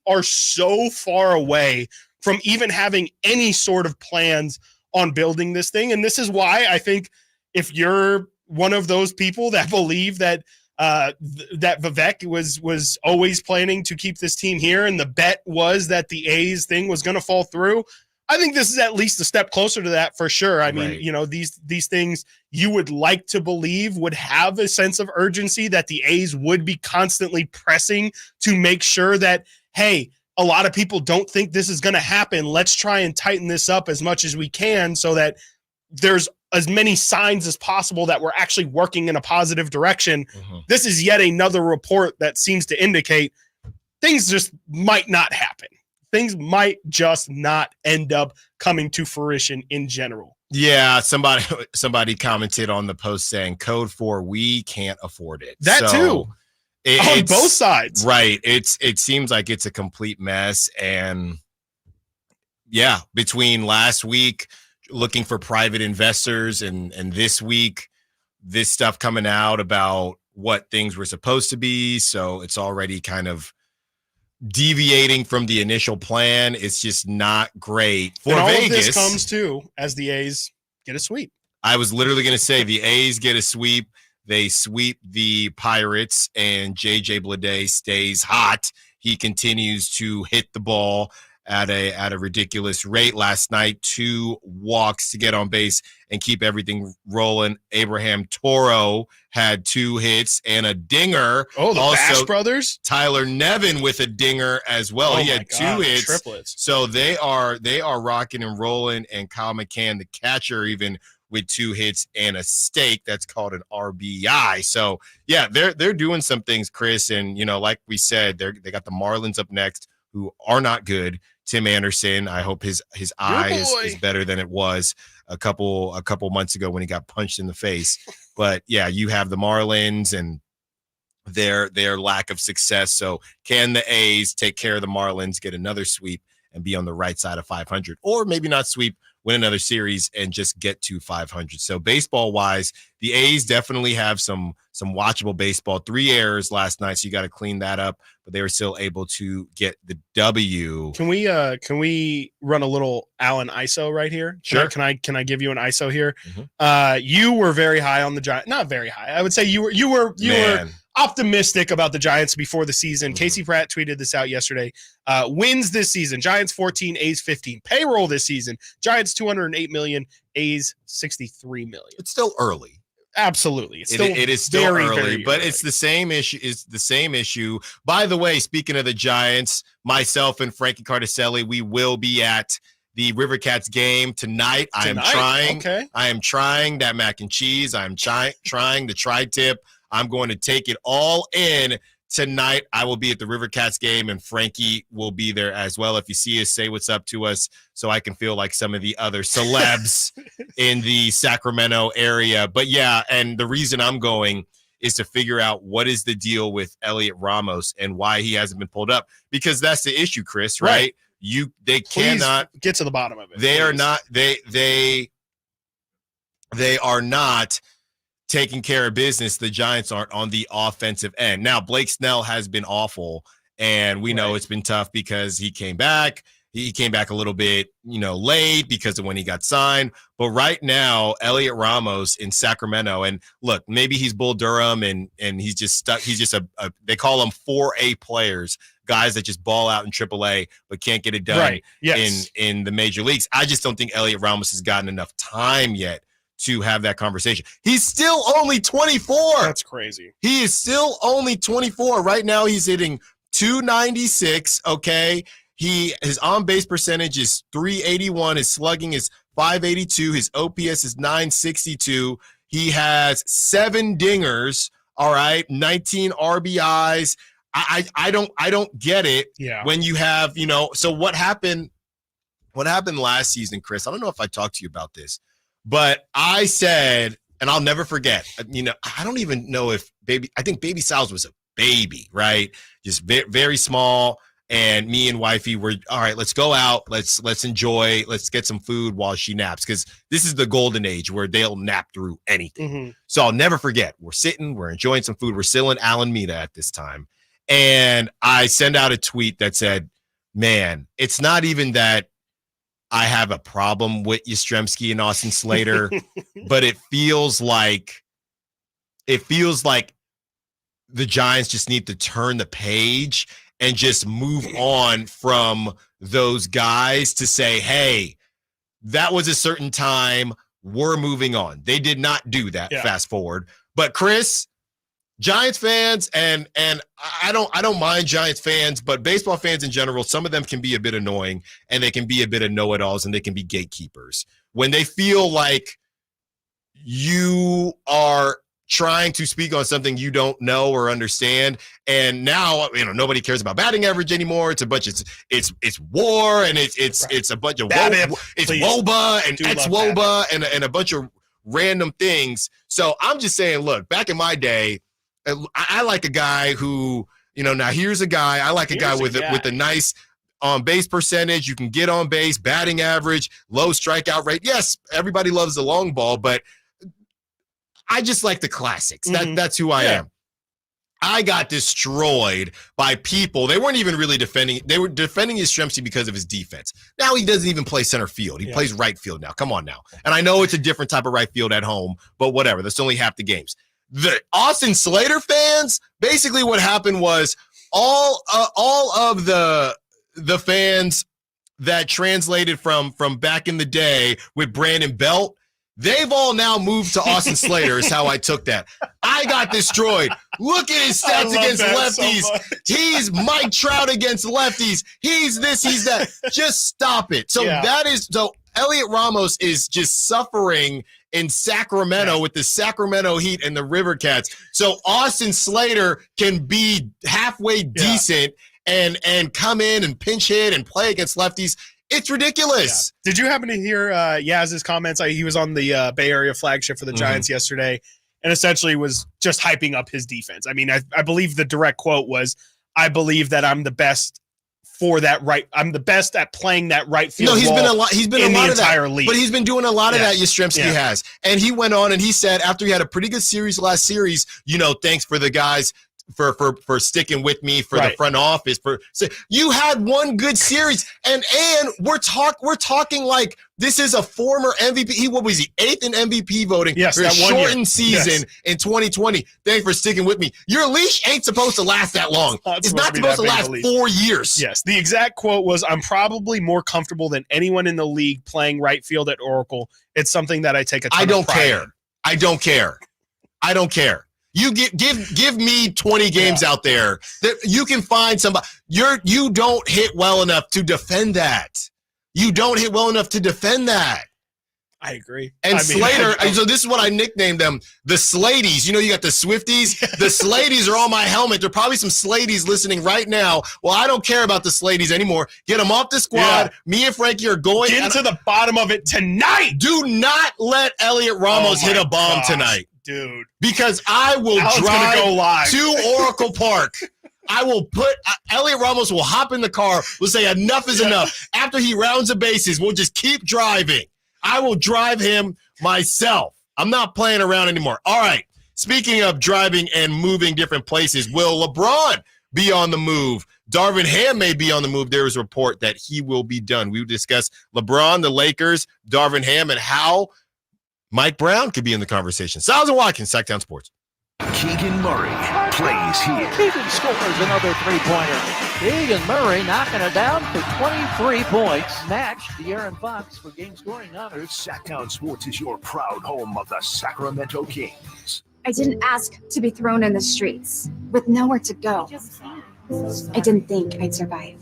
are so far away from even having any sort of plans on building this thing. And this is why I think if you're one of those people that believe that that Vivek was always planning to keep this team here, and the bet was that the A's thing was going to fall through, I think this is at least a step closer to that for sure. I mean, these things you would like to believe would have a sense of urgency, that the A's would be constantly pressing to make sure that, hey, a lot of people don't think this is going to happen. Let's try and tighten this up as much as we can so that there's as many signs as possible that we're actually working in a positive direction. This is yet another report that seems to indicate things just might not happen. Things might just not end up coming to fruition in general. Yeah, somebody commented on the post saying, "Code for we can't afford it." That too. On both sides. Right. It seems like it's a complete mess. And yeah, between last week looking for private investors and this week, this stuff coming out about what things were supposed to be. So it's already kind of deviating from the initial plan. It's just not great for and all Vegas. Of this comes too as the A's get a sweep. I was literally going to say the A's get a sweep. They sweep the Pirates, and JJ Bleday stays hot. He continues to hit the ball at a ridiculous rate. Last night, 2 walks to get on base and keep everything rolling. Abraham Toro had 2 hits and a dinger. Oh, the also, Bash brothers? Tyler Nevin with a dinger as well. Oh, he had 2 hits. Triplets. So they are rocking and rolling, and Kyle McCann, the catcher, even with 2 hits and a steak. That's called an RBI. So yeah, they're doing some things, Chris. And like we said, they got the Marlins up next, who are not good. Tim Anderson, I hope his eye is better than it was a couple months ago when he got punched in the face. But yeah, you have the Marlins and their lack of success. So can the A's take care of the Marlins, get another sweep, and be on the right side of 500, or maybe not sweep, win another series and just get to 500. So baseball wise, the A's definitely have some watchable baseball. 3 errors last night, so you got to clean that up. but they were still able to get the W. Can we run a little Allen ISO right here? Sure. Can I give you an ISO here? Mm-hmm. You were very high on the Giants. Not very high. I would say you were optimistic about the Giants before the season. Casey Pratt tweeted this out yesterday. Wins this season: Giants 14, A's 15. Payroll this season: Giants 208 million, A's 63 million. It's still early. Absolutely. It is still very, early, very but early. it's the same issue. It's the same issue. By the way, speaking of the Giants, myself and Frankie Cardicelli, we will be at the River Cats game tonight. I am trying that mac and cheese. I'm trying the tri-tip. I'm going to take it all in tonight. I will be at the River Cats game, and Frankie will be there as well. If you see us, say what's up to us so I can feel like some of the other celebs in the Sacramento area. But yeah, and the reason I'm going is to figure out what is the deal with Elliot Ramos and why he hasn't been pulled up, because that's the issue, Chris, right? They cannot get to the bottom of it. They are not they are not taking care of business. The Giants aren't on the offensive end. Now, Blake Snell has been awful, and we know it's been tough because he came back. He came back a little bit, late because of when he got signed. But right now, Elliot Ramos in Sacramento, and look, maybe he's Bull Durham, and he's just stuck. He's just they call them 4A players, guys that just ball out in AAA but can't get it done in the major leagues. I just don't think Elliot Ramos has gotten enough time yet to have that conversation. He's still only 24. That's crazy. He is still only 24. Right now he's hitting 296, okay? His on-base percentage is 381. His slugging is 582. His OPS is 962. He has 7 dingers, all right? 19 RBIs. I don't get it when you have, so what happened last season, Chris? I don't know if I talked to you about this. But I said, and I'll never forget, I don't even know if I think baby Stiles was a baby, right? Just very small. And me and wifey were, all right, let's go out. Let's enjoy. Let's get some food while she naps. Because this is the golden age where they'll nap through anything. Mm-hmm. So I'll never forget. We're sitting, we're enjoying some food. We're still in Alameda at this time. And I send out a tweet that said, man, it's not even that I have a problem with Yastrzemski and Austin Slater, but it feels like the Giants just need to turn the page and just move on from those guys to say, hey, that was a certain time. We're moving on. They did not do that. Fast forward. But Chris, Giants fans, and I don't mind Giants fans, but baseball fans in general, some of them can be a bit annoying, and they can be a bit of know-it-alls, and they can be gatekeepers. When they feel like you are trying to speak on something you don't know or understand, and now nobody cares about batting average anymore. It's a bunch. It's war, and it's a bunch of it's WOBA and ex-WOBA and a bunch of random things. So I'm just saying, look, back in my day, I like a guy who, now here's a guy, I like a guy with a nice on base percentage. You can get on base, batting average, low strikeout rate. Yes, everybody loves the long ball, but I just like the classics. That's who I am. I got destroyed by people. They weren't even really defending. They were defending Yastrzemski because of his defense. Now he doesn't even play center field. He plays right field now. Come on now. And I know it's a different type of right field at home, but whatever. That's only half the games. The Austin Slater fans, basically what happened was all of the fans that translated from back in the day with Brandon Belt, they've all now moved to Austin Slater is how I took that. I got destroyed. Look at his stats against lefties. So he's Mike Trout against lefties. He's this, he's that. Just stop it. So Elliot Ramos is just suffering in Sacramento with the Sacramento Heat and the River Cats. So Austin Slater can be halfway decent and come in and pinch hit and play against lefties. It's ridiculous. Yeah. Did you happen to hear Yaz's comments? He was on the Bay Area flagship for the Giants yesterday and essentially was just hyping up his defense. I mean, I believe the direct quote was, I believe that I'm the best for that right. I'm the best at playing that right field. No, he's been a lot of that. League. But he's been doing a lot of that. Yastrzemski has, and he went on and he said after he had a pretty good series last series, thanks for the guys for sticking with me, for the front office. You had one good series, and we're talking like this is a former MVP. What was he, 8th in MVP voting? Yes, for a that 1 year. shortened season in 2020. Thanks for sticking with me. Your leash ain't supposed to last that long. It's not supposed to last 4 years. Yes, the exact quote was, "I'm probably more comfortable than anyone in the league playing right field at Oracle. It's something that I take a ton of pride in." I don't care. You give me 20 games out there that you can find somebody. You don't hit well enough to defend that. I agree. And Slater, so this is what I nicknamed them, the Sladies. You know, you got the Swifties. The Sladies are on my helmet. There are probably some Sladies listening right now. Well, I don't care about the Sladies anymore. Get them off the squad. Yeah. Me and Frankie are going. Get to the bottom of it tonight. Do not let Elliot Ramos hit a bomb tonight. Dude. Because I will drive to Oracle Park. I will put Elliot Ramos will hop in the car. We'll say enough is enough. After he rounds the bases, we'll just keep driving. I will drive him myself. I'm not playing around anymore. All right. Speaking of driving and moving different places, will LeBron be on the move? Darvin Ham may be on the move. There is a report that he will be done. We will discuss LeBron, the Lakers, Darvin Ham, and how Mike Brown could be in the conversation. Stiles Watkins, Sacktown Sports. Keegan Murray plays here. Keegan scores another three-pointer. Keegan Murray knocking it down to 23 points. Matched De'Aaron Fox for game scoring honors. Sacktown Sports is your proud home of the Sacramento Kings. I didn't ask to be thrown in the streets with nowhere to go. I didn't think I'd survive.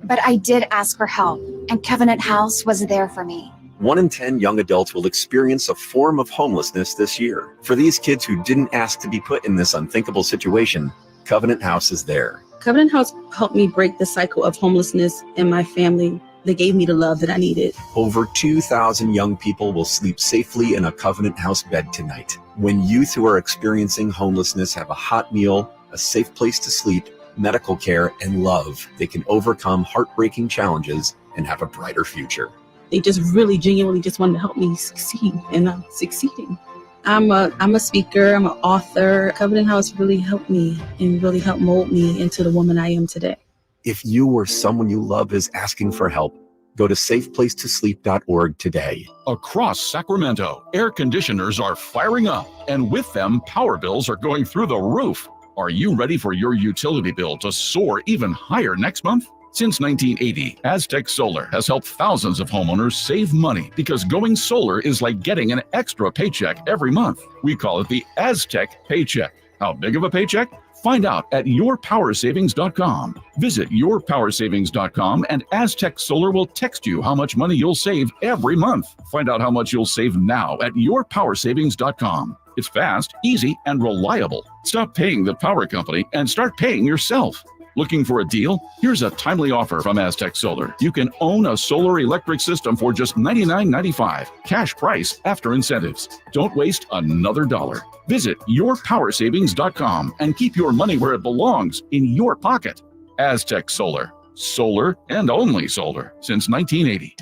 But I did ask for help, and Covenant House was there for me. 1 in 10 young adults will experience a form of homelessness this year. For these kids who didn't ask to be put in this unthinkable situation, Covenant House is there. Covenant House helped me break the cycle of homelessness in my family. They gave me the love that I needed. Over 2,000 young people will sleep safely in a Covenant House bed tonight. When youth who are experiencing homelessness have a hot meal, a safe place to sleep, medical care, and love, they can overcome heartbreaking challenges and have a brighter future. They just really genuinely just wanted to help me succeed, and I'm succeeding. I'm a speaker, I'm an author. Covenant House really helped me and really helped mold me into the woman I am today. If you or someone you love is asking for help, go to safeplacetosleep.org today. Across Sacramento, air conditioners are firing up, and with them, power bills are going through the roof. Are you ready for your utility bill to soar even higher next month? Since 1980, Aztec Solar has helped thousands of homeowners save money because going solar is like getting an extra paycheck every month. We call it the Aztec Paycheck. How big of a paycheck? Find out at yourpowersavings.com. Visit yourpowersavings.com and Aztec Solar will text you how much money you'll save every month. Find out how much you'll save now at yourpowersavings.com. It's fast, easy, and reliable. Stop paying the power company and start paying yourself. Looking for a deal? Here's a timely offer from Aztec Solar. You can own a solar electric system for just $99.95. Cash price after incentives. Don't waste another dollar. Visit yourpowersavings.com and keep your money where it belongs, in your pocket. Aztec Solar. Solar and only solar since 1980.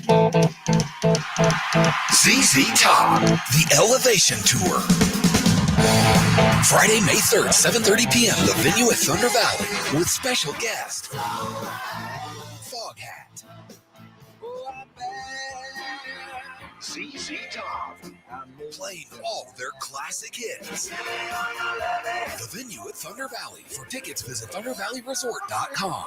ZZ Top, the Elevation Tour. Friday, May 3rd, 7:30 p.m., the venue at Thunder Valley with special guest Foghat. ZZ Top, playing all their classic hits. The venue at Thunder Valley. For tickets, visit ThunderValleyResort.com.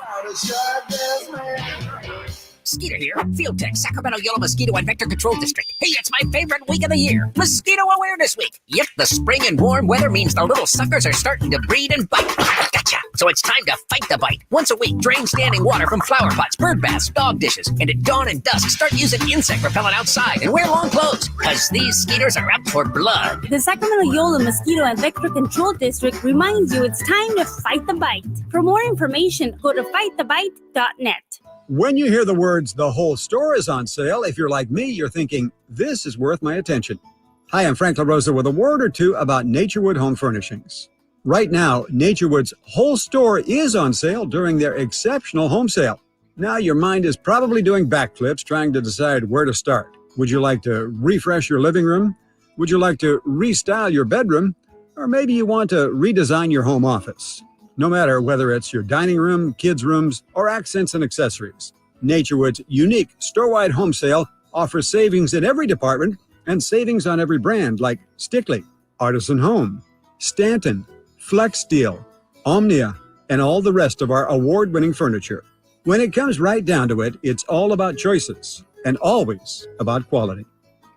Skeeter here, Field Tech, Sacramento Yellow Mosquito and Vector Control District. Hey, it's my favorite week of the year, Mosquito Awareness Week. Yep, the spring and warm weather means the little suckers are starting to breed and bite. Gotcha! So it's time to fight the bite. Once a week, drain standing water from flower pots, bird baths, dog dishes, and at dawn and dusk, start using insect repellent outside and wear long clothes, because these skeeters are out for blood. The Sacramento Yolo Mosquito and Vector Control District reminds you it's time to fight the bite. For more information, go to fightthebite.net. When you hear the words, the whole store is on sale, if you're like me, you're thinking, this is worth my attention. Hi, I'm Frank LaRosa with a word or two about Naturewood Home Furnishings. Right now, Naturewood's whole store is on sale during their exceptional home sale. Now your mind is probably doing backflips trying to decide where to start. Would you like to refresh your living room? Would you like to restyle your bedroom? Or maybe you want to redesign your home office. No matter whether it's your dining room, kids' rooms, or accents and accessories, Naturewood's unique store-wide home sale offers savings in every department and savings on every brand like Stickley, Artisan Home, Stanton, Flex Steel, Omnia, and all the rest of our award-winning furniture. When it comes right down to it, it's all about choices and always about quality.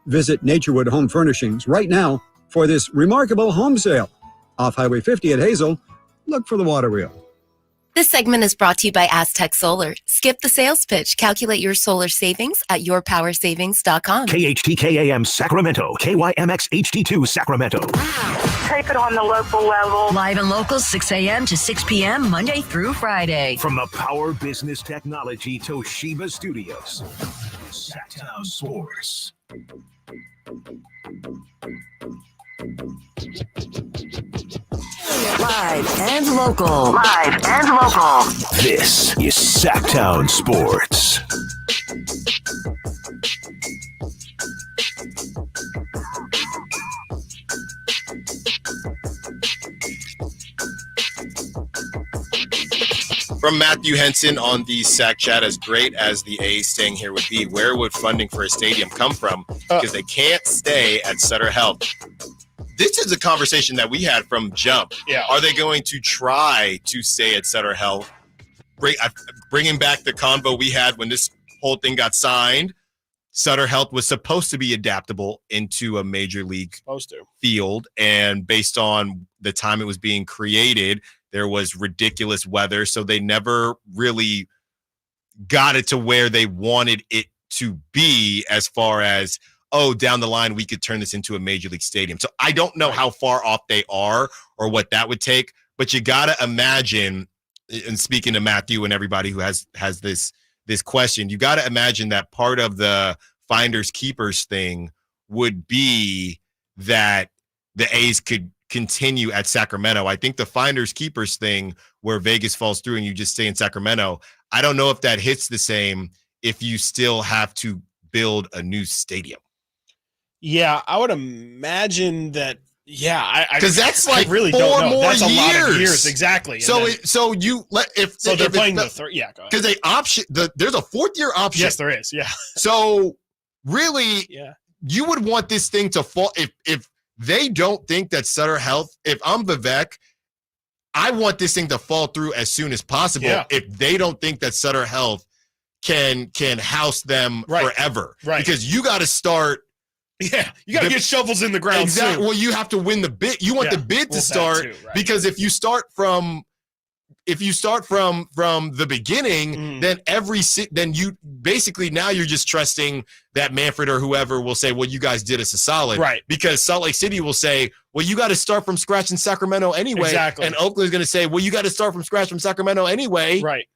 Visit Naturewood Home Furnishings right now for this remarkable home sale. Off Highway 50 at Hazel, look for the water wheel. This segment is brought to you by Aztec Solar. Skip the sales pitch. Calculate your solar savings at yourpowersavings.com. KHTKAM Sacramento, KYMX HD2 Sacramento. Take it on the local level. Live and local, 6 a.m. to 6 p.m., Monday through Friday. From the Power Business Technology Toshiba Studios, Sacktown Sports. Live and local. Live and local. This is Sacktown Sports. From Matthew Henson on the Sack Chat, as great as the A's staying here would be, where would funding for a stadium come from? Because they can't stay at Sutter Health. This is a conversation that we had from jump. Yeah. Are they going to try to stay at Sutter Health? Bringing back the convo we had when this whole thing got signed, Sutter Health was supposed to be adaptable into a major league field. And based on the time it was being created, there was ridiculous weather. So they never really got it to where they wanted it to be as far as, oh, down the line, we could turn this into a major league stadium. So I don't know how far off they are or what that would take, but you got to imagine, and speaking to Matthew and everybody who has this question, you got to imagine that part of the finders keepers thing would be that the A's could continue at Sacramento. I think the finders keepers thing where Vegas falls through and you just stay in Sacramento, I don't know if that hits the same if you still have to build a new stadium. Yeah, I would imagine that. Yeah, because that's like I really 4 don't know. more That's years. a lot of years, exactly. So then, they're playing the third. Yeah, go ahead. because they there's a 4th year option. Yes, there is. Yeah. So really, yeah, you would want this thing to fall if they don't think that Sutter Health. If I'm Vivek, I want this thing to fall through as soon as possible. Yeah. If they don't think that Sutter Health can house them forever, because you got to start. Yeah, you got to get shovels in the ground. Exactly. Soon. Well, you have to win the bid. You want the bid to start because if you start from the beginning, then you basically now you're just trusting that Manfred or whoever will say, well, you guys did us a solid, right? Because Salt Lake City will say, well, you got to start from scratch in Sacramento anyway, exactly. And Oakland's going to say, well, you got to start from scratch from Sacramento anyway, right?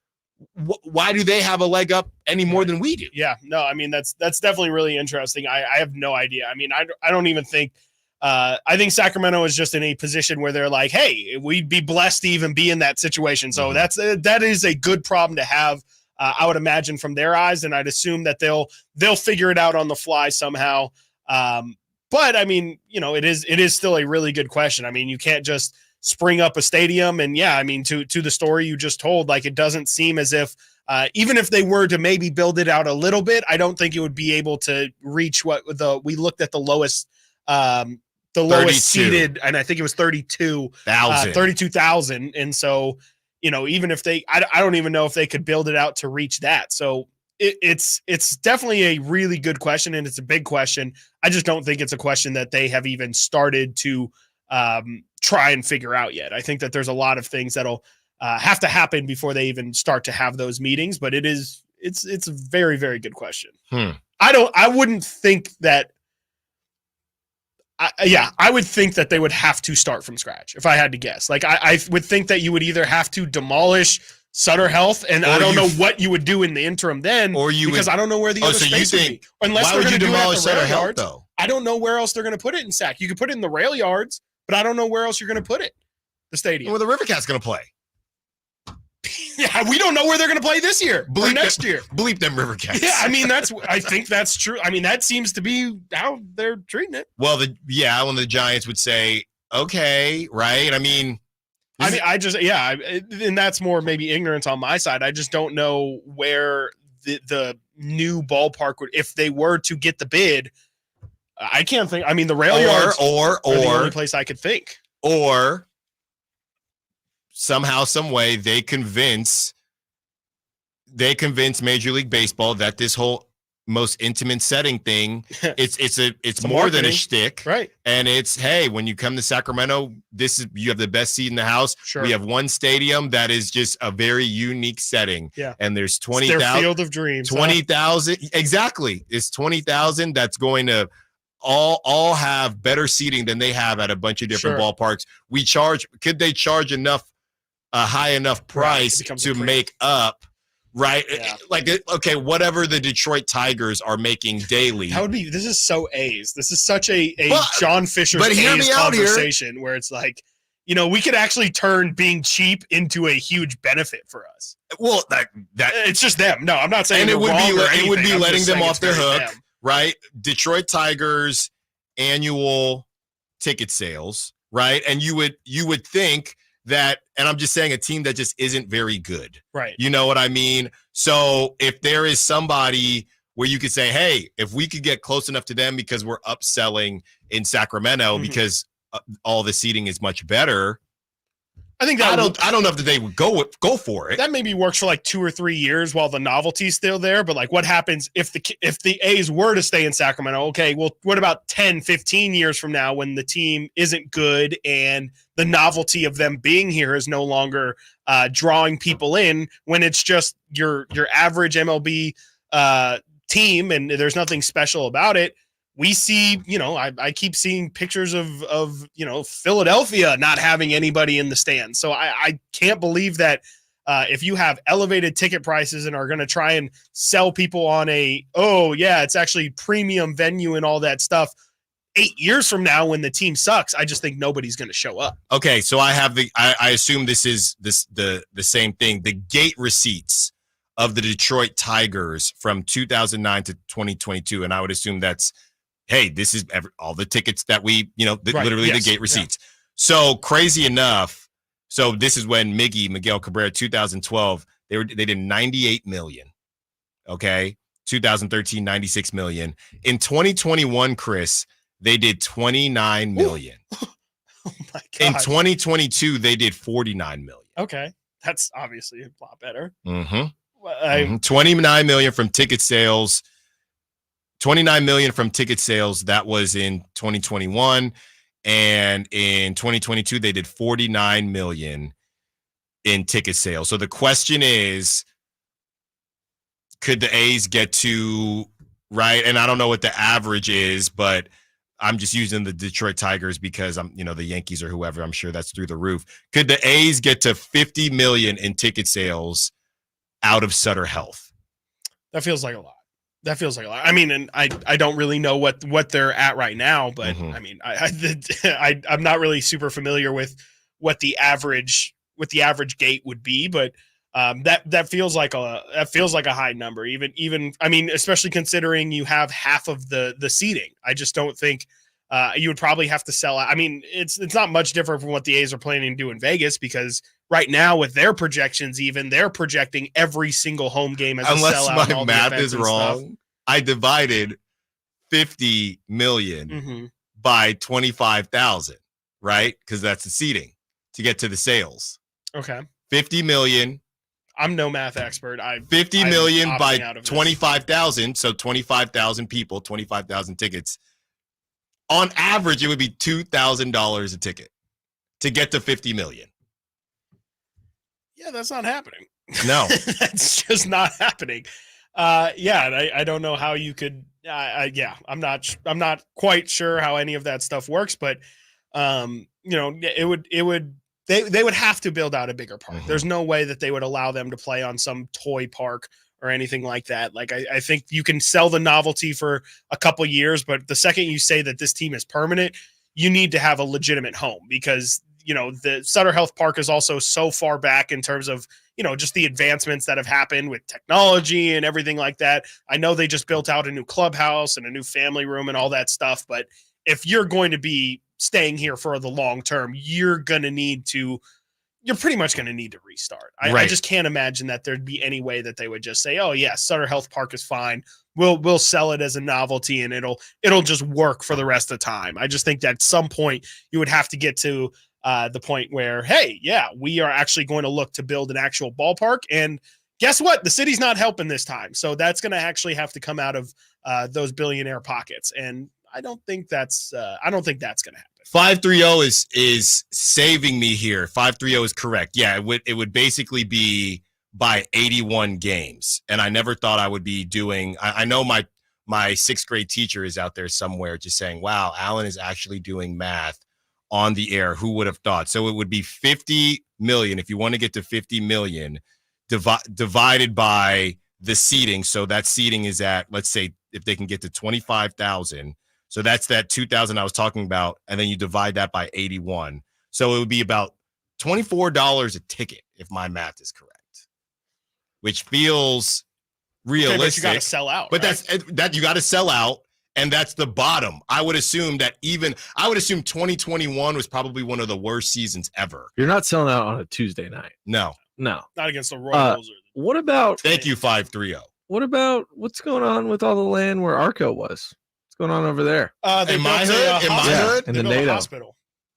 Why do they have a leg up any more than we do? Yeah, no, I mean that's definitely really interesting. I have no idea. I mean, I don't even think. I think Sacramento is just in a position where they're like, hey, we'd be blessed to even be in that situation. So that is a good problem to have. I would imagine from their eyes, and I'd assume that they'll figure it out on the fly somehow. But I mean, it is still a really good question. I mean, you can't just spring up a stadium. And yeah, I mean, to the story you just told, like it doesn't seem as if even if they were to maybe build it out a little bit, I don't think it would be able to reach we looked at the lowest seated, and I think it was 32,000. And so, even if I don't even know if they could build it out to reach that. So it's definitely a really good question, and it's a big question. I just don't think it's a question that they have even started to try and figure out yet. I think that there's a lot of things that'll have to happen before they even start to have those meetings, but it's a very, very good question. I wouldn't think that. I would think that they would have to start from scratch if I had to guess. Like I would think that you would either have to demolish Sutter Health, and I don't know what you would do in the interim then, because I don't know where the other space would be. Unless they're going to demolish Sutter Health, though. I don't know where else they're going to put it in Sac. You could put it in the rail yards, but I don't know where else you're going to put it. The stadium. Where the River Cat's going to play. Yeah, we don't know where they're going to play this year or next year. Bleep them River Cats. Yeah, I mean I think that's true. I mean that seems to be how they're treating it. Well, one of the Giants would say okay, right? I mean, and that's more maybe ignorance on my side. I just don't know where the new ballpark would, if they were to get the bid. I can't think. I mean, the rail yards or are the only place I could think. Or somehow, some way, they convince Major League Baseball that this whole most intimate setting thing, it's more marketing. than a shtick, right? And it's, hey, when you come to Sacramento, you have the best seat in the house. Sure. We have one stadium that is just a very unique setting. Yeah, and there's 20,000. Their field of dreams. 20,000 exactly. It's 20,000 that's going to all have better seating than they have at a bunch of different ballparks. Could they charge a high enough price to make up? Right. Yeah. Like, okay, whatever the Detroit Tigers are making daily. This is so A's. This is such a John Fisher's A's conversation where it's like, we could actually turn being cheap into a huge benefit for us. Well, that it's just them. No, I'm not saying and it would be letting them off the hook, them. Right? Detroit Tigers annual ticket sales, right? And you would think that, and I'm just saying, a team that just isn't very good. Right. You know what I mean? So if there is somebody where you could say, hey, if we could get close enough to them because we're upselling in Sacramento because all the seating is much better, I think I don't know if they would go for it. That maybe works for like 2 or 3 years while the novelty's still there. But like, what happens if the A's were to stay in Sacramento? Okay, well, what about 10, 15 years from now when the team isn't good and the novelty of them being here is no longer drawing people in, when it's just your average MLB team and there's nothing special about it? We see, I keep seeing pictures of Philadelphia not having anybody in the stands. So I can't believe that if you have elevated ticket prices and are going to try and sell people on it's actually premium venue and all that stuff, 8 years from now when the team sucks, I just think nobody's going to show up. Okay, so I assume this is the same thing. The gate receipts of the Detroit Tigers from 2009 to 2022, and I would assume that's, hey, this is all the tickets that we, literally the gate receipts. Yeah. So crazy enough. So this is when Miguel Cabrera, 2012, they did 98 million. Okay. 2013, 96 million. In 2021, Chris, they did 29 million. Oh my God. In 2022, they did 49 million. Okay. That's obviously a lot better. 29 million from ticket sales. 29 million from ticket sales. That was in 2021. And in 2022, they did 49 million in ticket sales. So the question is, could the A's get to, right? And I don't know what the average is, but I'm just using the Detroit Tigers because the Yankees or whoever, I'm sure that's through the roof. Could the A's get to 50 million in ticket sales out of Sutter Health? That feels like a lot. I mean, and I don't really know what they're at right now, but I mean, I'm not really super familiar with what the average gate would be, but that feels like a high number. Even I mean, especially considering you have half of the seating. I just don't think you would probably have to sell out. I mean, it's not much different from what the A's are planning to do in Vegas, because right now with their projections, even they're projecting every single home game as a sellout. Unless my math is wrong, I divided 50 million by 25,000, right? Because that's the seating to get to the sales. Okay. 50 million. I'm no math expert. 50 million by 25,000. So 25,000 people, 25,000 tickets. On average, it would be $2,000 a ticket to get to 50 million. Yeah, that's not happening. No, that's just not happening. I don't know how you could. I'm not quite sure how any of that stuff works, but they would have to build out a bigger park. There's no way that they would allow them to play on some toy park or anything like that. Like, I think you can sell the novelty for a couple years, but the second you say that this team is permanent, you need to have a legitimate home, because the Sutter Health Park is also so far back in terms of, just the advancements that have happened with technology and everything like that. I know they just built out a new clubhouse and a new family room and all that stuff, but if you're going to be staying here for the long term, you're pretty much going to need to restart. I just can't imagine that there'd be any way that they would just say, oh yeah, Sutter Health Park is fine. We'll sell it as a novelty and it'll just work for the rest of the time. I just think that at some point you would have to get to the point where, hey, yeah, we are actually going to look to build an actual ballpark. And guess what? The city's not helping this time. So that's going to actually have to come out of those billionaire pockets. And I don't think that's going to happen. 530 is saving me here. 530 is correct. Yeah, it would basically be by 81 games. And I never thought I would be doing I know my sixth grade teacher is out there somewhere just saying, wow, Alan is actually doing math on the air. Who would have thought? So it would be 50 million if you want to get to 50 million divided by the seating. So that seating is at, let's say, if they can get to 25,000. So that's that 2,000 I was talking about. And then you divide that by 81. So it would be about $24 a ticket, if my math is correct, which feels realistic. But you got to sell out. But right? that you got to sell out. And that's the bottom. I would assume 2021 was probably one of the worst seasons ever. You're not selling out on a Tuesday night. No. Not against the Royals. What about? Thank you, 530. What about what's going on with all the land where Arco was? What's going on over there? In my hood? In the NATO hospital.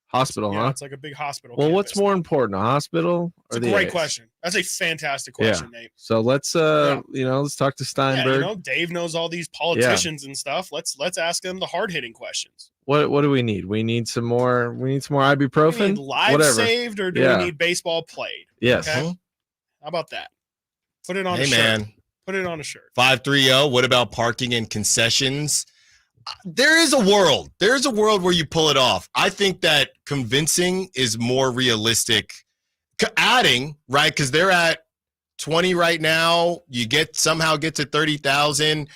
Hospital, Yeah, huh? it's like a big hospital. Well, campus. what's more important, a hospital or It's a the great A's? question. That's a fantastic question, Nate. So let's let's talk to Steinberg. Yeah, Dave knows all these politicians and stuff. Let's ask them the hard-hitting questions. What do we need? We need some more. We need some more ibuprofen. Do we need live saved or do we need baseball played? Yes. Okay? How about that? Put it on a shirt. Man. Put it on a shirt. 530. What about parking and concessions? There is a world where you pull it off. I think that convincing is more realistic. Adding, right? Because they're at 20 right now. You somehow get to 30,000.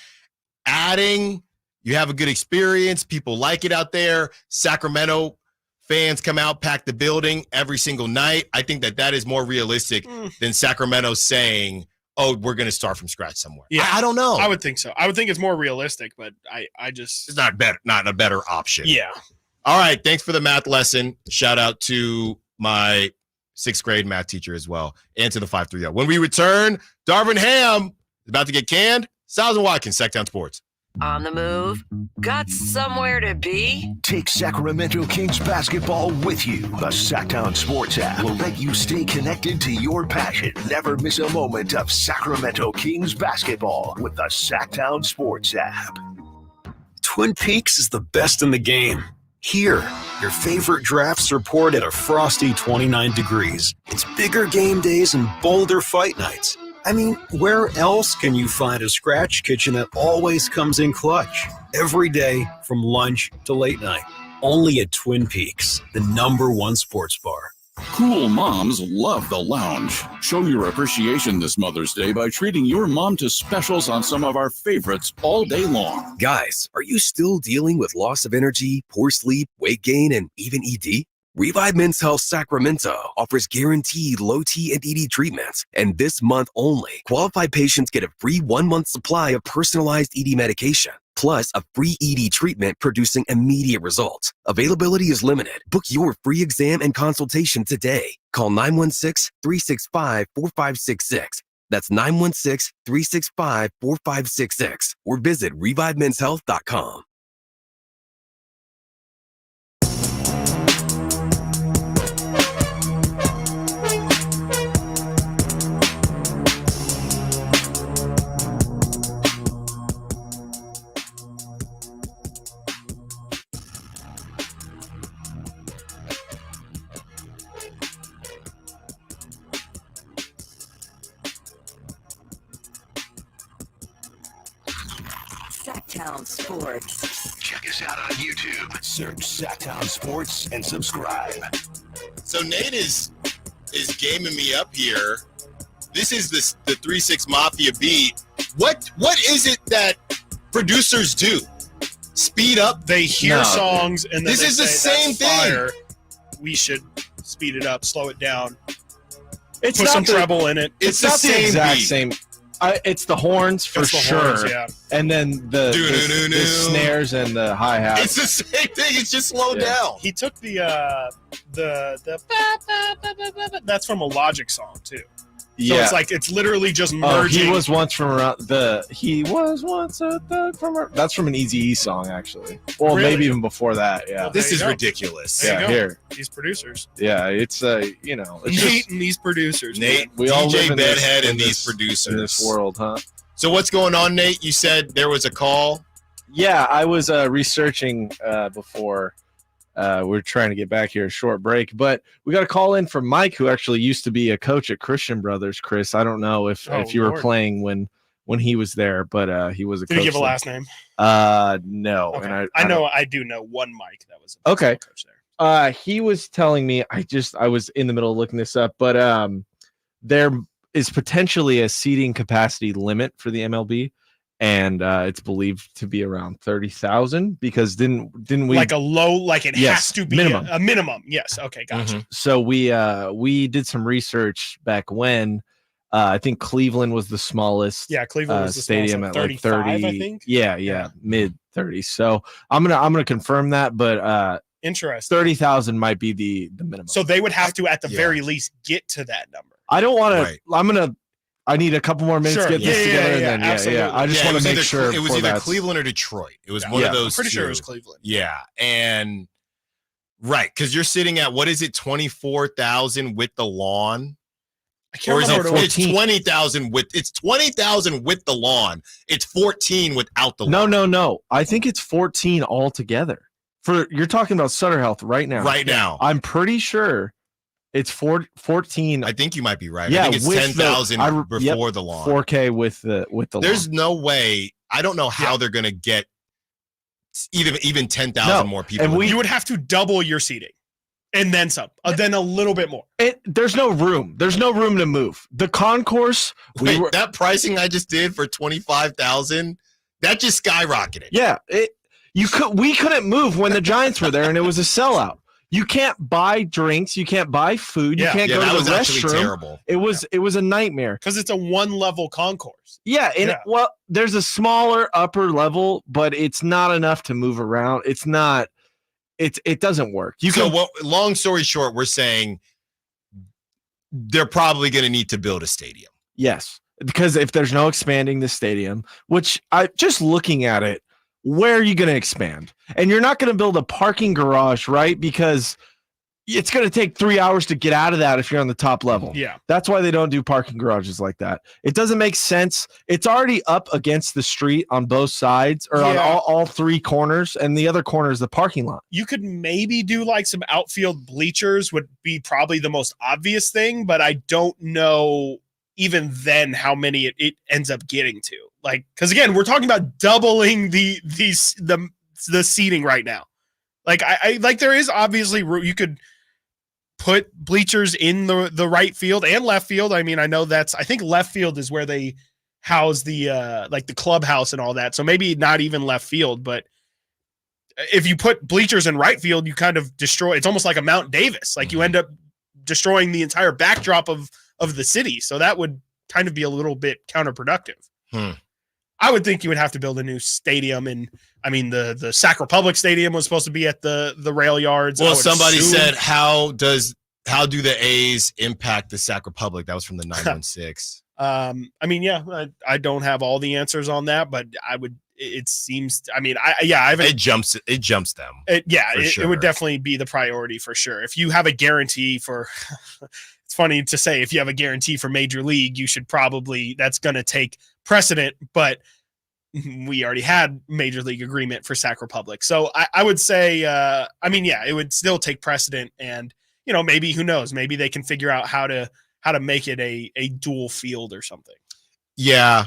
Adding, you have a good experience. People like it out there. Sacramento fans come out, pack the building every single night. I think that is more realistic than Sacramento saying, oh, we're going to start from scratch somewhere. Yeah, I don't know. I would think so. I would think it's more realistic, but I just it's not a better option. Yeah. All right. Thanks for the math lesson. Shout out to my sixth grade math teacher as well, and to the 530. When we return, Darvin Ham is about to get canned. Stiles Watkins, Sacktown Sports. On the move? Got somewhere to be? Take Sacramento Kings basketball with you. The Sacktown Sports app will let you stay connected to your passion. Never miss a moment of Sacramento Kings basketball with the Sacktown Sports app. Twin Peaks is the best in the game. Here, your favorite drafts are poured at a frosty 29 degrees. It's bigger game days and bolder fight nights. I mean, where else can you find a scratch kitchen that always comes in clutch? Every day, from lunch to late night. Only at Twin Peaks, the #1 sports bar. Cool moms love the lounge. Show your appreciation this Mother's Day by treating your mom to specials on some of our favorites all day long. Guys, are you still dealing with loss of energy, poor sleep, weight gain, and even ED? Revive Men's Health Sacramento offers guaranteed low T and ED treatments. And this month only, qualified patients get a free 1-month supply of personalized ED medication, plus a free ED treatment producing immediate results. Availability is limited. Book your free exam and consultation today. Call 916-365-4566. That's 916-365-4566. Or visit revivemenshealth.com. Sacktown Sports. Check us out on YouTube. Search Sacktown Sports and subscribe. So Nate is gaming me up here. This is the 3-6 Mafia beat. What is it that producers do? Speed up? They hear songs and then this they is the say, same "That's thing. fire. We should speed it up, slow it down. It's put not some the- treble in it." It's not the exact beat. same. It's the horns for sure, horns, yeah. and then the snares and the hi hats. It's the same thing. It's just slowed down. He took the that's from a Logic song too. So it's like it's literally just merging. He was once from around He was once a thug from. That's from an Eazy-E song, actually. Well, Really? maybe even before that. Yeah. Well, This is go. ridiculous. There you go. Here. These producers. Yeah, it's it's Nate just, and these producers. Nate, man. we all live DJ in this- Bedhead in and these this- producers. in this world, huh? So what's going on, Nate? You said there was a call. Yeah, I was researching before we're trying to get back here, a short break, but we got a call in from Mike, who actually used to be a coach at Christian Brothers. Chris, I don't know if you were Lord. playing when he was there, but he was a Did coach. he give a there. last name? No, Okay. and I do know one Mike that was a Okay. coach there. He was telling me, I was in the middle of looking this up, but there is potentially a seating capacity limit for the MLB, and it's believed to be around 30,000 because didn't we Like a low, like it Yes, has to be minimum. a minimum. Yes. Okay, gotcha. So we did some research back when I think Cleveland was the smallest. Yeah, Cleveland was the stadium smallest, at like like 35, 30. I think. Yeah, mid 30s. So I'm gonna confirm that, but Interesting. 30,000 might be the minimum. So they would have to, at the very least, get to that number. I don't want to. I need a couple more minutes Sure. to get this together, and then absolutely. I just want to make sure it was before either that's- Cleveland or Detroit. It was Yeah. one Yeah. of those. I'm pretty sure it two. was Cleveland. Yeah, and right, because you're sitting at what is it, 24,000 with the lawn, I can't or is remember it? what it It's was. 20,000 with. It's 20,000 with the lawn. It's 14 without the lawn. No. I think it's 14 altogether. You're talking about Sutter Health right now. Right now, I'm pretty sure it's 14. I think you might be right. Yeah, I think it's with 10,000 the- yep, before the lawn. 4K with the There's lawn. no way. I don't know how they're going to get even 10,000 No, more people. and You would have to double your seating, and then some, then a little bit more. There's no room. There's no room to move. The concourse. Wait, that pricing I just did for 25,000, that just skyrocketed. Yeah, we couldn't move when the Giants were there, and it was a sellout. You can't buy drinks. You can't buy food. You can't go that to was the actually restroom. terrible. It was a nightmare. Because it's a one-level concourse. Yeah, and well, there's a smaller upper level, but it's not enough to move around. It's not. It doesn't work. Long story short, we're saying they're probably going to need to build a stadium. Yes, because if there's no expanding the stadium, which I just looking at it, where are you going to expand? And you're not going to build a parking garage, right? Because it's going to take 3 hours to get out of that if you're on the top level. Yeah. That's why they don't do parking garages like that. It doesn't make sense. It's already up against the street on both sides, or on all three corners, and the other corner is the parking lot. You could maybe do like some outfield bleachers would be probably the most obvious thing, but I don't know even then how many it ends up getting to. Like, because again, we're talking about doubling the seating right now. Like I like there is obviously you could put bleachers in the right field and left field. I mean, I think left field is where they house the like the clubhouse and all that. So maybe not even left field, but if you put bleachers in right field, you kind of destroy. It's almost like a Mount Davis. Like you end up destroying the entire backdrop of the city. So that would kind of be a little bit counterproductive. I would think you would have to build a new stadium. And I mean, the Sac Republic Stadium was supposed to be at the rail yards. Well, somebody said, how do the A's impact the Sac Republic? That was from the 916. I mean, yeah, I don't have all the answers on that, but it seems, I mean, it jumps them. It would definitely be the priority for sure. If you have a guarantee for, it's funny to say, if you have a guarantee for Major League, you should probably, that's going to take precedent, but we already had Major League agreement for Sac Republic. So I would say, it would still take precedent, and, maybe, who knows, maybe they can figure out how to make it a dual field or something. Yeah.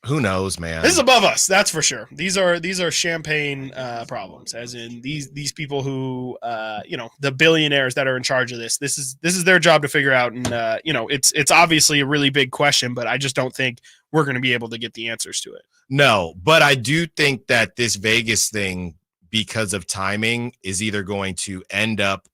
Who knows, man? This is above us, that's for sure. These are champagne problems, as in these people who the billionaires that are in charge of this. This is their job to figure out, and it's obviously a really big question, but I just don't think we're going to be able to get the answers to it. No, but I do think that this Vegas thing, because of timing, is either going to end up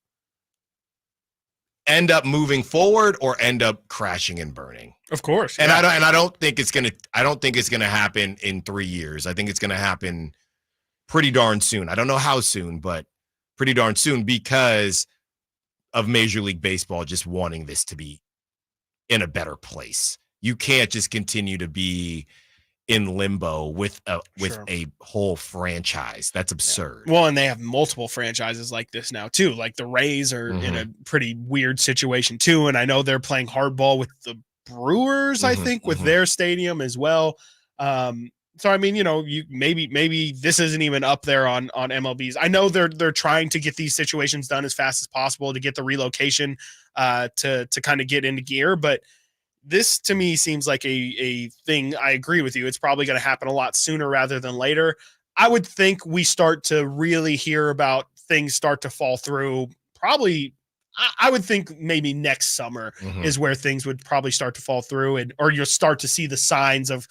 end up moving forward or end up crashing and burning. Of course. And I don't think it's gonna happen in 3 years. I think it's gonna happen pretty darn soon. I don't know how soon, but pretty darn soon because of Major League Baseball just wanting this to be in a better place. You can't just continue to be in limbo with a whole franchise. That's absurd. Well, and they have multiple franchises like this now too. Like the Rays are in a pretty weird situation too, and I know they're playing hardball with the Brewers, I think, with their stadium as well. So I mean, you maybe this isn't even up there on MLB's. I know they're trying to get these situations done as fast as possible to get the relocation to kind of get into gear, but this to me seems like a thing. I agree with you. It's probably going to happen a lot sooner rather than later. I would think we start to really hear about things start to fall through. Probably, I would think maybe next summer is where things would probably start to fall through, or you'll start to see the signs of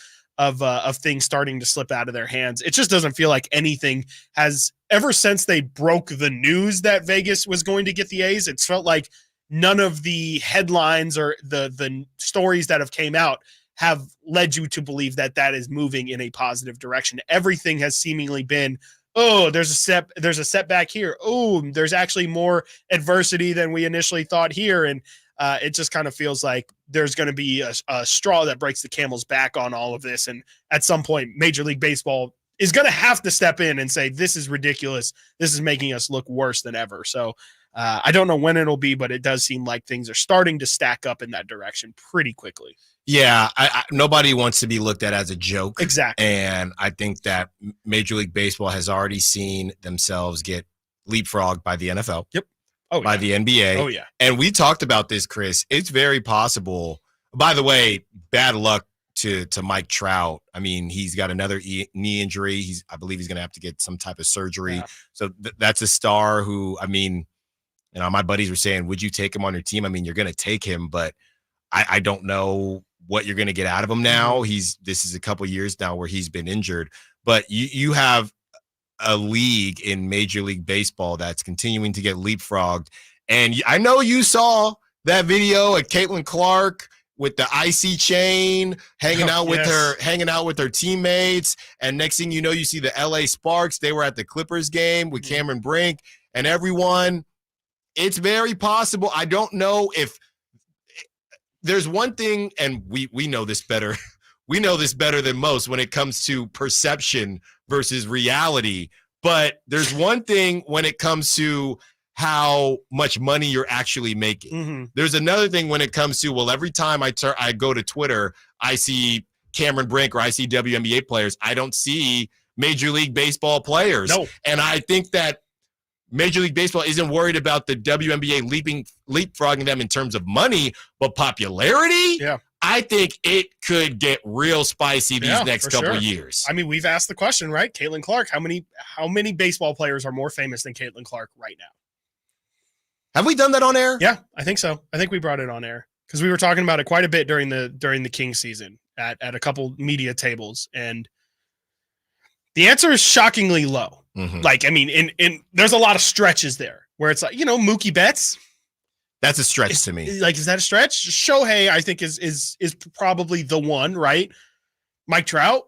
things starting to slip out of their hands. It just doesn't feel like anything has ever since they broke the news that Vegas was going to get the A's. It's felt like none of the headlines or the stories that have came out have led you to believe that is moving in a positive direction. Everything has seemingly been, oh, there's a setback here. Oh, there's actually more adversity than we initially thought here. And it just kind of feels like there's going to be a straw that breaks the camel's back on all of this. And at some point, Major League Baseball is going to have to step in and say, this is ridiculous. This is making us look worse than ever. So I don't know when it'll be, but it does seem like things are starting to stack up in that direction pretty quickly. Yeah, nobody wants to be looked at as a joke. Exactly. And I think that Major League Baseball has already seen themselves get leapfrogged by the NFL. Yep. By the NBA. Oh, yeah. And we talked about this, Chris. It's very possible. By the way, bad luck to Mike Trout. I mean, he's got another knee injury. I believe he's going to have to get some type of surgery. Yeah. So that's a star who, I mean, my buddies were saying, would you take him on your team? I mean, you're going to take him, but I don't know what you're going to get out of him now. This is a couple years now where he's been injured, but you have a league in Major League Baseball that's continuing to get leapfrogged. And I know you saw that video of Caitlin Clark with the icy chain hanging out with her teammates. And next thing you know, you see the LA Sparks. They were at the Clippers game with Cameron Brink and everyone. It's very possible. I don't know if there's one thing, and we know this better. We know this better than most when it comes to perception versus reality. But there's one thing when it comes to how much money you're actually making. There's another thing when it comes to, well, every time I go to Twitter, I see Cameron Brink or I see WNBA players. I don't see Major League Baseball players. No. And I think that Major League Baseball isn't worried about the WNBA leapfrogging them in terms of money, but popularity. Yeah. I think it could get real spicy these next couple of years. I mean, we've asked the question, right? Caitlin Clark, how many baseball players are more famous than Caitlin Clark right now? Have we done that on air? Yeah, I think so. I think we brought it on air because we were talking about it quite a bit during the Kings season at a couple media tables, and the answer is shockingly low. Like, I mean, in there's a lot of stretches there where it's like, Mookie Betts. That's a stretch to me. Like, is that a stretch? Shohei, I think, is probably the one, right? Mike Trout.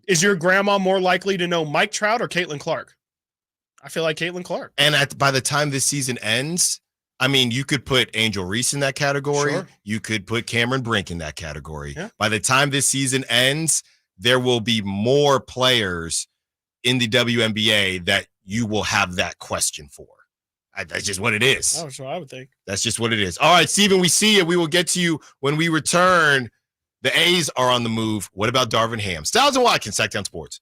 Is your grandma more likely to know Mike Trout or Caitlin Clark? I feel like Caitlin Clark. And by the time this season ends, I mean, you could put Angel Reese in that category. Sure. You could put Cameron Brink in that category. Yeah. By the time this season ends, there will be more players in the WNBA that you will have that question for. That's just what it is. Oh, so I would think. That's just what it is. All right, Steven, we see you. We will get to you when we return. The A's are on the move. What about Darvin Ham? Stiles and Watkins, Sacktown Sports.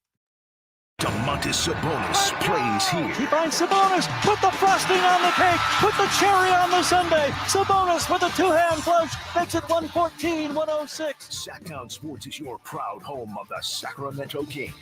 Domantas Sabonis plays here. He finds Sabonis, put the frosting on the cake, put the cherry on the sundae. Sabonis with a two-hand flush makes it 114-106. Sacktown Sports is your proud home of the Sacramento Kings.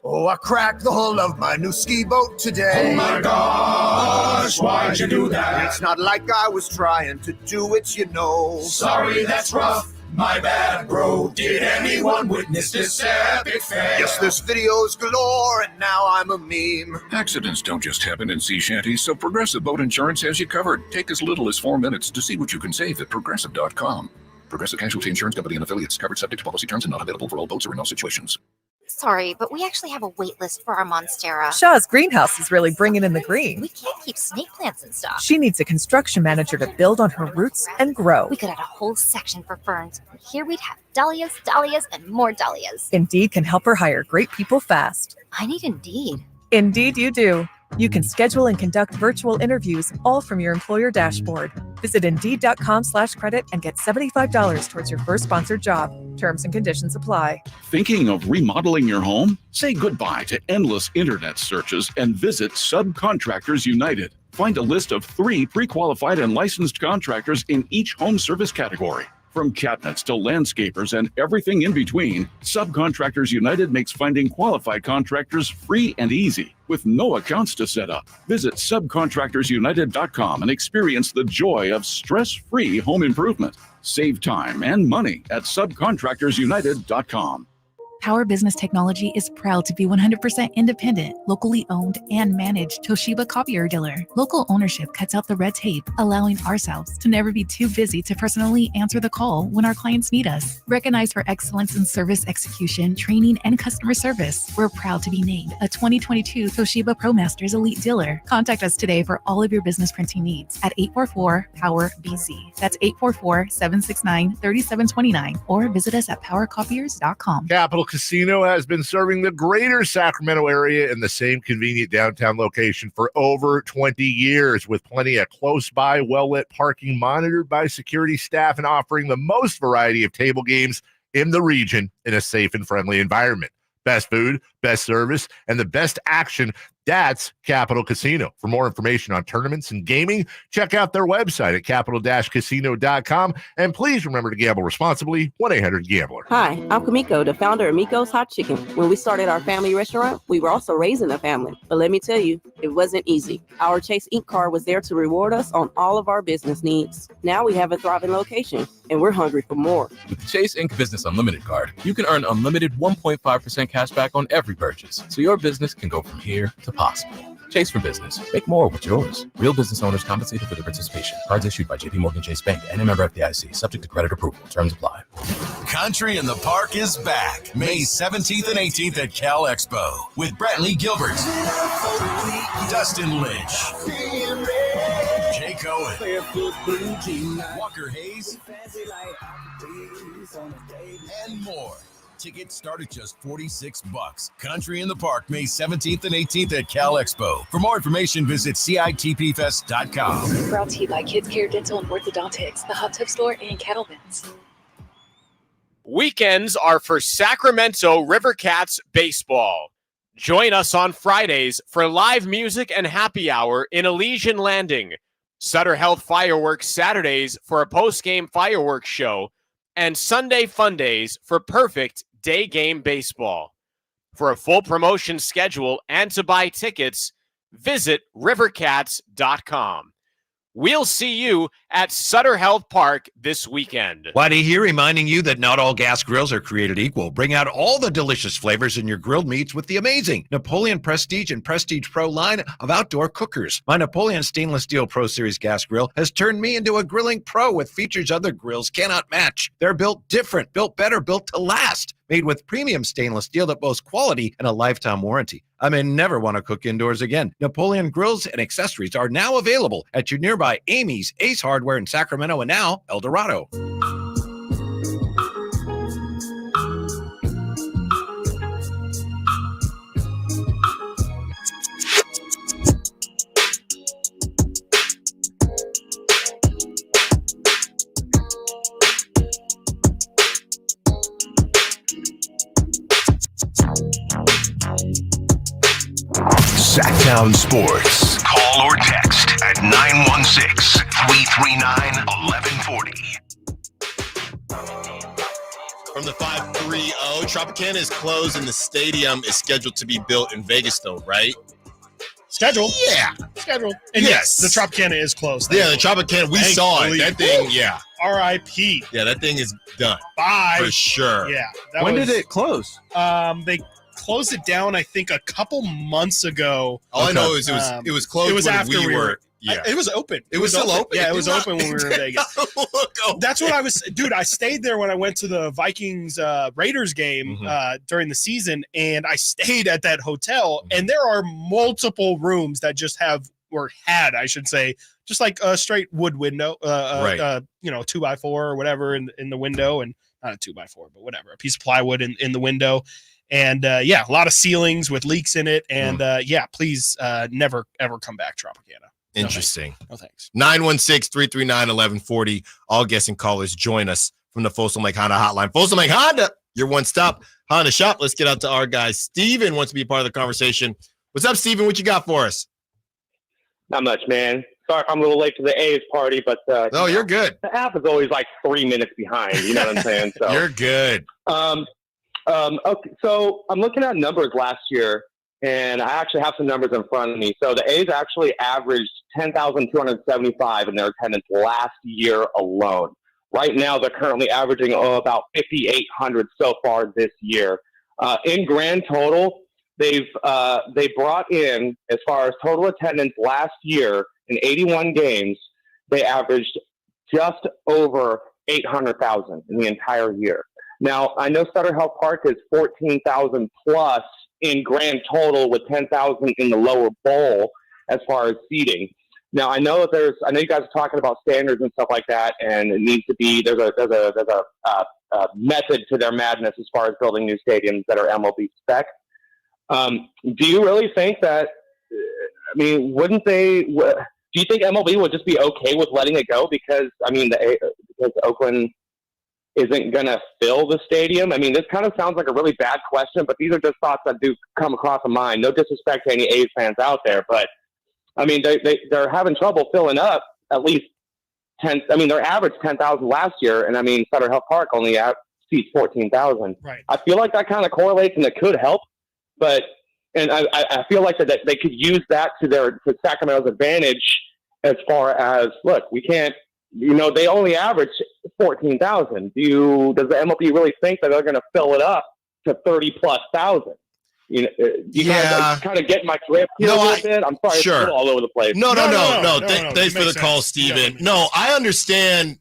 Oh, I cracked the hull of my new ski boat today. Oh my gosh, why'd you do that? It's not like I was trying to do it, Sorry, that's rough. My bad, bro. Did anyone witness this epic fail? Yes, this video is galore, and now I'm a meme. Accidents don't just happen in sea shanties, so Progressive Boat Insurance has you covered. Take as little as 4 minutes to see what you can save at Progressive.com. Progressive Casualty Insurance Company and affiliates. Covered subject to policy terms and not available for all boats or in all situations. Sorry, but we actually have a wait list for our Monstera. Shaw's greenhouse is really bringing in the green. We can't keep snake plants in stock. She needs a construction manager to build on her roots and grow. We could add a whole section for ferns. Here we'd have dahlias, dahlias, and more dahlias. Indeed can help her hire great people fast. I need Indeed. Indeed you do. You can schedule and conduct virtual interviews all from your employer dashboard. Visit Indeed.com/credit and get $75 towards your first sponsored job. Terms and conditions apply. Thinking of remodeling your home? Say goodbye to endless internet searches and visit Subcontractors United. Find a list of 3 pre-qualified and licensed contractors in each home service category. From cabinets to landscapers and everything in between, Subcontractors United makes finding qualified contractors free and easy, with no accounts to set up. Visit subcontractorsunited.com and experience the joy of stress-free home improvement. Save time and money at subcontractorsunited.com. Power Business Technology is proud to be 100% independent, locally owned, and managed Toshiba copier dealer. Local ownership cuts out the red tape, allowing ourselves to never be too busy to personally answer the call when our clients need us. Recognized for excellence in service execution, training, and customer service, we're proud to be named a 2022 Toshiba ProMasters Elite Dealer. Contact us today for all of your business printing needs at 844-POWER-BZ. That's 844-769-3729, or visit us at powercopiers.com. Capital Casino has been serving the greater Sacramento area in the same convenient downtown location for over 20 years, with plenty of close-by, well-lit parking monitored by security staff and offering the most variety of table games in the region in a safe and friendly environment. Best food, best service, and the best action. That's Capital Casino. For more information on tournaments and gaming, check out their website at capital-casino.com. And please remember to gamble responsibly. 1-800-GAMBLER. Hi, I'm Kamiko, the founder of Miko's Hot Chicken. When we started our family restaurant, we were also raising a family. But let me tell you, it wasn't easy. Our Chase Inc. card was there to reward us on all of our business needs. Now we have a thriving location, and we're hungry for more. With the Chase Inc. Business Unlimited card, you can earn unlimited 1.5% cash back on every purchase, so your business can go from here to possible. Chase for business. Make more with yours. Real business owners compensated for their participation. Cards issued by JPMorgan Chase Bank and a member FDIC. Subject to credit approval. Terms apply. Country in the Park is back May 17th and 18th at Cal Expo with Brantley Gilbert, Dustin Lynch, Jay Cohen, Walker Hayes, and more. Tickets start at just $46. Country in the Park, May 17th and 18th at Cal Expo. For more information, visit CITPFest.com. Brought to you by Kids Care Dental and Orthodontics, the Hot Tub Store, and Cattleman's. Weekends are for Sacramento River Cats baseball. Join us on Fridays for live music and happy hour in Elysian Landing. Sutter Health Fireworks Saturdays for a post-game fireworks show, and Sunday Fun Days for perfect day game baseball. For a full promotion schedule and to buy tickets, visit rivercats.com. We'll see you at Sutter Health Park this weekend. Whitey here reminding you that not all gas grills are created equal. Bring out all the delicious flavors in your grilled meats with the amazing Napoleon Prestige and Prestige Pro line of outdoor cookers. My Napoleon Stainless Steel Pro Series gas grill has turned me into a grilling pro with features other grills cannot match. They're built different, built better, built to last. Made with premium stainless steel that boasts quality and a lifetime warranty. I may never want to cook indoors again. Napoleon grills and accessories are now available at your nearby Amy's, Ace Hardware in Sacramento, and now El Dorado. Sacktown Sports. Call or text at 916-339-1140. From the 530, Tropicana is closed and the stadium is scheduled to be built in Vegas, though, right? Scheduled? Yeah. Scheduled. And yes, the Tropicana is closed. Yeah, the Tropicana, we saw it. That thing, yeah. R.I.P. Yeah, that thing is done. Bye. For sure. Yeah. When did it close? They closed it down, I think, a couple months ago. All I know is it was closed. It was when after we were. Yeah. It was open. It was still open. Yeah, it was open when we were in Vegas. That's what I was, dude. I stayed there when I went to the Vikings Raiders game during the season, and I stayed at that hotel. And there are multiple rooms that just had, I should say, just like a straight wood window, 2x4 or whatever in the window, and not a 2x4, but whatever, a piece of plywood in the window. And a lot of ceilings with leaks in it. And please never ever come back, Tropicana. Interesting. No thanks. 916-339-1140. All guests and callers join us from the Folsom Lake Honda hotline. Folsom Lake Honda, your one-stop Honda shop. Let's get out to our guy. Steven wants to be a part of the conversation. What's up, Steven? What you got for us? Not much, man. Sorry, I'm a little late to the A's party, but you're good. The app is always like 3 minutes behind. You know what I'm saying? So you're good. Okay, so I'm looking at numbers last year, and I actually have some numbers in front of me. So the A's actually averaged 10,275 in their attendance last year alone. Right now, they're currently averaging about 5,800 so far this year. In grand total, they brought in, as far as total attendance last year in 81 games, they averaged just over 800,000 in the entire year. Now, I know Sutter Health Park is 14,000 plus in grand total with 10,000 in the lower bowl as far as seating. Now, I know you guys are talking about standards and stuff like that, and it needs to be, there's a method to their madness as far as building new stadiums that are MLB spec. Do you really think that, do you think MLB would just be okay with letting it go? Because Oakland isn't going to fill the stadium? I mean, this kind of sounds like a really bad question, but these are just thoughts that do come across my mind. No disrespect to any A's fans out there, but I mean, they're having trouble filling up at least 10. I mean, their average 10,000 last year, and I mean, Sutter Health Park only seats 14,000. Right. I feel like that kind of correlates and it could help, and I feel like that they could use that to Sacramento's advantage as far as, look, we can't, they only average 14,000. Does the MLB really think that they're going to fill it up to 30+ thousand? You kind of get my drift here a little bit. I'm sorry, sure. It's all over the place. No. Thanks for the call, Steven. No, I understand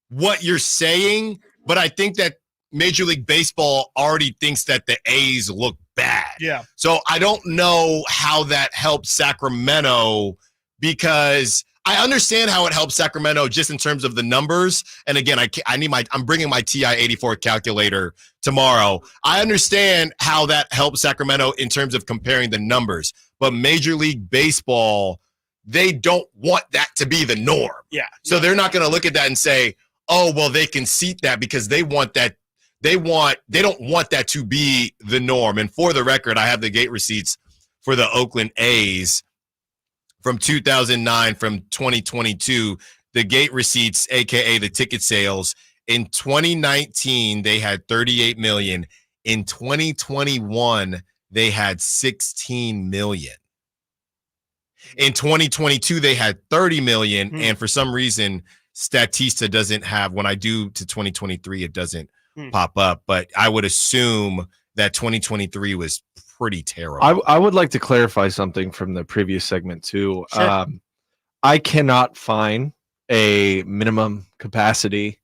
what you're saying, but I think that Major League Baseball already thinks that the A's look bad. Yeah. So I don't know how that helps Sacramento, because I understand how it helps Sacramento just in terms of the numbers. And again, I'm bringing my TI-84 calculator tomorrow. I understand how that helps Sacramento in terms of comparing the numbers, but Major League Baseball, they don't want that to be the norm. Yeah. So they're not going to look at that and say, oh, well, they can seat that because they want that. They don't want that to be the norm. And for the record, I have the gate receipts for the Oakland A's from 2009, from 2022, the gate receipts, aka the ticket sales. In 2019, they had 38 million. In 2021, they had 16 million. In 2022, they had 30 million. And for some reason, Statista doesn't have, when I do to 2023, it doesn't pop up. But I would assume that 2023 was pretty terrible. I would like to clarify something from the previous segment too. Sure. I cannot find a minimum capacity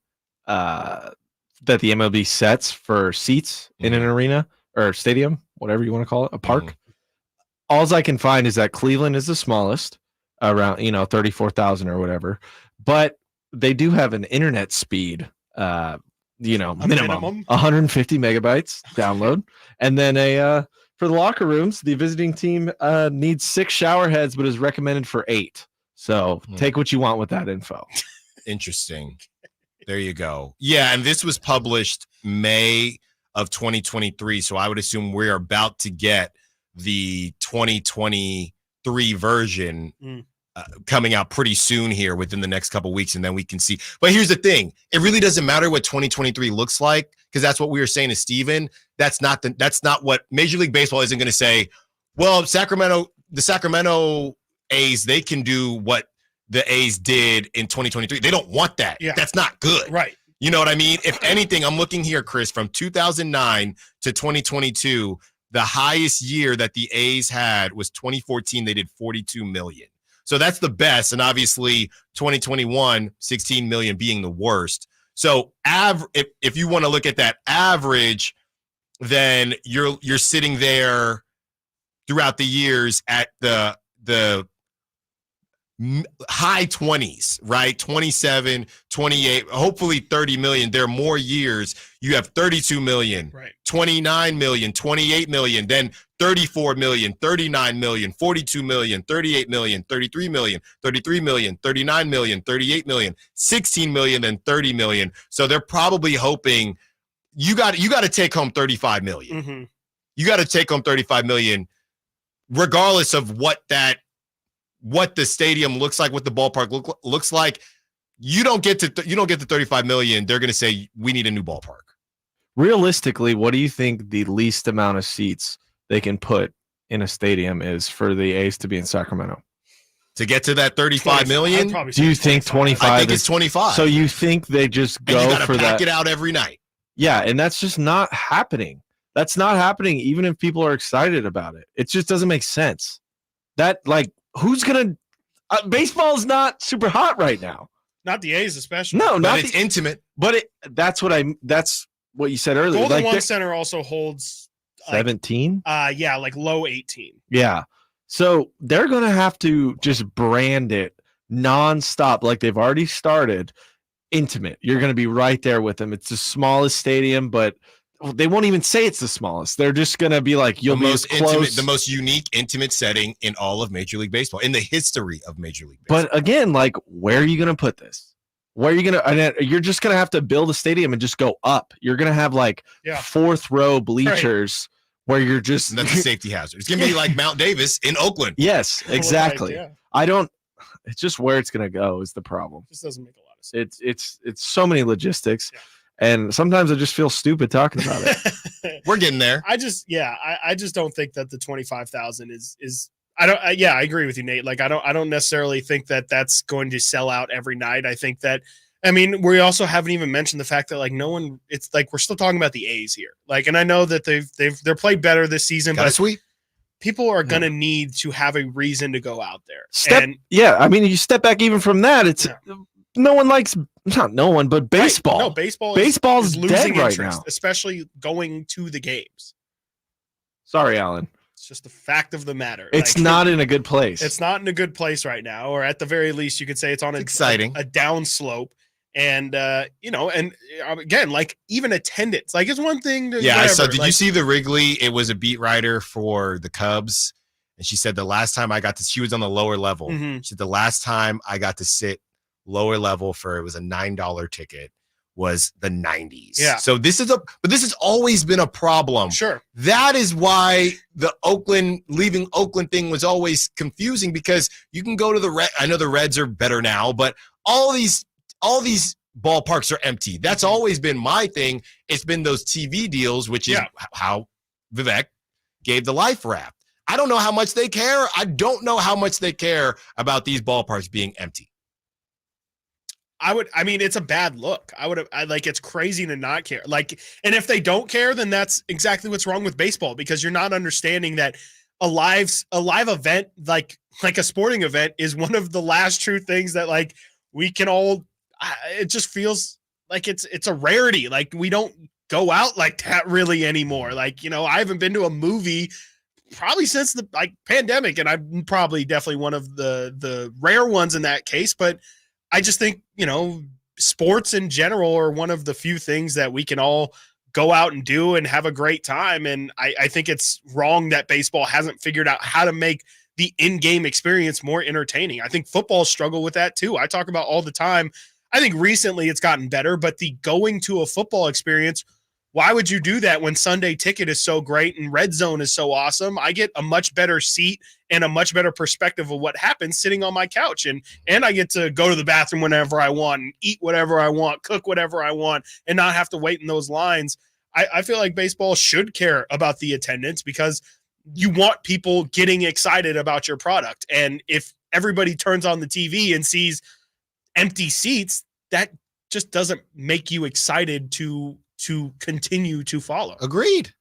that the MLB sets for seats in an arena or stadium, whatever you want to call it, a park. Alls I can find is that Cleveland is the smallest, around 34,000 or whatever, but they do have an internet speed minimum 150 megabytes download, and then for the locker rooms, the visiting team needs 6 shower heads, but is recommended for 8. So take what you want with that info. Interesting. There you go. Yeah, and this was published May of 2023, so I would assume we're about to get the 2023 version coming out pretty soon here within the next couple weeks, and then we can see. But here's the thing. It really doesn't matter what 2023 looks like, because that's what we were saying to Steven. That's not what Major League Baseball isn't going to say. Well, the Sacramento A's, they can do what the A's did in 2023. They don't want that. Yeah. That's not good. Right. You know what I mean? If anything, I'm looking here, Chris, from 2009 to 2022, the highest year that the A's had was 2014. They did $42 million. So that's the best. And obviously 2021, $16 million being the worst. So if you want to look at that average, then you're sitting there throughout the years at the high 20s, right? 27, 28, hopefully 30 million. There are more years. You have 32 million, right. 29 million, 28 million, then 34 million, 39 million, 42 million, 38 million, 33 million, 33 million, 39 million, 38 million, 16 million, and 30 million. So they're probably hoping you got to take home 35 million. Mm-hmm. You got to take home 35 million, regardless of what the stadium looks like, what the ballpark looks like. You don't get to 35 million. They're going to say we need a new ballpark. Realistically, what do you think the least amount of seats they can put in a stadium is for the A's to be in Sacramento? To get to that 35 million? Do you think 25? I think it's 25. So you think they just go and you gotta for pack that? it out every night. Yeah, and that's just not happening. That's not happening even if people are excited about it. It just doesn't make sense. That, like, who's going to baseball's not super hot right now. Not the A's especially. No, not it's intimate. But that's what you said earlier. Golden like One Center also holds 17? Yeah, like low 18. Yeah. So they're going to have to just brand it nonstop like they've already started. Intimate. You're going to be right there with them. It's the smallest stadium, but they won't even say it's the smallest. They're just going to be like, you'll be as close. The most unique, intimate setting in all of Major League Baseball, in the history of Major League Baseball. But again, like, where are you going to put this? Where are you going to, and you're just going to have to build a stadium and just go up. You're going to have like fourth row bleachers where you're just. And that's a safety hazard. It's going to be like Mount Davis in Oakland. Yes, exactly. yeah. It's just where it's going to go is the problem. This doesn't make a lot of sense. It's so many logistics. Yeah. And sometimes I just feel stupid talking about it. We're getting there. I just don't think that the 25,000 is. I agree with you, Nate. Like, I don't necessarily think that that's going to sell out every night. I think that, I mean, we also haven't even mentioned the fact that, like, no one, it's like we're still talking about the A's here. Like, and I know that they're played better this season, but people are going to need to have a reason to go out there. I mean, you step back even from that. It's no one likes, not no one, but baseball. Right. No, baseball's is losing dead right interest, now, especially going to the games. Sorry, Alan. It's just the fact of the matter. It's not in a good place. It's not in a good place right now, or at the very least, you could say it's on a down slope. And and again, like, even attendance, like, it's one thing to So did you see the Wrigley? It was a beat writer for the Cubs, and she said the last time she was on the lower level. Mm-hmm. She said the last time I got to sit lower level it was a $9 ticket was the 90s. Yeah. So this has always been a problem. Sure. That is why the leaving Oakland thing was always confusing, because you can go to the Red. I know the Reds are better now, but all these ballparks are empty. That's always been my thing. It's been those TV deals, which is how Vivek gave the life raft. I don't know how much they care. I don't know how much they care about these ballparks being empty. It's a bad look. It's crazy to not care. Like, and if they don't care, then that's exactly what's wrong with baseball, because you're not understanding that a live event, like a sporting event, is one of the last true things that, like, we can all, it just feels like it's a rarity. Like, we don't go out like that really anymore. Like, I haven't been to a movie probably since the pandemic, and I'm probably definitely one of the rare ones in that case, but I just think, sports in general are one of the few things that we can all go out and do and have a great time. And I think it's wrong that baseball hasn't figured out how to make the in-game experience more entertaining. I think football struggle with that too. I talk about all the time. I think recently it's gotten better, but the going to a football experience, why would you do that when Sunday Ticket is so great and Red Zone is so awesome? I get a much better seat and a much better perspective of what happens sitting on my couch. And I get to go to the bathroom whenever I want and eat whatever I want, cook whatever I want, and not have to wait in those lines. I feel like baseball should care about the attendance, because you want people getting excited about your product. And if everybody turns on the TV and sees empty seats, that just doesn't make you excited to continue to follow. Agreed.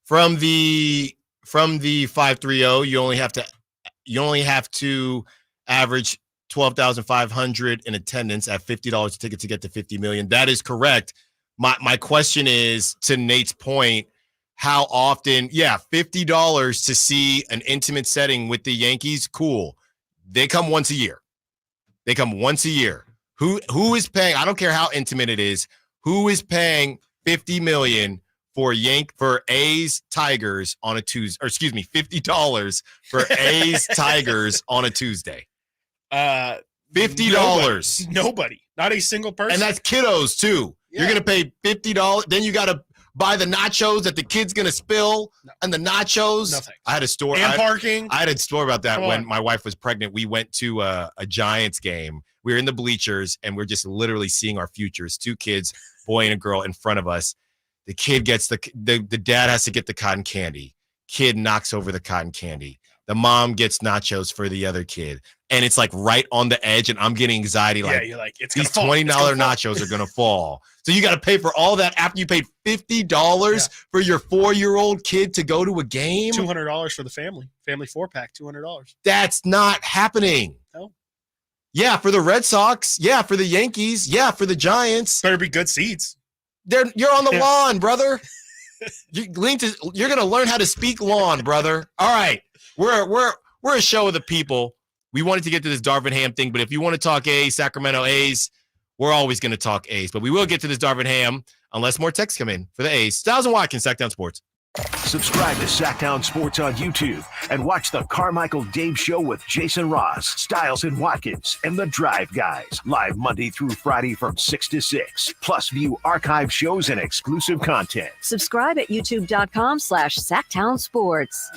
From the 530, you only have to average 12,500 in attendance at $50 a ticket to get to 50 million. That is correct. My question is, to Nate's point, how often? Yeah, $50 to see an intimate setting with the Yankees. Cool. They come once a year. Who is paying? I don't care how intimate it is. Who is paying $50 million for A's Tigers on a Tuesday? Or excuse me, $50 for A's Tigers on a Tuesday. $50. Nobody. Not a single person. And that's kiddos too. Yeah. You're gonna pay $50. Then you gotta buy the nachos that the kid's gonna spill, and the nachos. Nothing. I had a story. And parking. I had a story about that when my wife was pregnant. We went to a Giants game. We were in the bleachers, and we're just literally seeing our futures. 2 kids, boy and a girl, in front of us. The kid gets the dad has to get the cotton candy. Kid knocks over the cotton candy. The mom gets nachos for the other kid. And it's like right on the edge, and I'm getting anxiety. Yeah, you're like, it's these $20 nachos are going to fall. So you got to pay for all that after you paid $50 for your 4-year-old kid to go to a game? $200 for the family 4-pack, $200. That's not happening. No. Yeah, for the Red Sox. Yeah, for the Yankees. Yeah, for the Giants. Better be good seats. You're on the lawn, brother. You're going to learn how to speak lawn, brother. All right. We're a show of the people. We wanted to get to this Darvin Ham thing, but if you want to talk A's, Sacramento A's, we're always going to talk A's. But we will get to this Darvin Ham unless more texts come in for the A's. Stiles Watkins, Sacktown Sports. Subscribe to Sacktown Sports on YouTube and watch the Carmichael Dave Show with Jason Ross, Stiles and Watkins, and the Drive Guys. Live Monday through Friday from 6 to 6. Plus view archive shows and exclusive content. Subscribe at youtube.com/Sacktown Sports.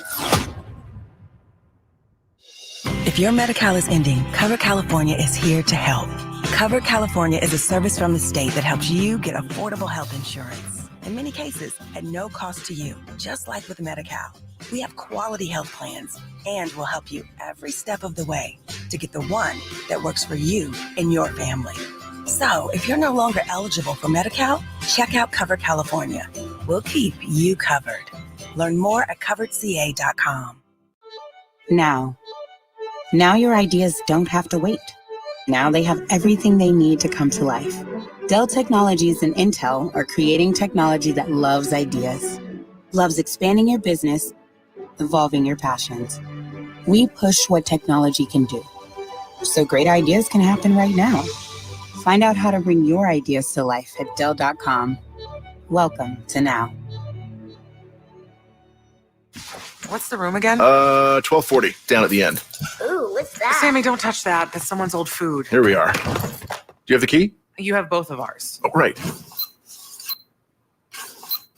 If your Medi-Cal is ending, Cover California is here to help. Cover California is a service from the state that helps you get affordable health insurance. In many cases, at no cost to you, just like with Medi-Cal. We have quality health plans, and we'll help you every step of the way to get the one that works for you and your family. So, if you're no longer eligible for Medi-Cal, check out Cover California. We'll keep you covered. Learn more at coveredca.com. Now your ideas don't have to wait. Now they have everything they need to come to life. Dell Technologies and Intel are creating technology that loves ideas, loves expanding your business, evolving your passions. We push what technology can do, so great ideas can happen right now. Find out how to bring your ideas to life at Dell.com. Welcome to Now. What's the room again? 1240, down at the end. Ooh, what's that? Sammy, don't touch that. That's someone's old food. Here we are. Do you have the key? You have both of ours. Oh, right.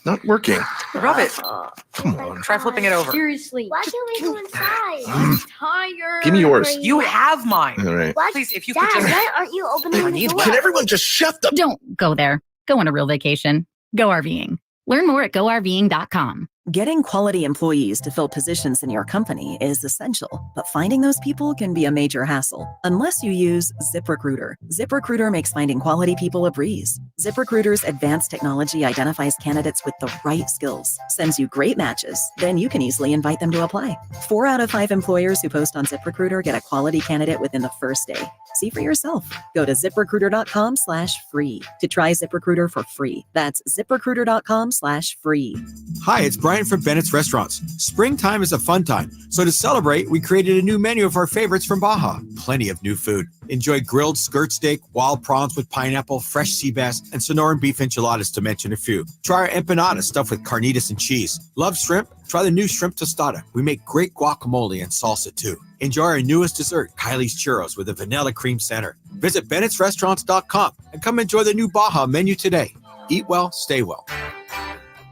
Not working. Rub it. Come on. Try flipping it over. Seriously. Why can't we go inside? I'm tired. Give me yours. You have mine. All right. What? Please, if you Dad, could just... why aren't you opening the door? Can everyone just shut the... Don't go there. Go on a real vacation. Go RVing. Learn more at GoRVing.com. Getting quality employees to fill positions in your company is essential, but finding those people can be a major hassle unless you use ZipRecruiter. ZipRecruiter makes finding quality people a breeze. ZipRecruiter's advanced technology identifies candidates with the right skills, sends you great matches, then you can easily invite them to apply. 4 out of 5 employers who post on ZipRecruiter get a quality candidate within the first day. See for yourself. Go to ZipRecruiter.com/free to try ZipRecruiter for free. That's ZipRecruiter.com/free. Hi, it's Brian from Bennett's Restaurants. Springtime is a fun time, so to celebrate, we created a new menu of our favorites from Baja. Plenty of new food. Enjoy grilled skirt steak, wild prawns with pineapple, fresh sea bass, and Sonoran beef enchiladas, to mention a few. Try our empanadas stuffed with carnitas and cheese. Love shrimp? Try the new shrimp tostada. We make great guacamole and salsa too. Enjoy our newest dessert, Kylie's Churros, with a vanilla cream center. Visit Bennett'sRestaurants.com and come enjoy the new Baja menu today. Eat well, stay well.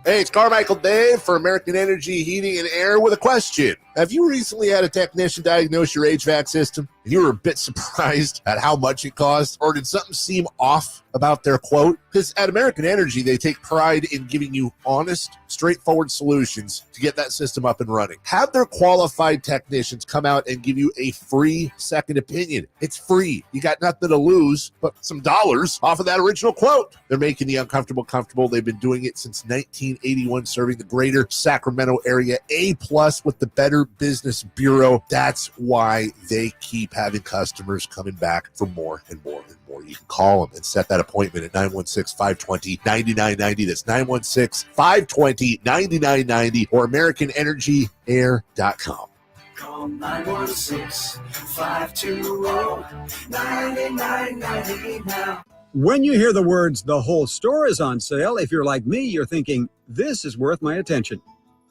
Hey, it's Carmichael Dave for American Energy Heating and Air with a question. Have you recently had a technician diagnose your HVAC system? and you were a bit surprised at how much it cost? Or did something seem off about their quote? Because at American Energy, they take pride in giving you honest, straightforward solutions to get that system up and running. Have their qualified technicians come out and give you a free second opinion. It's free. You got nothing to lose but some dollars off of that original quote. They're making the uncomfortable comfortable. They've been doing it since 1981, serving the greater Sacramento area. A+ with the Better Business Bureau. That's why they keep having customers coming back for more and more and more. You can call them and set that appointment at 916-520-9990. That's 916-520-9990 or AmericanEnergyAir.com. Call 916-520-9990 now. When you hear the words, the whole store is on sale, if you're like me, you're thinking, this is worth my attention.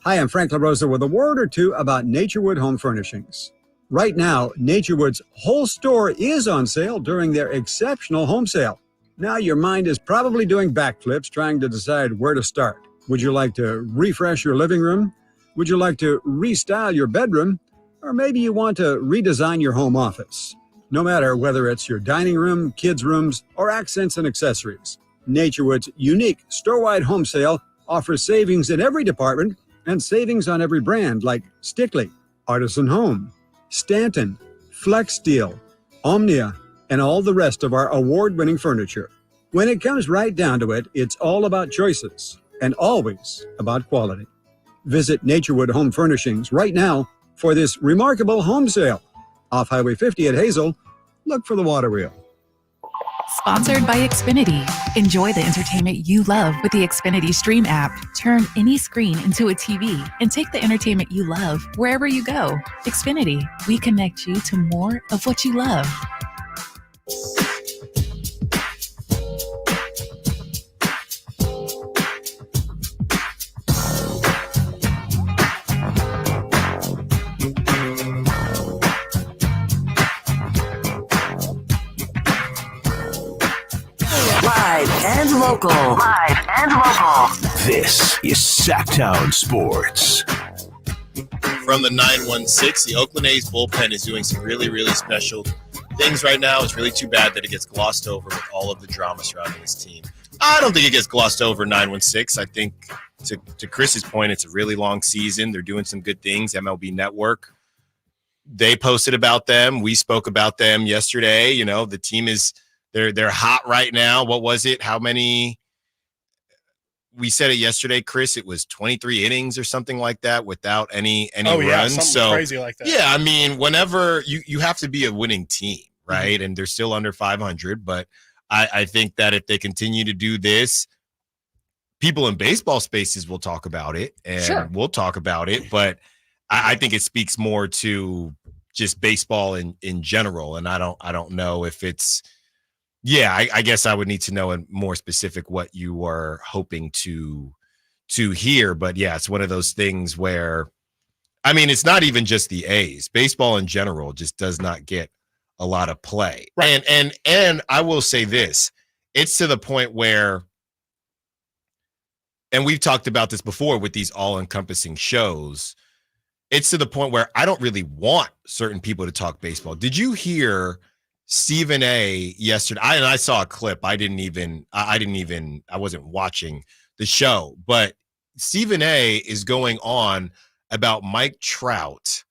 Hi, I'm Frank LaRosa with a word or two about Naturewood Home Furnishings. Right now, Naturewood's whole store is on sale during their exceptional home sale. Now your mind is probably doing backflips trying to decide where to start. Would you like to refresh your living room? Would you like to restyle your bedroom? Or maybe you want to redesign your home office. No matter whether it's your dining room, kids' rooms, or accents and accessories, Naturewood's unique store-wide home sale offers savings in every department and savings on every brand like Stickley, Artisan Home, Stanton, Flex Steel, Omnia, and all the rest of our award-winning furniture. When it comes right down to it, it's all about choices and always about quality. Visit Naturewood Home Furnishings right now for this remarkable home sale. Off Highway 50 at Hazel, look for the water wheel. Sponsored by Xfinity. Enjoy the entertainment you love with the Xfinity Stream app. Turn any screen into a TV and take the entertainment you love wherever you go. Xfinity, we connect you to more of what you love. Live and local. This is Sacktown Sports. From the 916, the Oakland A's bullpen is doing some really, really special things right now. It's really too bad that it gets glossed over with all of the drama surrounding this team. I don't think it gets glossed over, 916. I think, to Chris's point, it's a really long season. They're doing some good things. MLB Network, they posted about them. We spoke about them yesterday. You know, the team is... They're hot right now. What was it? How many? We said it yesterday, Chris. It was 23 innings or something like that without any runs. So crazy like that. Yeah, I mean, whenever you have to be a winning team, right? Mm-hmm. And they're still under 500. But I think that if they continue to do this, people in baseball spaces will talk about it, and we'll talk about it. But I think it speaks more to just baseball in general. And I don't know if it's. Yeah, I guess I would need to know in more specific what you were hoping to hear. But yeah, it's one of those things where, I mean, it's not even just the A's. Baseball in general just does not get a lot of play. Right. And I will say this, it's to the point where, and we've talked about this before with these all-encompassing shows, it's to the point where I don't really want certain people to talk baseball. Did you hear Stephen A yesterday? I saw a clip. I wasn't watching the show, but Stephen A is going on about Mike Trout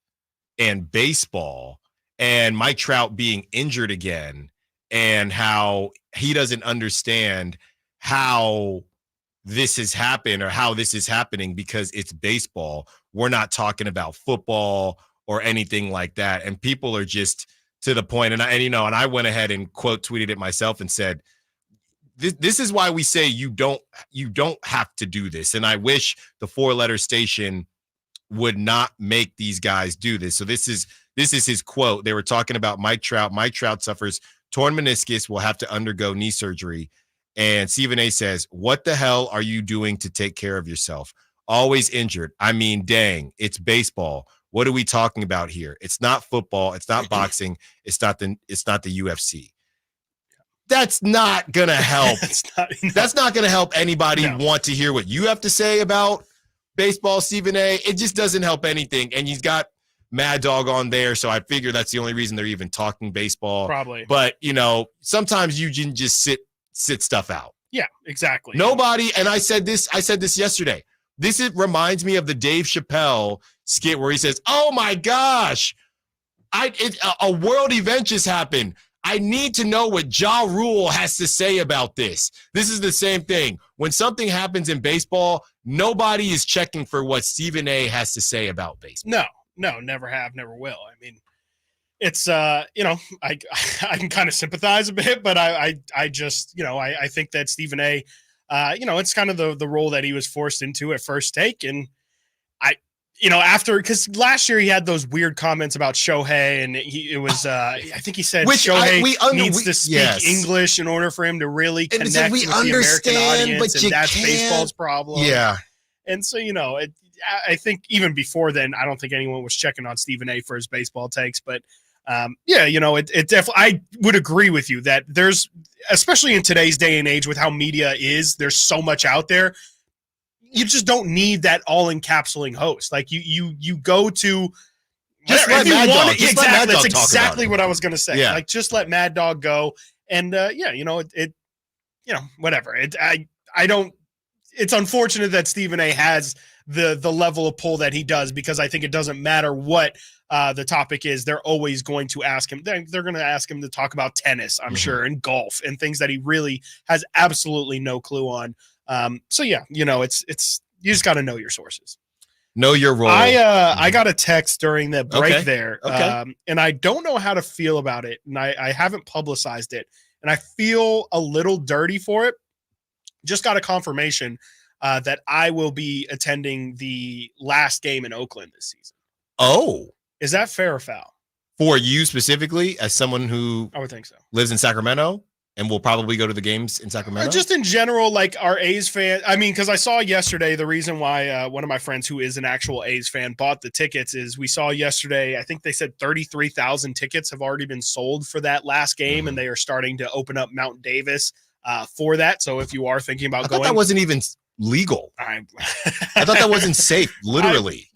and baseball and Mike Trout being injured again and how he doesn't understand how this has happened or how this is happening because it's baseball. We're not talking about football or anything like that. And people are just to the point, and I went ahead and quote tweeted it myself and said, "This is why we say you don't have to do this." And I wish the 4-letter station would not make these guys do this. So this is his quote. They were talking about Mike Trout. Mike Trout suffers torn meniscus, will have to undergo knee surgery. And Stephen A says, "What the hell are you doing to take care of yourself? Always injured. I mean, dang, it's baseball. What are we talking about here? It's not football. It's not boxing. It's not the UFC." That's not going to help. That's not going to help anybody want to hear what you have to say about baseball, Stephen A. It just doesn't help anything. And he's got Mad Dog on there, so I figure that's the only reason they're even talking baseball. Probably. But, sometimes you can just sit stuff out. Yeah, exactly. Nobody, and I said this yesterday. It reminds me of the Dave Chappelle skit where he says, "Oh my gosh, a world event just happened. I need to know what Ja Rule has to say about this." This is the same thing. When something happens in baseball, nobody is checking for what Stephen A. has to say about baseball. No, never have, never will. I mean, it's I can kind of sympathize a bit, but I just I think that Stephen A. It's kind of the role that he was forced into at First Take, and after, because last year he had those weird comments about Shohei, and I think he said Shohei needs to speak English in order for him to really connect with the American audience, and that's baseball's problem. Yeah. And so, I think even before then, I don't think anyone was checking on Stephen A. for his baseball takes, but it definitely, I would agree with you that there's, especially in today's day and age with how media is, there's so much out there. You just don't need that all-encapsulating host. Like you go to just let Mad Dog. Exactly, that's exactly what I was going to say. Yeah. Like just let Mad Dog go, and whatever. I don't. It's unfortunate that Stephen A. has the level of pull that he does, because I think it doesn't matter what the topic is. They're always going to ask him. They're going to ask him to talk about tennis, I'm sure, and golf and things that he really has absolutely no clue on. It's you just got to know your sources. Know your role. I got a text during the break there, Okay. and I don't know how to feel about it, and I haven't publicized it, and I feel a little dirty for it. Just got a confirmation that I will be attending the last game in Oakland this season. Oh, is that fair or foul? For you specifically, as someone who I would think so, lives in Sacramento and will probably go to the games in Sacramento? Just in general, like our A's fan. I mean, because I saw yesterday, the reason why one of my friends who is an actual A's fan bought the tickets is we saw yesterday, I think they said 33,000 tickets have already been sold for that last game, and they are starting to open up Mount Davis for that. So if you are thinking about going, that wasn't even legal. I thought that wasn't safe, literally.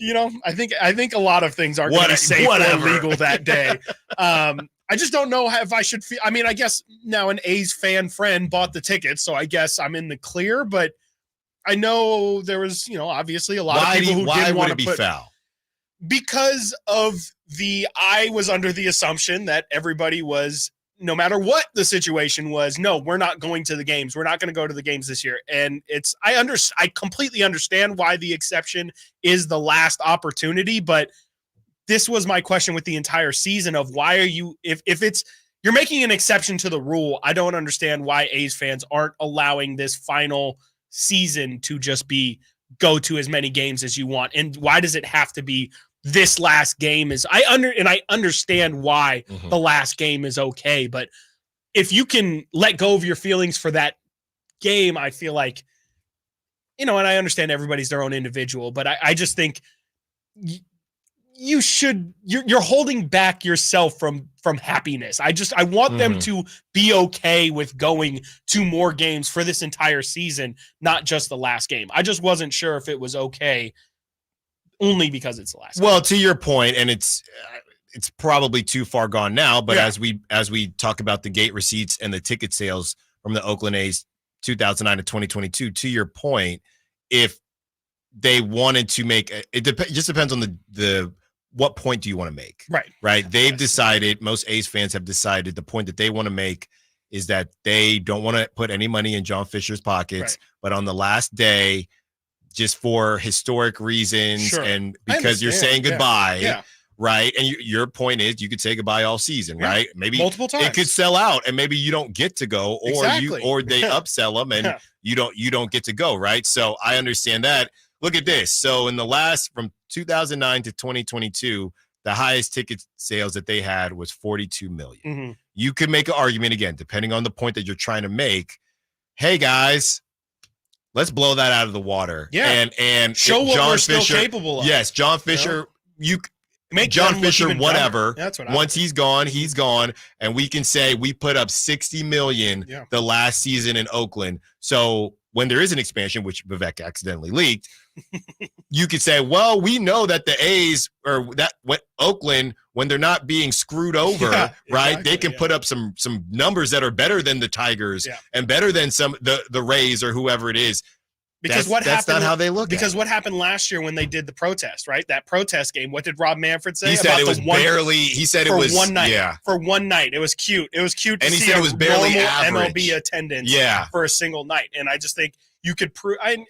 I think a lot of things aren't going to be safe or legal that day. I just don't know if I should feel. I mean, I guess now an A's fan friend bought the tickets, so I guess I'm in the clear. But I know there was, obviously a lot of people who didn't want to be foul because of I was under the assumption that everybody was, no matter what the situation was, no, we're not going to the games. We're not going to go to the games this year. And I completely understand why the exception is the last opportunity, but this was my question with the entire season of why are you, if you're making an exception to the rule, I don't understand why A's fans aren't allowing this final season to just go to as many games as you want. And why does it have to be this last game I understand why the last game is okay, but if you can let go of your feelings for that game, I feel like, and I understand everybody's their own individual, but I just think you're holding back yourself from happiness. I want them to be okay with going to more games for this entire season, not just the last game. I just wasn't sure if it was okay only because it's the last game. Well, to your point, and it's probably too far gone now, but as we talk about the gate receipts and the ticket sales from the Oakland A's 2009 to 2022, to your point, if they wanted to make it just depends on the what point do you want to make? Right. They've decided, most A's fans have decided the point that they want to make is that they don't want to put any money in John Fisher's pockets, but on the last day, just for historic reasons and because you're saying goodbye, right? And your point is you could say goodbye all season, right? Maybe multiple times. It could sell out and maybe you don't get to go, or they upsell them and you don't get to go, right? So I understand that. Look at this. So in the last, from 2009 to 2022, the highest ticket sales that they had was 42 million. You could make an argument, again, depending on the point that you're trying to make. Hey guys, let's blow that out of the water. And show what John we're Fisher, still capable of. Yes, John Fisher, you make John Fisher, whatever. That's what once he's gone, and we can say we put up 60 million the last season in Oakland. So when there is an expansion, which Vivek accidentally leaked, you could say, well, we know that the A's or that what Oakland, when they're not being screwed over, right? Exactly, they can put up some numbers that are better than the Tigers and better than some the Rays or whoever it is. Because that's not how they look. Because what happened last year when they did the protest, right? That protest game. What did Rob Manfred say? He said it was barely. He said it was one night. Yeah, for one night. It was cute. It was cute. And he said it was barely average MLB attendance. Yeah. For a single night. And I just think you could prove. I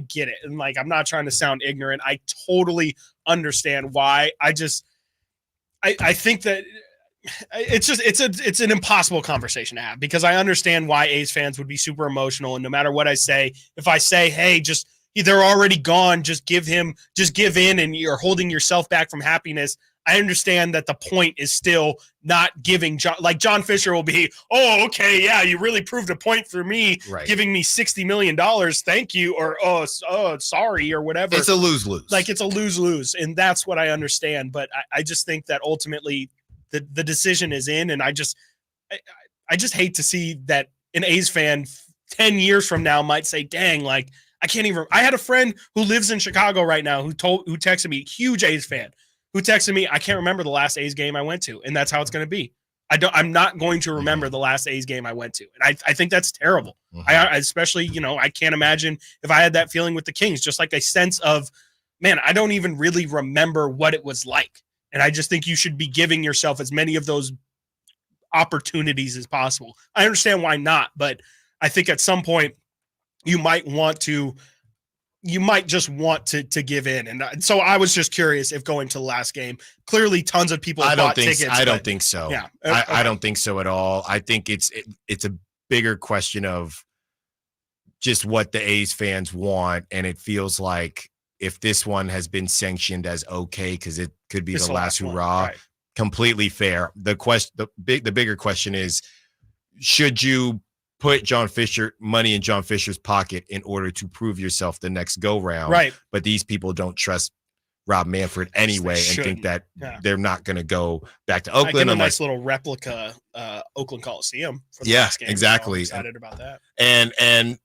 get it. And like, I'm not trying to sound ignorant. I totally understand why. I think that. It's an impossible conversation to have, because I understand why A's fans would be super emotional, and no matter what I say, if I say, hey, they're already gone, just give in, and you're holding yourself back from happiness, I understand that the point is still not giving John Fisher will be, oh, okay, yeah, you really proved a point for me, giving me $60 million, thank you, or oh sorry, or whatever. It's a lose-lose. Like, it's a lose-lose, and that's what I understand, but I just think that ultimately the decision is in, and I just hate to see that an A's fan 10 years from now might say, dang, like, I can't even. I had a friend who lives in Chicago right now who texted me, huge A's fan, who texted me, I can't remember the last A's game I went to, and that's how it's going to be. I'm not going to remember the last A's game I went to, and I think that's terrible. I especially, I can't imagine if I had that feeling with the Kings, just like a sense of, man, I don't even really remember what it was like. And I just think you should be giving yourself as many of those opportunities as possible. I understand why not, but I think at some point you might just want to give in. And so I was just curious if going to the last game, clearly tons of people bought tickets. I don't think so. Yeah, I don't think so at all. I think it's a bigger question of just what the A's fans want. And it feels like if this one has been sanctioned as okay, because it could be the last hurrah, right. Completely fair. The bigger question is, should you put money in John Fisher's pocket in order to prove yourself the next go round? Right. But these people don't trust Rob Manfred anyway and think that they're not going to go back to Oakland. A nice little replica Oakland Coliseum for the last game. Exactly. I'm excited about that. And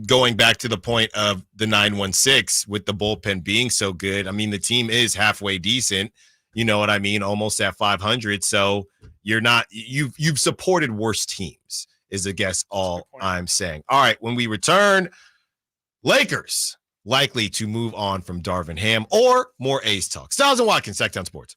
going back to the point of the 916 with the bullpen being so good, I mean, the team is halfway decent, you know what I mean? Almost at 500. So you've supported worse teams is I guess all I'm saying. All right. When we return, Lakers likely to move on from Darvin Ham or more A's talk. Stiles and Watkins, Sacktown Sports.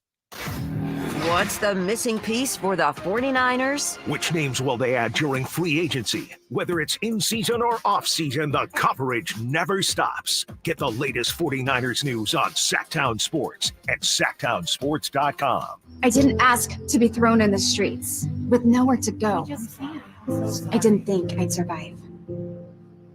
What's the missing piece for the 49ers? Which names will they add during free agency? Whether it's in season or off season, the coverage never stops. Get the latest 49ers news on Sacktown Sports at sacktownsports.com. I didn't ask to be thrown in the streets with nowhere to go. I didn't think I'd survive.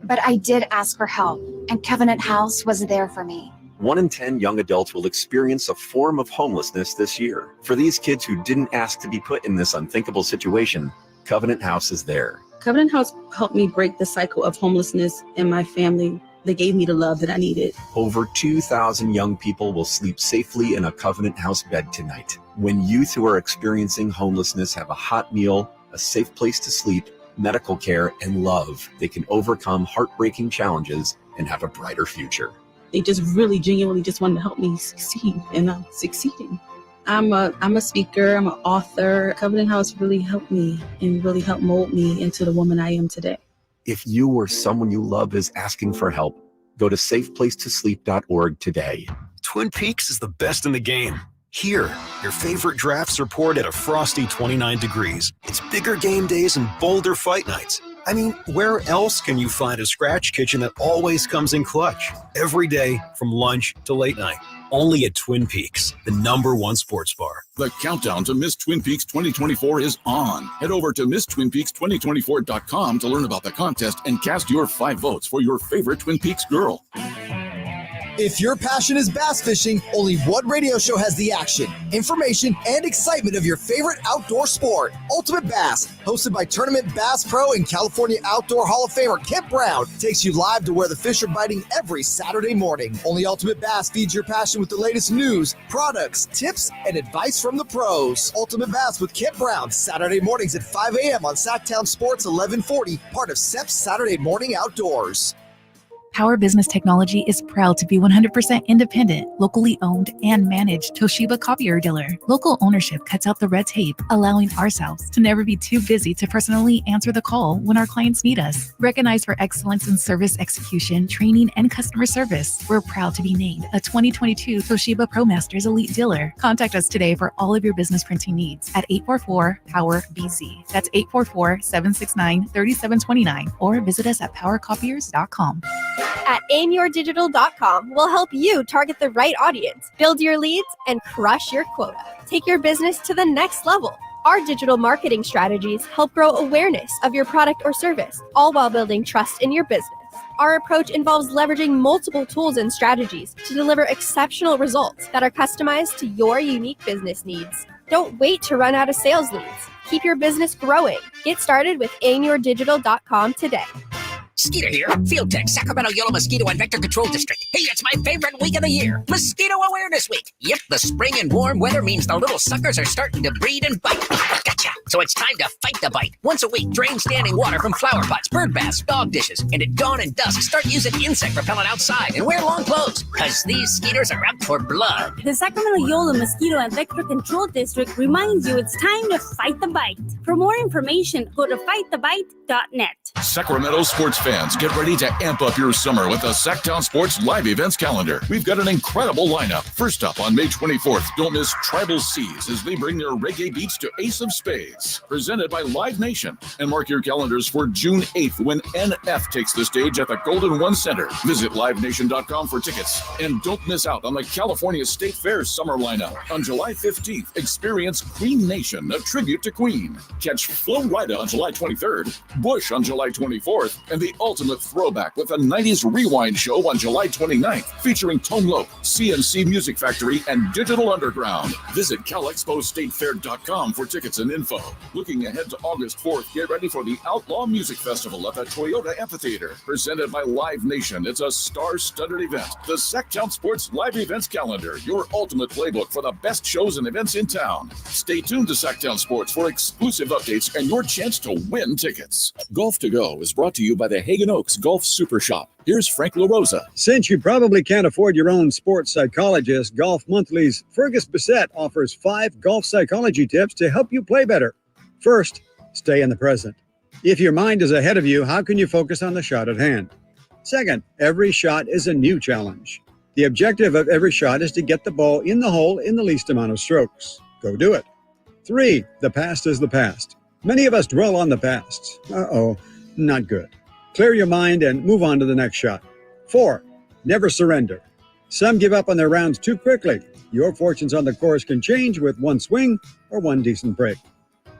But I did ask for help, and Covenant House was there for me. 1 in 10 young adults will experience a form of homelessness this year. For these kids who didn't ask to be put in this unthinkable situation, Covenant House is there. Covenant House helped me break the cycle of homelessness in my family. They gave me the love that I needed. Over 2,000 young people will sleep safely in a Covenant House bed tonight. When youth who are experiencing homelessness have a hot meal, a safe place to sleep, medical care, and love, they can overcome heartbreaking challenges and have a brighter future. They just really genuinely just wanted to help me succeed, and I'm succeeding. I'm a speaker, I'm an author. Covenant House really helped me and really helped mold me into the woman I am today. If you or someone you love is asking for help, go to safeplacetosleep.org today. Twin Peaks is the best in the game. Here, your favorite drafts are poured at a frosty 29 degrees. It's bigger game days and bolder fight nights. I mean, where else can you find a scratch kitchen that always comes in clutch? Every day, from lunch to late night. Only at Twin Peaks, the #1 sports bar. The countdown to Miss Twin Peaks 2024 is on. Head over to MissTwinPeaks2024.com to learn about the contest and cast your 5 votes for your favorite Twin Peaks girl. If your passion is bass fishing, only one radio show has the action, information, and excitement of your favorite outdoor sport. Ultimate Bass, hosted by Tournament Bass Pro and California Outdoor Hall of Famer Kent Brown, takes you live to where the fish are biting every Saturday morning. Only Ultimate Bass feeds your passion with the latest news, products, tips, and advice from the pros. Ultimate Bass with Kent Brown, Saturday mornings at 5 a.m. on Sacktown Sports 1140, part of SEP's Saturday Morning Outdoors. Power Business Technology is proud to be 100% independent, locally owned, and managed Toshiba copier dealer. Local ownership cuts out the red tape, allowing ourselves to never be too busy to personally answer the call when our clients need us. Recognized for excellence in service execution, training, and customer service, we're proud to be named a 2022 Toshiba ProMasters Elite Dealer. Contact us today for all of your business printing needs at 844-POWER-BZ. That's 844-769-3729, or visit us at powercopiers.com. At aimyourdigital.com, we'll help you target the right audience, build your leads, and crush your quota. Take your business to the next level. Our digital marketing strategies help grow awareness of your product or service, all while building trust in your business. Our approach involves leveraging multiple tools and strategies to deliver exceptional results that are customized to your unique business needs. Don't wait to run out of sales leads. Keep your business growing. Get started with aimyourdigital.com today. Skeeter here, Field Tech, Sacramento Yellow Mosquito and Vector Control District. Hey, it's my favorite week of the year, Mosquito Awareness Week. Yep, the spring and warm weather means the little suckers are starting to breed and bite. Gotcha. So it's time to fight the bite. Once a week, drain standing water from flower pots, bird baths, dog dishes, and at dawn and dusk, start using insect repellent outside and wear long clothes, because these skeeters are out for blood. The Sacramento Yolo Mosquito and Vector Control District reminds you it's time to fight the bite. For more information, go to fightthebite.net. Sacramento sports fans, get ready to amp up your summer with the Sacktown Sports live events calendar. We've got an incredible lineup. First up, on May 24th, don't miss Tribal Seas as they bring their reggae beats to Ace of Spades, presented by Live Nation. And mark your calendars for June 8th when NF takes the stage at the Golden One Center. Visit livenation.com for tickets. And don't miss out on the California State Fair summer lineup. On July 15th, experience Queen Nation, a tribute to Queen. Catch Flo Rida on July 23rd, Bush on July 24th, and the ultimate throwback with a 90s rewind show on July 29th, featuring Tone Loc, CNC Music Factory, and Digital Underground. Visit CalExpoStateFair.com for tickets and info. Looking ahead to August 4th, get ready for the Outlaw Music Festival at the Toyota Amphitheater, presented by Live Nation. It's a star-studded event. The Sacktown Sports Live Events Calendar, your ultimate playbook for the best shows and events in town. Stay tuned to Sacktown Sports for exclusive updates and your chance to win tickets. Golf to Go is brought to you by the Hagen Oaks Golf Super Shop. Here's Frank LaRosa. Since you probably can't afford your own sports psychologist, Golf Monthly's Fergus Bissett offers 5 golf psychology tips to help you play better. First, stay in the present. If your mind is ahead of you, how can you focus on the shot at hand? Second, every shot is a new challenge. The objective of every shot is to get the ball in the hole in the least amount of strokes. Go do it. 3, the past is the past. Many of us dwell on the past. Not good. Clear your mind and move on to the next shot. 4, never surrender. Some give up on their rounds too quickly. Your fortunes on the course can change with one swing or one decent break.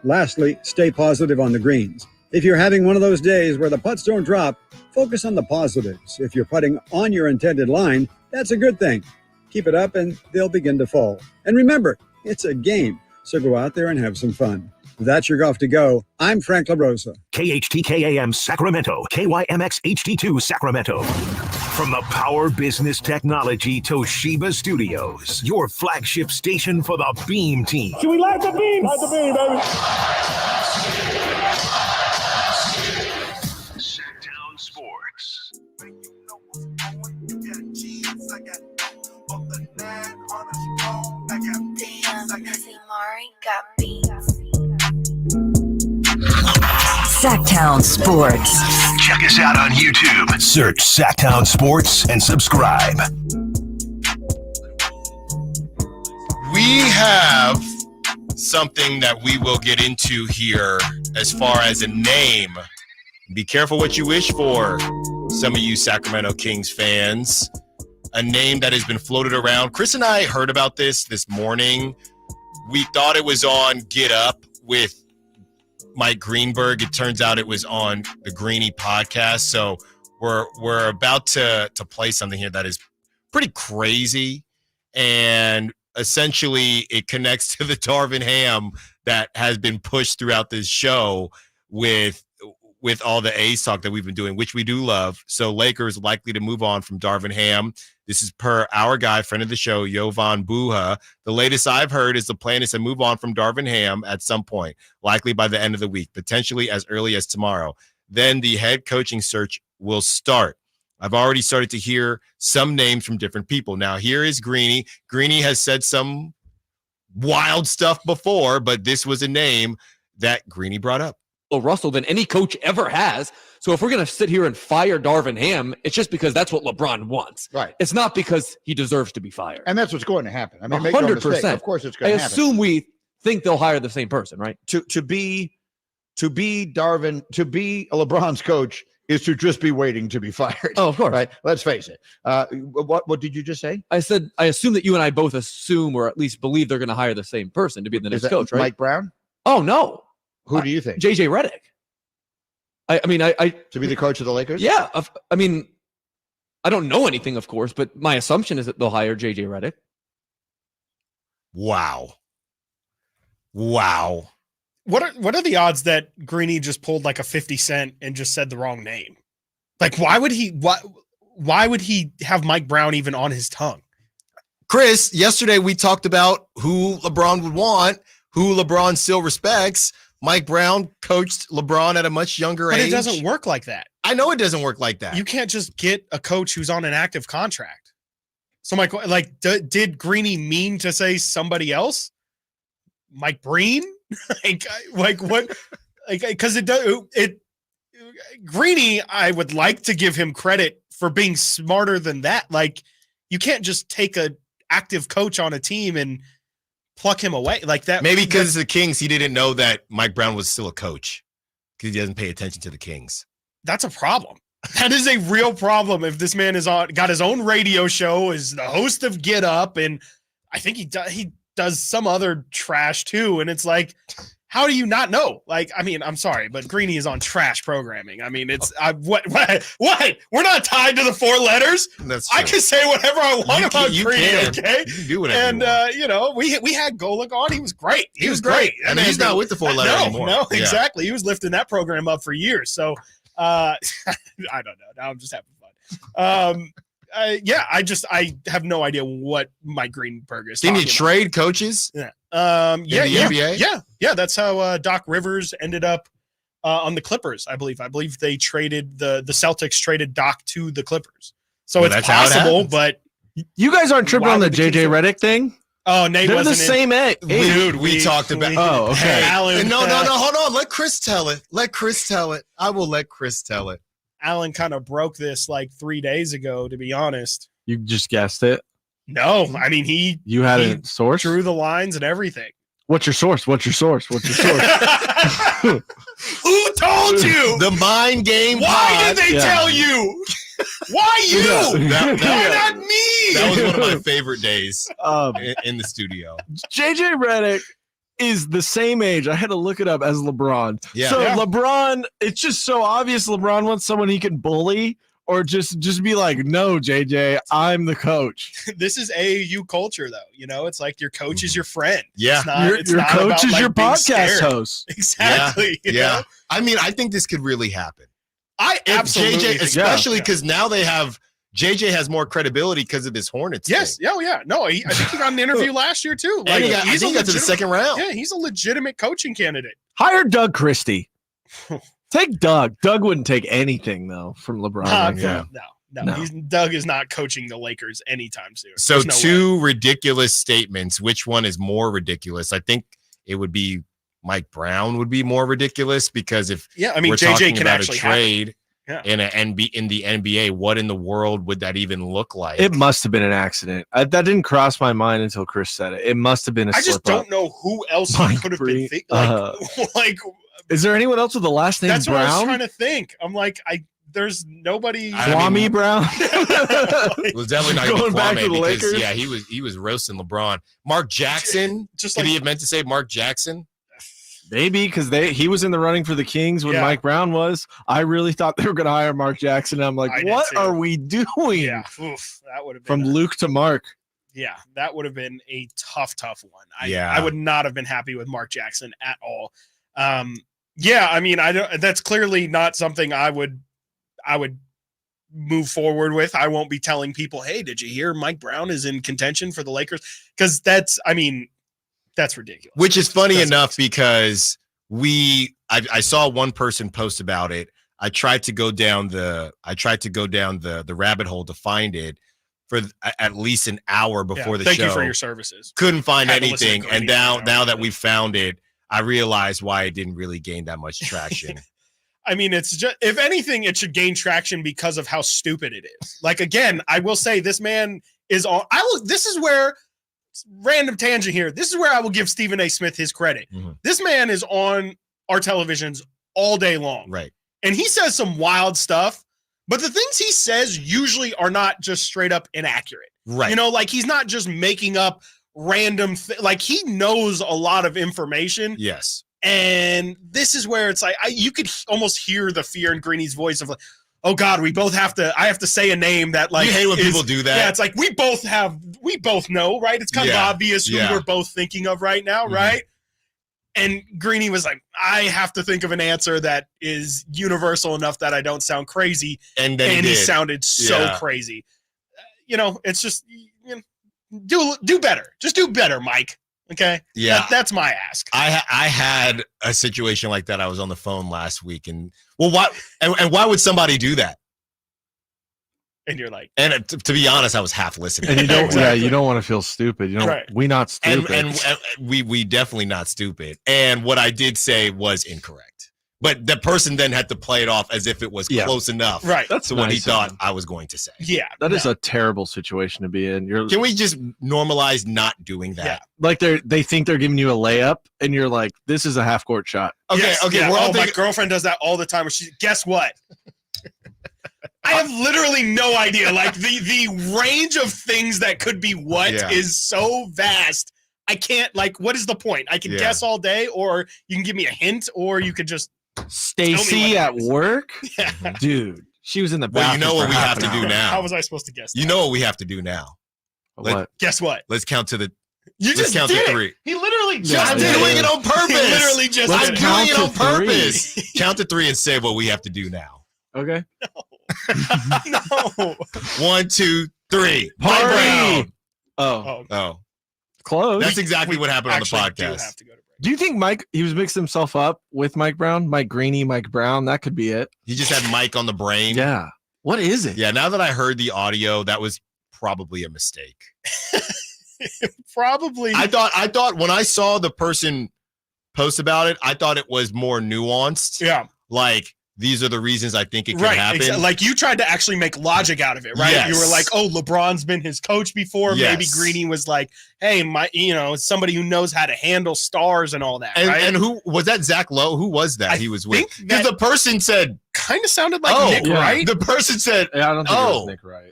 Lastly, stay positive on the greens. If you're having one of those days where the putts don't drop, focus on the positives. If you're putting on your intended line, that's a good thing. Keep it up and they'll begin to fall. And remember, it's a game, so go out there and have some fun. That's your Golf to Go. I'm Frank LaRosa. KHTKAM Sacramento, KYMX HD2 Sacramento. From the Power Business Technology Toshiba Studios, your flagship station for the Beam Team. Can we light the beam? Light the beam, baby. Sacktown Sports. Sacktown Sports. Check us out on YouTube. Search Sacktown Sports and subscribe. We have something that we will get into here as far as a name. Be careful what you wish for, some of you Sacramento Kings fans. A name that has been floated around. Chris and I heard about this morning. We thought it was on Get Up with Mike Greenberg. It turns out it was on the Greeny podcast. So we're about to play something here that is pretty crazy. And essentially it connects to the Darvin Ham that has been pushed throughout this show with all the A's talk that we've been doing, which we do love. So Lakers likely to move on from Darvin Ham. This is per our guy, friend of the show, Jovan Buha. The latest I've heard is the plan is to move on from Darvin Ham at some point, likely by the end of the week, potentially as early as tomorrow. Then the head coaching search will start. I've already started to hear some names from different people. Now, here is Greeny. Greeny has said some wild stuff before, but this was a name that Greeny brought up. Russell than any coach ever has. So if we're going to sit here and fire Darvin Ham, it's just because that's what LeBron wants. Right. It's not because he deserves to be fired. And that's what's going to happen. I mean, make no mistake. Of course it's going to happen. I assume we think they'll hire the same person, right? To be LeBron's coach is to just be waiting to be fired. Oh, of course. Right. Let's face it. What did you just say? I said, I assume that you and I both assume or at least believe they're going to hire the same person to be the next coach, right? Mike Brown? Oh, no. Who do you think? JJ Redick. I mean, to be the coach of the Lakers? Yeah. I mean, I don't know anything, of course, but my assumption is that they'll hire JJ Redick. Wow. What are the odds that Greeny just pulled like a 50 Cent and just said the wrong name? Like, why would he have Mike Brown even on his tongue? Chris, yesterday we talked about who LeBron would want, who LeBron still respects. Mike Brown coached LeBron at a much younger age. But it doesn't work like that. I know it doesn't work like that. You can't just get a coach who's on an active contract. So, Mike, did Greeny mean to say somebody else? Mike Breen? like what? Because Greeny, I would like to give him credit for being smarter than that. Like, you can't just take a active coach on a team and pluck him away like that. Maybe because the Kings, he didn't know that Mike Brown was still a coach because he doesn't pay attention to the Kings. That's a problem. That is a real problem. If this man got his own radio show, is the host of Get Up, and I think he does some other trash too. And it's like, how do you not know? Like, I mean, I'm sorry, but Greeny is on trash programming. I mean, it's what? We're not tied to the four letters. That's true. I can say whatever I want about Greeny. Okay, you can do whatever you want. We had Golick on. He was great. He was great. I mean, he's not with the four-letter anymore. No, exactly. He was lifting that program up for years. So I don't know. Now I'm just having fun. I have no idea what Mike Greenberg is. Didn't he trade coaches? Yeah. NBA? Yeah. That's how Doc Rivers ended up on the Clippers. I believe they traded the Celtics traded Doc to the Clippers. So it's possible, but you guys aren't tripping on the JJ Redick thing. Oh, Nate, they're the same age. Dude, we talked about. Oh, okay. Alan, no, hold on. Let Chris tell it. I will let Chris tell it. Alan kind of broke this like 3 days ago, to be honest. You just guessed it? No, I mean, you had a source? Drew the lines and everything. What's your source? Who told you? The mind game. Why did they tell you? Why you? Why not me? That was one of my favorite days in the studio. JJ Redick is the same age. I had to look it up as LeBron. Yeah. So LeBron, it's just so obvious LeBron wants someone he can bully or just be like, no, JJ, I'm the coach. This is AAU culture, though. You know, it's like your coach is your friend. Yeah. Your coach is your podcast host. Exactly. Yeah. You know? I mean, I think this could really happen. Absolutely. JJ, especially because now JJ has more credibility because of this Hornets. Yes. Thing. Oh, yeah. No, I think he got an interview last year, too. Like, I think he got to the second round. Yeah, he's a legitimate coaching candidate. Hire Doug Christie. Take Doug. Doug wouldn't take anything, though, from LeBron. No. Doug is not coaching the Lakers anytime soon. So two ridiculous statements. Which one is more ridiculous? I think it would be Mike Brown would be more ridiculous because if we're JJ talking can about actually a trade in the NBA, what in the world would that even look like? It must have been an accident. That didn't cross my mind until Chris said it. It must have been I just don't know who else could have been like. Is there anyone else with the last name That's Brown? What I was trying to think. I'm like, there's nobody. Kwame Brown. It was definitely not Going Kwame back to the because Lakers? he was roasting LeBron. Mark Jackson. Just Did like he have meant to say Mark Jackson? Maybe because he was in the running for the Kings when Mike Brown was. I really thought they were going to hire Mark Jackson. I'm like, what are we doing? Yeah, that would have been from Luke to Mark. Yeah, that would have been a tough one. Yeah. I would not have been happy with Mark Jackson at all. Yeah, I mean, that's clearly not something I would move forward with. I won't be telling people, hey, did you hear Mike Brown is in contention for the Lakers? Because that's ridiculous. Which is funny enough because I saw one person post about it. I tried to go down the rabbit hole to find it for at least an hour before the show. Thank you for your services. Couldn't find anything. And now that we found it, I realized why it didn't really gain that much traction. I mean, it's just, if anything, it should gain traction because of how stupid it is. Like, again, I will say this man is on. This is where, random tangent here. This is where I will give Stephen A. Smith his credit. Mm-hmm. This man is on our televisions all day long. Right. And he says some wild stuff, but the things he says usually are not just straight up inaccurate. Right. You know, like he's not just making up random, like he knows a lot of information. Yes. And this is where it's like, you could almost hear the fear in Greeny's voice of like, oh God, I have to say a name that like, you hate when people do that. Yeah. It's like, we both know, right? It's kind of obvious who we're both thinking of right now. Mm-hmm. Right. And Greeny was like, I have to think of an answer that is universal enough that I don't sound crazy. And then he sounded so crazy. You know, it's just, do better. Just do better, Mike. Okay. Yeah. That's my ask. I had a situation like that. I was on the phone last week and why would somebody do that? And you're like, and to be honest, I was half listening. And you don't, you don't want to feel stupid. You know, right. We not stupid. And we definitely not stupid. And what I did say was incorrect. But the person then had to play it off as if it was close enough. Right. That's what he thought I was going to say. Yeah. That is a terrible situation to be in. Can we just normalize not doing that? Yeah. Like they think they're giving you a layup and you're like, this is a half court shot. Okay. Yes, okay. Yeah. My girlfriend does that all the time. Guess what? I have literally no idea. Like the range of things that could be is so vast. I can't, like, what is the point? I can guess all day, or you can give me a hint, or you could just Stacy at work? Yeah. Dude, she was in the bathroom. Well, you know what we have to do now. How was I supposed to guess that? You know what we have to do now. Guess what? Let's count to the let's count to 3. He literally just I'm doing it on purpose. He literally just I'm doing it on purpose. Count to 3 and say what we have to do now. Okay. No. 1, 2, 3. Party. Brown. Oh. Close. That's exactly what happened on the podcast. Do you think he was mixing himself up with Mike Brown? Mike Greeny, Mike Brown? That could be it. He just had Mike on the brain. Yeah. What is it? Yeah, now that I heard the audio, that was probably a mistake. Probably. I thought when I saw the person post about it, I thought it was more nuanced. Yeah. Like, these are the reasons I think it could happen. Exactly. Like you tried to actually make logic out of it, right? Yes. You were like, "Oh, LeBron's been his coach before." Yes. Maybe Greeny was like, "Hey, somebody who knows how to handle stars and all that." And, right? and who was that? Zach Lowe? Who was that? He was with because the person said kind of sounded like Nick Wright. The person said, "Yeah, I don't think it was Nick Wright."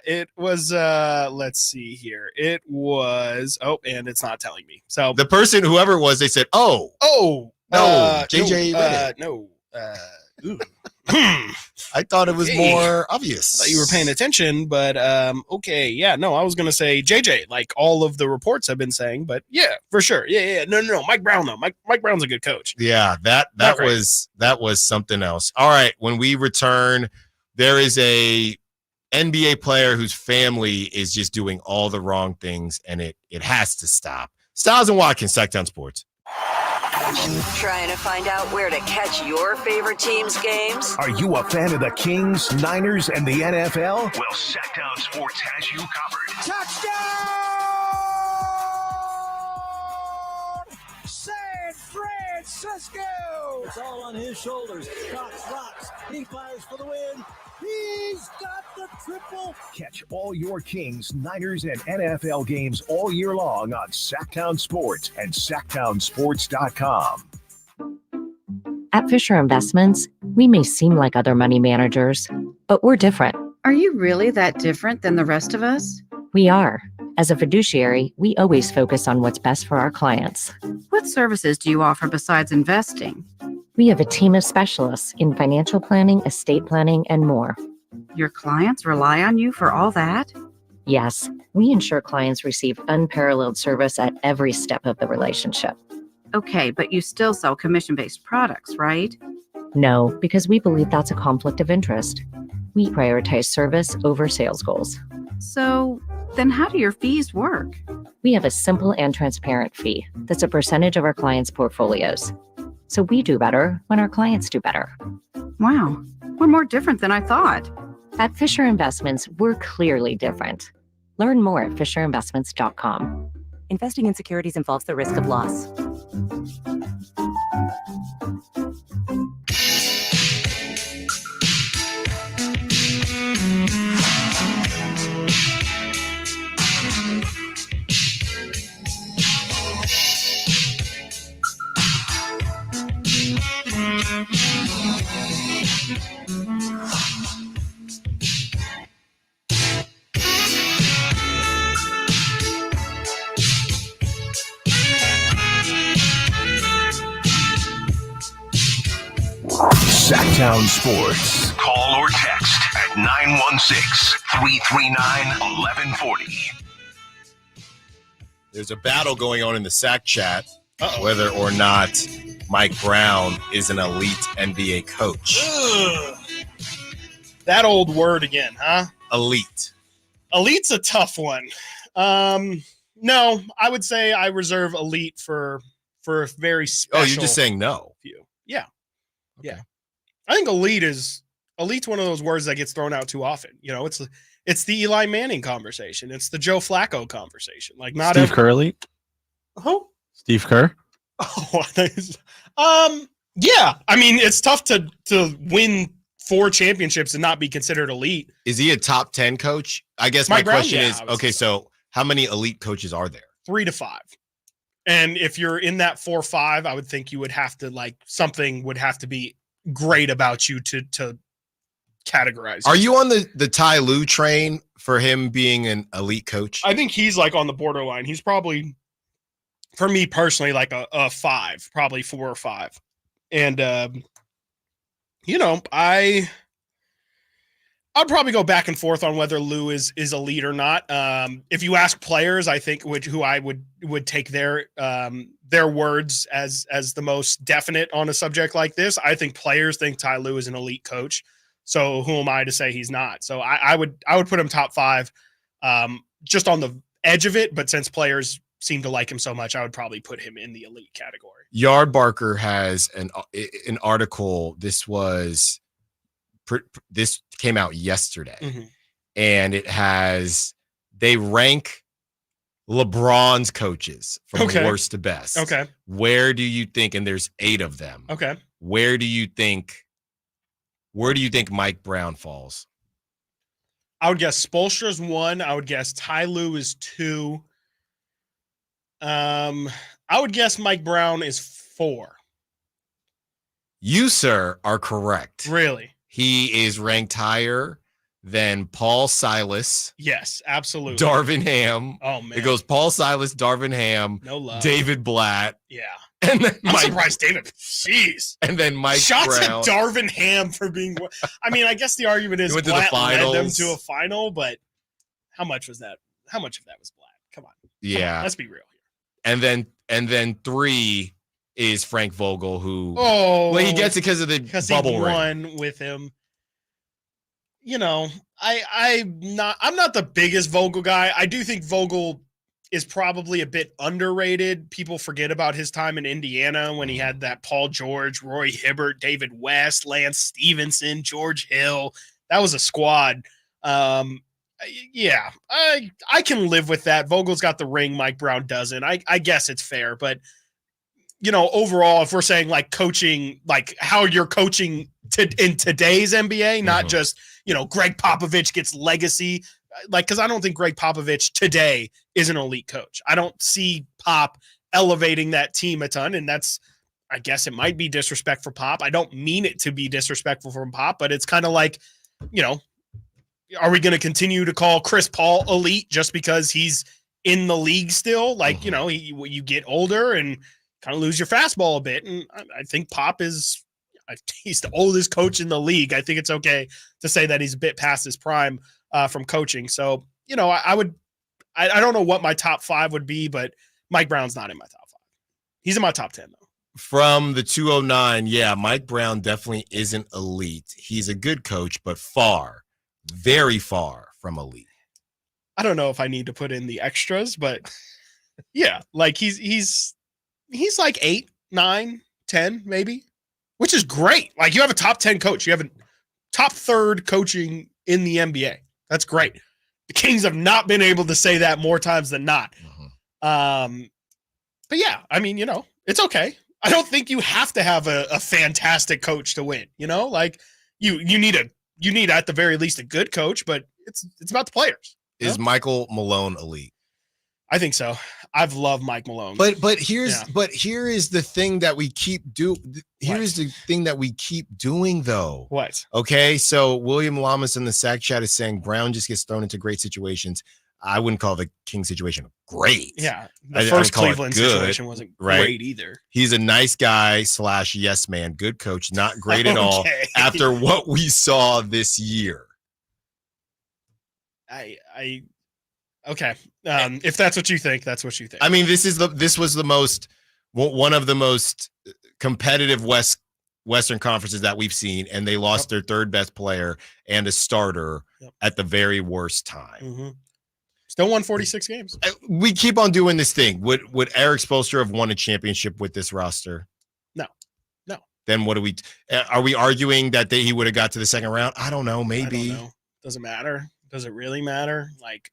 It was. Let's see here. It was. Oh, and it's not telling me. So the person, whoever it was, they said, "Oh, no, JJ, no." I thought it was more obvious. I thought you were paying attention, but okay, yeah, no, I was gonna say JJ, like all of the reports have been saying, but yeah, for sure, yeah, no, Mike Brown though, Mike Brown's a good coach. Yeah, that was something else. All right, when we return, there is a NBA player whose family is just doing all the wrong things, and it has to stop. Stiles and Watkins, Sacktown Sports. Trying to find out where to catch your favorite team's games? Are you a fan of the Kings, Niners, and the NFL? Well, Sacktown Sports has you covered. Touchdown! San Francisco! It's all on his shoulders. Cox rocks. He fires for the win. He's got the triple. Catch all your Kings, Niners, and NFL games all year long on Sacktown Sports and SacktownSports.com. At Fisher Investments, we may seem like other money managers, but we're different. Are you really that different than the rest of us? We are. As a fiduciary, we always focus on what's best for our clients. What services do you offer besides investing? We have a team of specialists in financial planning, estate planning, and more. Your clients rely on you for all that? Yes, we ensure clients receive unparalleled service at every step of the relationship. Okay, but you still sell commission-based products, right? No, because we believe that's a conflict of interest. We prioritize service over sales goals. So then how do your fees work? We have a simple and transparent fee that's a percentage of our clients' portfolios. So we do better when our clients do better. Wow, we're more different than I thought. At Fisher Investments, we're clearly different. Learn more at fisherinvestments.com. Investing in securities involves the risk of loss. Sacktown Sports. Call or text at 916-339-1140. There's a battle going on in the Sack chat whether or not Mike Brown is an elite NBA coach. Ugh. That old word again, huh? Elite. Elite's a tough one. No, I would say I reserve elite for a very special. Oh, you're just saying no. Few. Yeah. Okay. Yeah. I think elite's one of those words that gets thrown out too often. You know, it's the Eli Manning conversation. It's the Joe Flacco conversation. Like not Steve Kerr elite? Who? Steve Kerr? Yeah. I mean, it's tough to win 4 championships and not be considered elite. Is he a top 10 coach? I guess my question is, okay, so how many elite coaches are there? 3 to 5. And if you're in that 4 or 5, I would think you would have to something would have to be great about you to categorize. Are you on the Ty Lue train for him being an elite coach? I think he's on the borderline. He's probably, for me personally, a 5, probably 4 or 5. And, I'd probably go back and forth on whether Lue is elite or not. If you ask players, I think who I would take their words as the most definite on a subject like this. I think players think Ty Lue is an elite coach. So who am I to say he's not? So I would put him top 5, just on the edge of it. But since players seem to like him so much, I would probably put him in the elite category. Yardbarker has an article. This came out yesterday, and they rank LeBron's coaches from worst to best. Okay. Where do you think, and there's 8 of them. Okay. Where do you think Mike Brown falls? I would guess Spoelstra's 1. I would guess Ty Lue is 2. I would guess Mike Brown is 4. You, sir, are correct. Really? He is ranked higher than Paul Silas. Yes, absolutely. Darvin Ham. Oh, man. It goes Paul Silas, Darvin Ham, no love. David Blatt. Yeah. And then I'm surprised David. Jeez. And then Mike Shots Brown. at Darvin Ham for being. I mean, I guess the argument is Blatt led them to a final, but how much was that? How much of that was Blatt? Come on. Yeah. Let's be real here. And then 3 is Frank Vogel, who he gets it because of the bubble ring. Won with him. You know, I'm not the biggest Vogel guy. I do think Vogel is probably a bit underrated. People forget about his time in Indiana when he had that Paul George, Roy Hibbert, David West, Lance Stevenson, George Hill. That was a squad. Yeah, I can live with that. Vogel's got the ring, Mike Brown doesn't. I guess it's fair, but overall, if we're saying coaching, how you're coaching in today's NBA, not just, Greg Popovich gets legacy, because I don't think Greg Popovich today is an elite coach. I don't see Pop elevating that team a ton. And I guess it might be disrespect for Pop. I don't mean it to be disrespectful from Pop, but it's kind of like, are we going to continue to call Chris Paul elite just because he's in the league still. Like, you get older and kind of lose your fastball a bit. And I think Pop he's the oldest coach in the league. I think it's okay to say that he's a bit past his prime from coaching. So, I don't know what my top 5 would be, but Mike Brown's not in my top 5. He's in my top 10 though. From the 209, yeah, Mike Brown definitely isn't elite. He's a good coach, but very far from elite. I don't know if I need to put in the extras, but yeah, like he's like 8, 9, 10 maybe, which is great. Like you have a top 10 coach. You have a top 3rd coaching in the NBA. That's great. The Kings have not been able to say that more times than not. But yeah, I mean, it's okay. I don't think you have to have a fantastic coach to win. Like you need at the very least a good coach, but it's about the players. Is Michael Malone elite? I think so. I've loved Mike Malone. But here is the thing that we keep doing though. What? Okay, so William Lamas in the Sack Chat is saying Brown just gets thrown into great situations. I wouldn't call the King situation great. Yeah. The first Cleveland situation wasn't great either. He's a nice guy / yes man, good coach, not great at all after what we saw this year. Okay. If that's what you think, that's what you think. I mean, this was one of the most competitive Western conferences that we've seen, and they lost their 3rd best player and a starter at the very worst time. Mm-hmm. Still won 46 games. We keep on doing this thing. Would Eric Spoelstra have won a championship with this roster? No. Then what are we arguing that he would have got to the second round? I don't know. Maybe. I don't know. Doesn't matter. Does it really matter? Like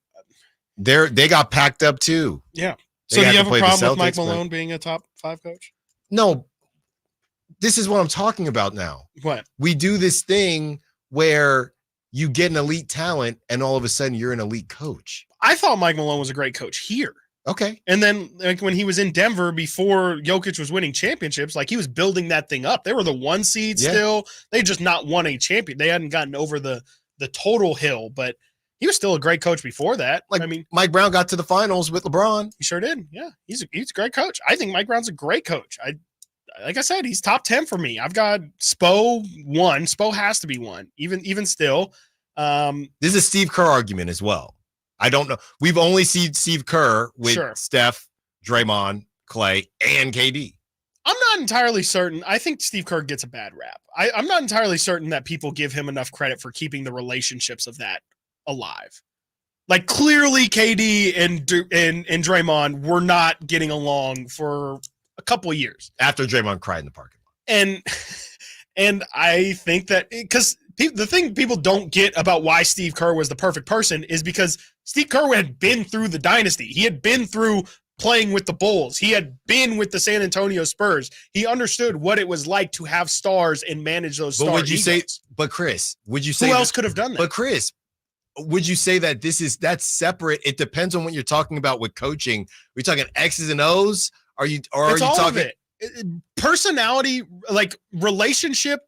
they got packed up too. Yeah. So do you have a problem with Mike Malone being a top 5 coach? No. This is what I'm talking about now. What? We do this thing where you get an elite talent and all of a sudden you're an elite coach. I thought Mike Malone was a great coach here. Okay. And then like when he was in Denver before Jokic was winning championships, like he was building that thing up. They were the 1 seed still. They just not won a champion. They hadn't gotten over the total hill, but he was still a great coach before that. Like, I mean, Mike Brown got to the finals with LeBron. He sure did. Yeah. He's a great coach. I think Mike Brown's a great coach. Like I said, he's top 10 for me. I've got Spo 1. Spo has to be 1, even still. This is a Steve Kerr argument as well. I don't know. We've only seen Steve Kerr with Steph, Draymond, Clay, and KD. I'm not entirely certain. I think Steve Kerr gets a bad rap. I'm not entirely certain that people give him enough credit for keeping the relationships of that alive. Like clearly KD and Draymond were not getting along for a couple of years. After Draymond cried in the parking lot. And I think that because the thing people don't get about why Steve Kerr was the perfect person is because Steve Kerr had been through the dynasty. He had been through playing with the Bulls. He had been with the San Antonio Spurs. He understood what it was like to have stars and manage those stars. Chris, would you say who else could have done that? But Chris, would you say that that's separate? It depends on what you're talking about with coaching. Are we talking X's and O's? Are you talking personality, like relationship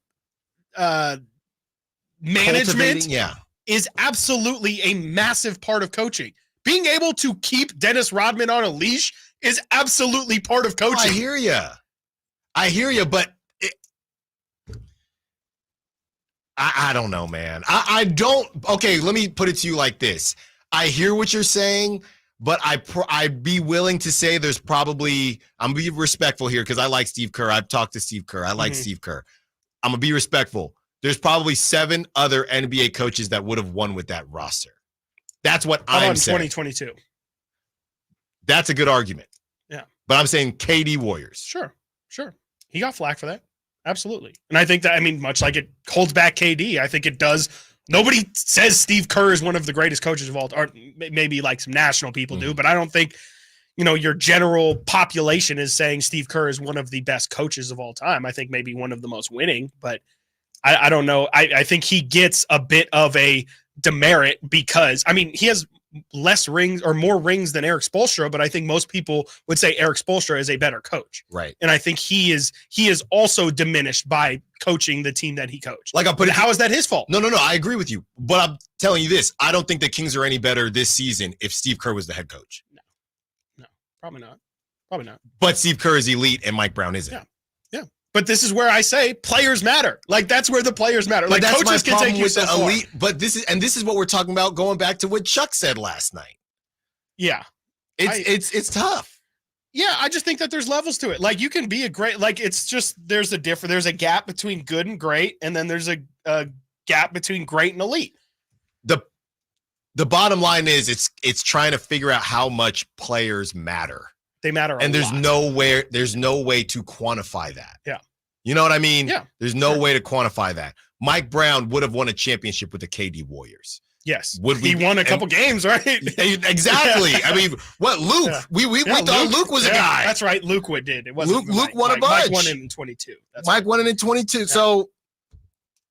management? Yeah, is absolutely a massive part of coaching. Being able to keep Dennis Rodman on a leash is absolutely part of coaching. I hear you, but I don't know, man. I don't. Okay, let me put it to you like this. I hear what you're saying, but I'd be willing to say there's probably, I'm going to be respectful here because I like Steve Kerr. I've talked to Steve Kerr. I like Steve Kerr. I'm going to be respectful. There's probably 7 other NBA coaches that would have won with that roster. That's what I'm saying. 2022. That's a good argument. Yeah. But I'm saying KD Warriors. Sure. He got flack for that. Absolutely. And I think that, I mean, much like it holds back KD, I think it does. Nobody says Steve Kerr is one of the greatest coaches of all time. Or maybe like some national people do, but I don't think, your general population is saying Steve Kerr is one of the best coaches of all time. I think maybe one of the most winning, but I don't know. I think he gets a bit of a demerit because, I mean, he has less rings or more rings than Eric Spoelstra, but I think most people would say Eric Spoelstra is a better coach. Right. And I think he is also diminished by coaching the team that he coached. Like how is that his fault? No, I agree with you. But I'm telling you this, I don't think the Kings are any better this season if Steve Kerr was the head coach. Probably not. But Steve Kerr is elite and Mike Brown isn't. Yeah. But this is where I say players matter. Like, that's where the players matter. But Like, that's coaches my can problem take you with so the far. elite. But this is what we're talking about, going back to what Chuck said last night. Yeah. It's tough. Yeah, I just think that there's levels to it. Like, you can be a great, like, it's just there's a gap between good and great, and then there's a gap between great and elite. The bottom line is it's trying to figure out how much players matter. They matter, and there's no way to quantify that. Yeah. You know what I mean? Yeah. There's no way to quantify that. Mike Brown would have won a championship with the KD Warriors. Yes. He won a couple games, right? Exactly. Yeah. I mean, what Luke? Yeah. We thought Luke was a guy. That's right. Luke did. It wasn't Luke won a bunch. Mike won it in 22. Mike won it in 22. Yeah. So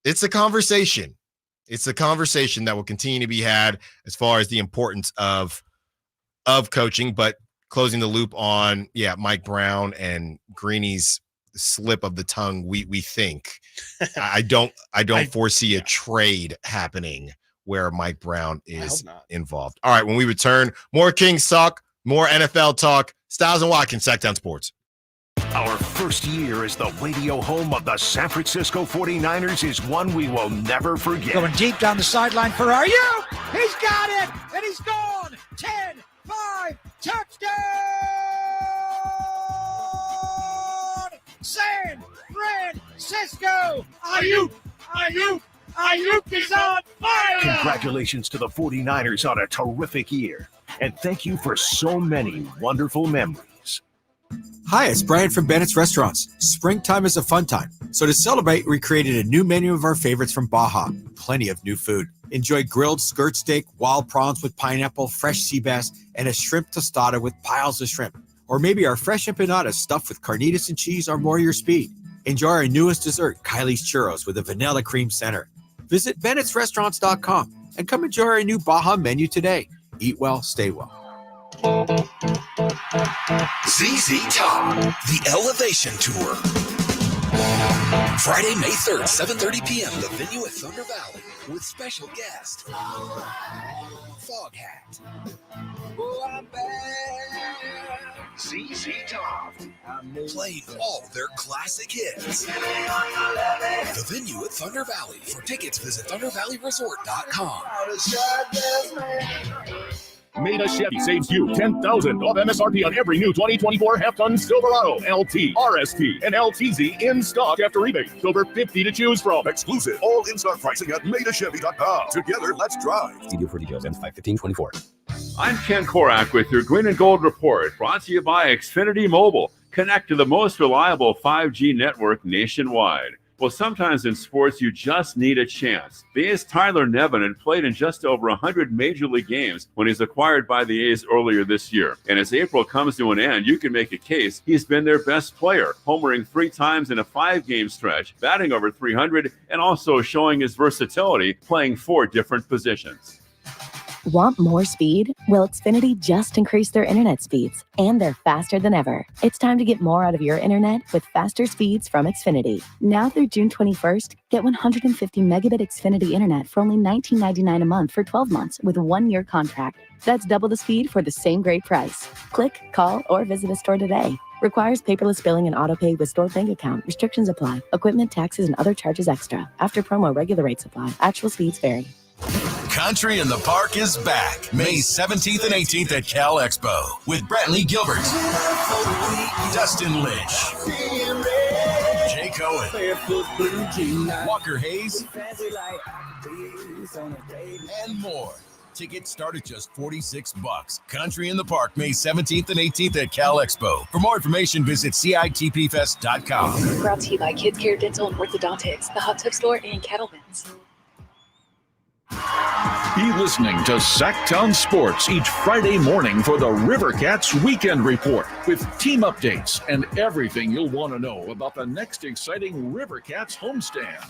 it's a conversation. It's a conversation that will continue to be had as far as the importance of coaching, but closing the loop on Mike Brown and Greeny's slip of the tongue. We think I don't foresee a trade happening where Mike Brown is involved. All right, when we return, more Kings talk, more NFL talk. Stiles and Watkins, Sacktown Sports. Our first year as the radio home of the San Francisco 49ers is one we will never forget. Going deep down the sideline for Aiyuk. He's got it, and he's gone. 10-5, touchdown! San Francisco! Aiyuk is on fire! Congratulations to the 49ers on a terrific year. And thank you for so many wonderful memories. Hi, it's Brian from Bennett's Restaurants. Springtime is a fun time. So to celebrate, we created a new menu of our favorites from Baja. Plenty of new food. Enjoy grilled skirt steak, wild prawns with pineapple, fresh sea bass, and a shrimp tostada with piles of shrimp. Or maybe our fresh empanadas stuffed with carnitas and cheese are more your speed. Enjoy our newest dessert, Kylie's Churros, with a vanilla cream center. Visit Bennett'sRestaurants.com and come enjoy our new Baja menu today. Eat well, stay well. ZZ Top, the Elevation Tour. Friday, May 3rd, 7:30 p.m. The venue at Thunder Valley with special guest Fog Hat. ZZ Top playing all their classic hits. The venue at Thunder Valley. For tickets, visit ThunderValleyResort.com. Meda Chevy saves you $10,000 off MSRP on every new 2024 half-ton Silverado, LT, RST, and LTZ in stock after rebate. Over 50 to choose from. Exclusive. All in-stock pricing at MedaChevy.com. Together, let's drive. See deal for details. Ends 5/15/24. I'm Ken Korak with your Green and Gold Report, brought to you by Xfinity Mobile. Connect to the most reliable 5G network nationwide. Well, sometimes in sports, you just need a chance. The A's Tyler Nevin had played in just over 100 Major League games when he's acquired by the A's earlier this year. And as April comes to an end, you can make a case he's been their best player, homering 3 times in a 5-game stretch, batting over 300, and also showing his versatility, playing 4 different positions. Want more speed? Well, Xfinity just increased their internet speeds, and they're faster than ever. It's time to get more out of your internet with faster speeds from Xfinity. Now through June 21st, get 150 megabit Xfinity internet for only $19.99 a month for 12 months with a 1-year contract. That's double the speed for the same great price. Click, call, or visit a store today. Requires paperless billing and autopay with stored bank account. Restrictions apply. Equipment, taxes, and other charges extra. After promo, regular rates apply. Actual speeds vary. Country in the Park is back May 17th and 18th at Cal Expo with Brantley Gilbert, Dustin Lynch, Jay Cohen, Walker Hayes, and more. Tickets start at just $46. Country in the Park May 17th and 18th at Cal Expo. For more information, visit CITPFest.com. Brought to you by Kids Care Dental and Orthodontics, the Hot Tub Store, and Cattleman's. Be listening to Sacktown Sports each Friday morning for the Rivercats Weekend Report with team updates and everything you'll want to know about the next exciting Rivercats homestand.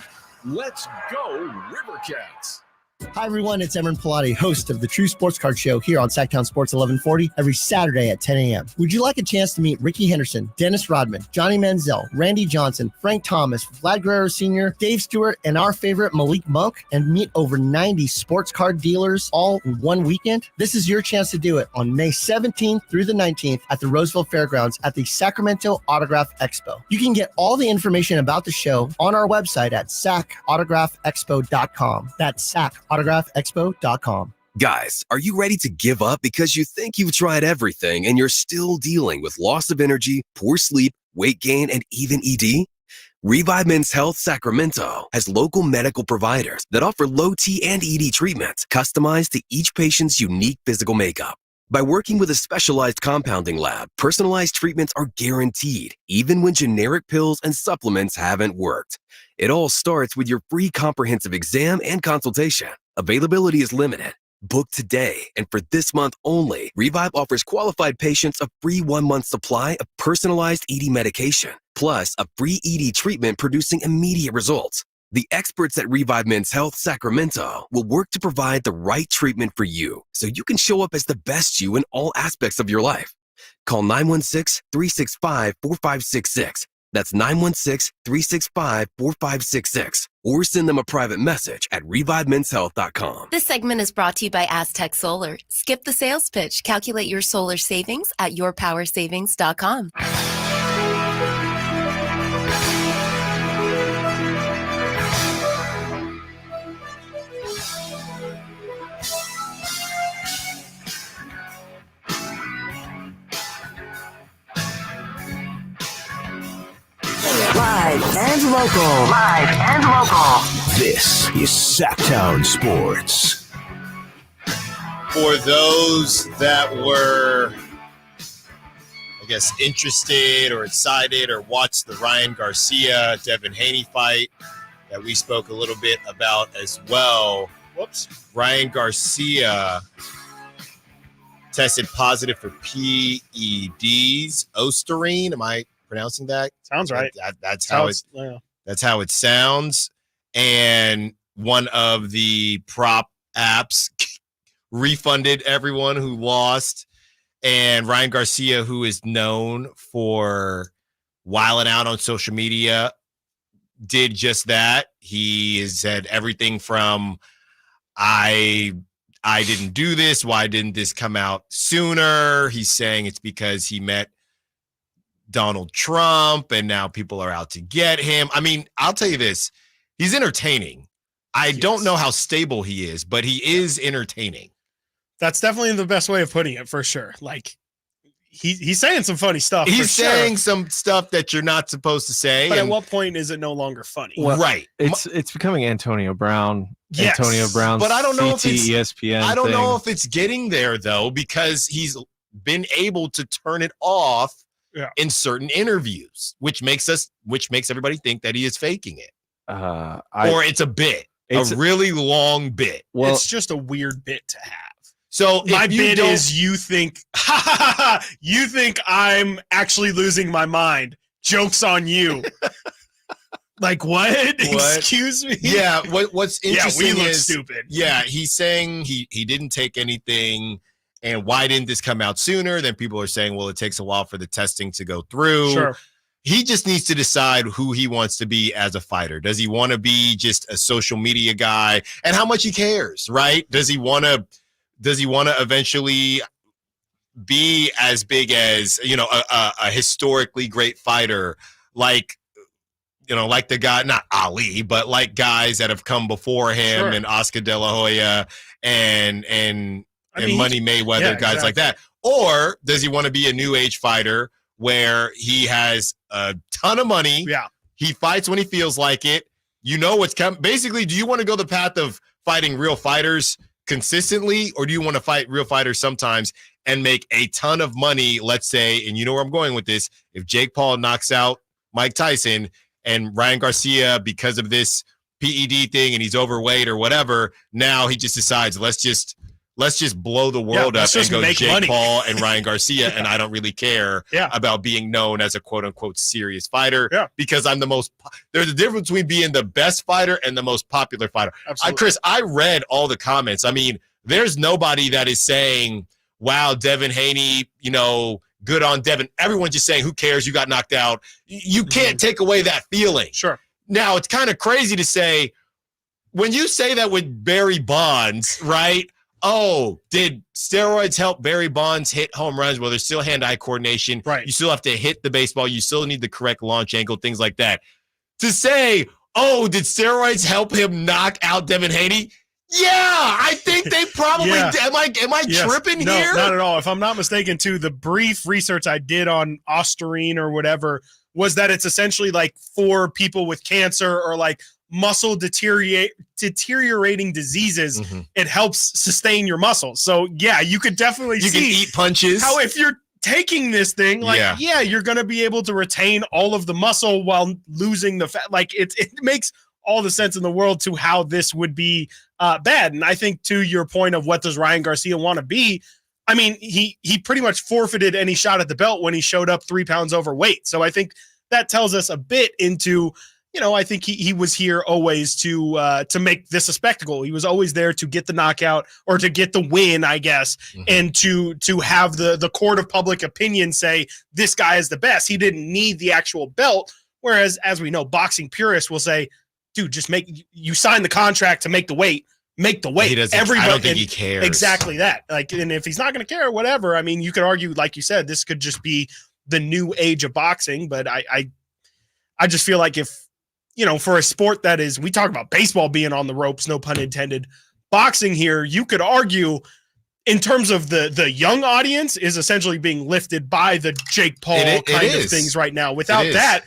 Let's go, Rivercats! Hi, everyone. It's Emron Pilati, host of the True Sports Card Show here on Sacktown Sports 1140 every Saturday at 10 a.m. Would you like a chance to meet Ricky Henderson, Dennis Rodman, Johnny Manziel, Randy Johnson, Frank Thomas, Vlad Guerrero Sr., Dave Stewart, and our favorite Malik Monk, and meet over 90 sports card dealers all in one weekend? This is your chance to do it on May 17th through the 19th at the Roseville Fairgrounds at the Sacramento Autograph Expo. You can get all the information about the show on our website at sacautograph.expo.com. That's sacautograph.expo.com. Guys, are you ready to give up because you think you've tried everything and you're still dealing with loss of energy, poor sleep, weight gain, and even ED? Revive Men's Health Sacramento has local medical providers that offer low T and ED treatments customized to each patient's unique physical makeup. By working with a specialized compounding lab, personalized treatments are guaranteed, even when generic pills and supplements haven't worked. It all starts with your free comprehensive exam and consultation. Availability is limited. Book today, and for this month only, Revive offers qualified patients a free 1-month supply of personalized ED medication, plus a free ED treatment producing immediate results. The experts at Revive Men's Health Sacramento will work to provide the right treatment for you so you can show up as the best you in all aspects of your life. Call 916-365-4566. That's 916-365-4566. Or send them a private message at revivemenshealth.com. This segment is brought to you by Aztec Solar. Skip the sales pitch. Calculate your solar savings at yourpowersavings.com. Live and local. Live and local. This is Sacktown Sports. For those that were, I guess, interested or excited or watched the Ryan Garcia, Devin Haney fight that we spoke a little bit about as well. Whoops. Ryan Garcia tested positive for PEDs, Osterine. Am I pronouncing that? Sounds right. That's how it sounds. And one of the prop apps refunded everyone who lost. And Ryan Garcia, who is known for wilding out on social media, did just that. He has said everything from I didn't do this. Why didn't this come out sooner? He's saying it's because he met Donald Trump and now people are out to get him. I mean, I'll tell you this. He's entertaining. I don't know how stable he is, but he is entertaining. That's definitely the best way of putting it, for sure. Like, he's saying some funny stuff. He's saying some stuff that you're not supposed to say. But at what point is it no longer funny? Well, right. It's becoming Antonio Brown. Yes. Antonio Brown's but I don't know if it's ESPN I don't thing. know if it's getting there though, because he's been able to turn it off in certain interviews, which makes everybody think that he is faking it. Or it's a bit. A really long bit. Well, it's just a weird bit to have. So my bit is you think I'm actually losing my mind. Joke's on you. Like what? Excuse me? Yeah, what's interesting we look is stupid. Yeah, he's saying he didn't take anything, and why didn't this come out sooner? Then people are saying, well, it takes a while for the testing to go through. Sure. He just needs to decide who he wants to be as a fighter. Does he want to be just a social media guy, and how much he cares, right? Does he want to eventually be as big as, a historically great fighter like the guy, not Ali, but like guys that have come before him, and Oscar De La Hoya and Money Mayweather, guys like that? Or does he want to be a new age fighter where he has a ton of money? Yeah. He fights when he feels like it. You know what's coming. Basically, do you want to go the path of fighting real fighters consistently, or do you want to fight real fighters sometimes and make a ton of money? Let's say, and you know where I'm going with this, if Jake Paul knocks out Mike Tyson and Ryan Garcia, because of this PED thing and he's overweight or whatever, now he just decides, let's just let's just blow the world up and go Jake money. Paul and Ryan Garcia, and I don't really care about being known as a quote-unquote serious fighter because I'm the most – there's a difference between being the best fighter and the most popular fighter. Chris, I read all the comments. I mean, there's nobody that is saying, wow, Devin Haney, good on Devin. Everyone's just saying, who cares? You got knocked out. You can't take away that feeling. Sure. Now, it's kind of crazy to say, when you say that with Barry Bonds, right – oh, did steroids help Barry Bonds hit home runs? Well, there's still hand-eye coordination. Right. You still have to hit the baseball. You still need the correct launch angle, things like that. To say, oh, did steroids help him knock out Devin Haney? Yeah, I think they probably did. Am I tripping here? No, not at all. If I'm not mistaken, too, the brief research I did on Ostarine or whatever was that it's essentially like for people with cancer or like muscle deteriorating diseases, it helps sustain your muscles. So yeah, you could definitely you can eat punches. How if you're taking this thing, like you're gonna be able to retain all of the muscle while losing the fat. Like it makes all the sense in the world to how this would be bad. And I think to your point of what does Ryan Garcia want to be, I mean, he pretty much forfeited any shot at the belt when he showed up 3 pounds overweight. So I think that tells us a bit into, I think he was here always to make this a spectacle. He was always there to get the knockout or to get the win, I guess, and to have the court of public opinion say this guy is the best. He didn't need the actual belt. Whereas, as we know, boxing purists will say, dude, just you sign the contract to make the weight. Make the weight. I don't think he cares. Exactly that. Like, and if he's not going to care, whatever. I mean, you could argue, like you said, this could just be the new age of boxing. But I just feel like if, for a sport that is, we talk about baseball being on the ropes, no pun intended, boxing here, you could argue in terms of the young audience is essentially being lifted by the Jake Paul kind of things right now. Without that,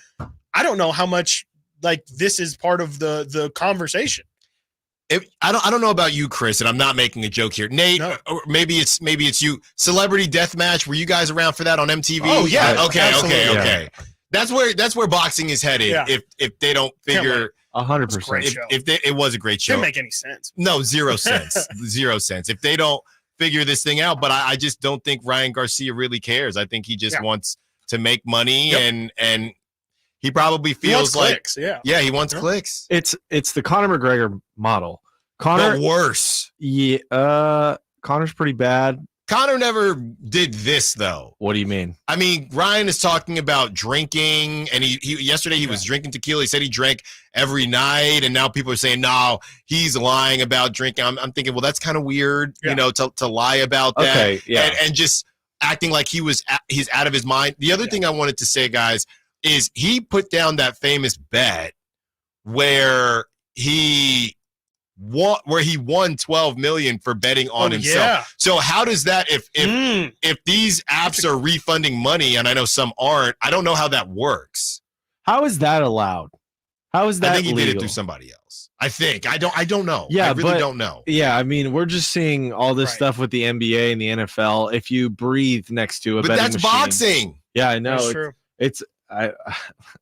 I don't know how much like this is part of the conversation. I don't know about you, Chris, and I'm not making a joke here. Nate, or maybe it's you. Celebrity Deathmatch, were you guys around for that on MTV? Oh yeah. Okay. That's where boxing is headed. Yeah. If they don't figure 100%. It was a great show. Didn't make any sense. No, 0 cents. 0 cents. If they don't figure this thing out, but I just don't think Ryan Garcia really cares. I think he just wants to make money and he probably feels like clicks, he wants clicks. It's the Conor McGregor model. Conor but worse. Yeah, Conor's pretty bad. Conor never did this though. What do you mean? I mean, Ryan is talking about drinking, and he yesterday he was drinking tequila. He said he drank every night, and now people are saying no, he's lying about drinking. I'm thinking, well, that's kind of weird, to lie about that. Okay, yeah. And just acting like he's out of his mind. The other thing I wanted to say, guys, is he put down that famous bet where he won 12 million for betting on himself. Yeah. So how does that if these apps are refunding money, and I know some aren't, I don't know how that works. How is that allowed? How is that I think he legal? did it through somebody else. I think. I don't know. Yeah, I really don't know. Yeah, I mean, we're just seeing all this stuff with the NBA and the NFL. If you breathe next to a betting that's machine, boxing. Yeah, I know. That's true.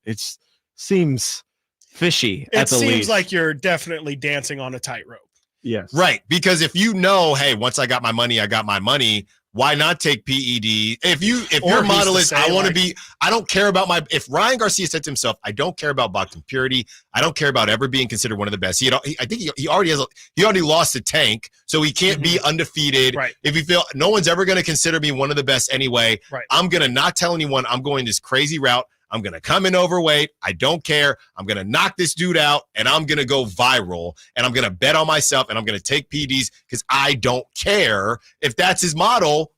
It seems fishy at the least. It seems like you're definitely dancing on a tightrope. Yes. Right. Because if you know, hey, once I got my money, I got my money. Why not take PED? If your model is, I want to be, I don't care about if Ryan Garcia said to himself, I don't care about boxing purity. I don't care about ever being considered one of the best. I think he already lost a tank, so he can't be undefeated. Right. If you feel no one's ever going to consider me one of the best anyway, I'm going to not tell anyone I'm going this crazy route. I'm going to come in overweight. I don't care. I'm going to knock this dude out, and I'm going to go viral, and I'm going to bet on myself, and I'm going to take PDs because I don't care. If that's his model,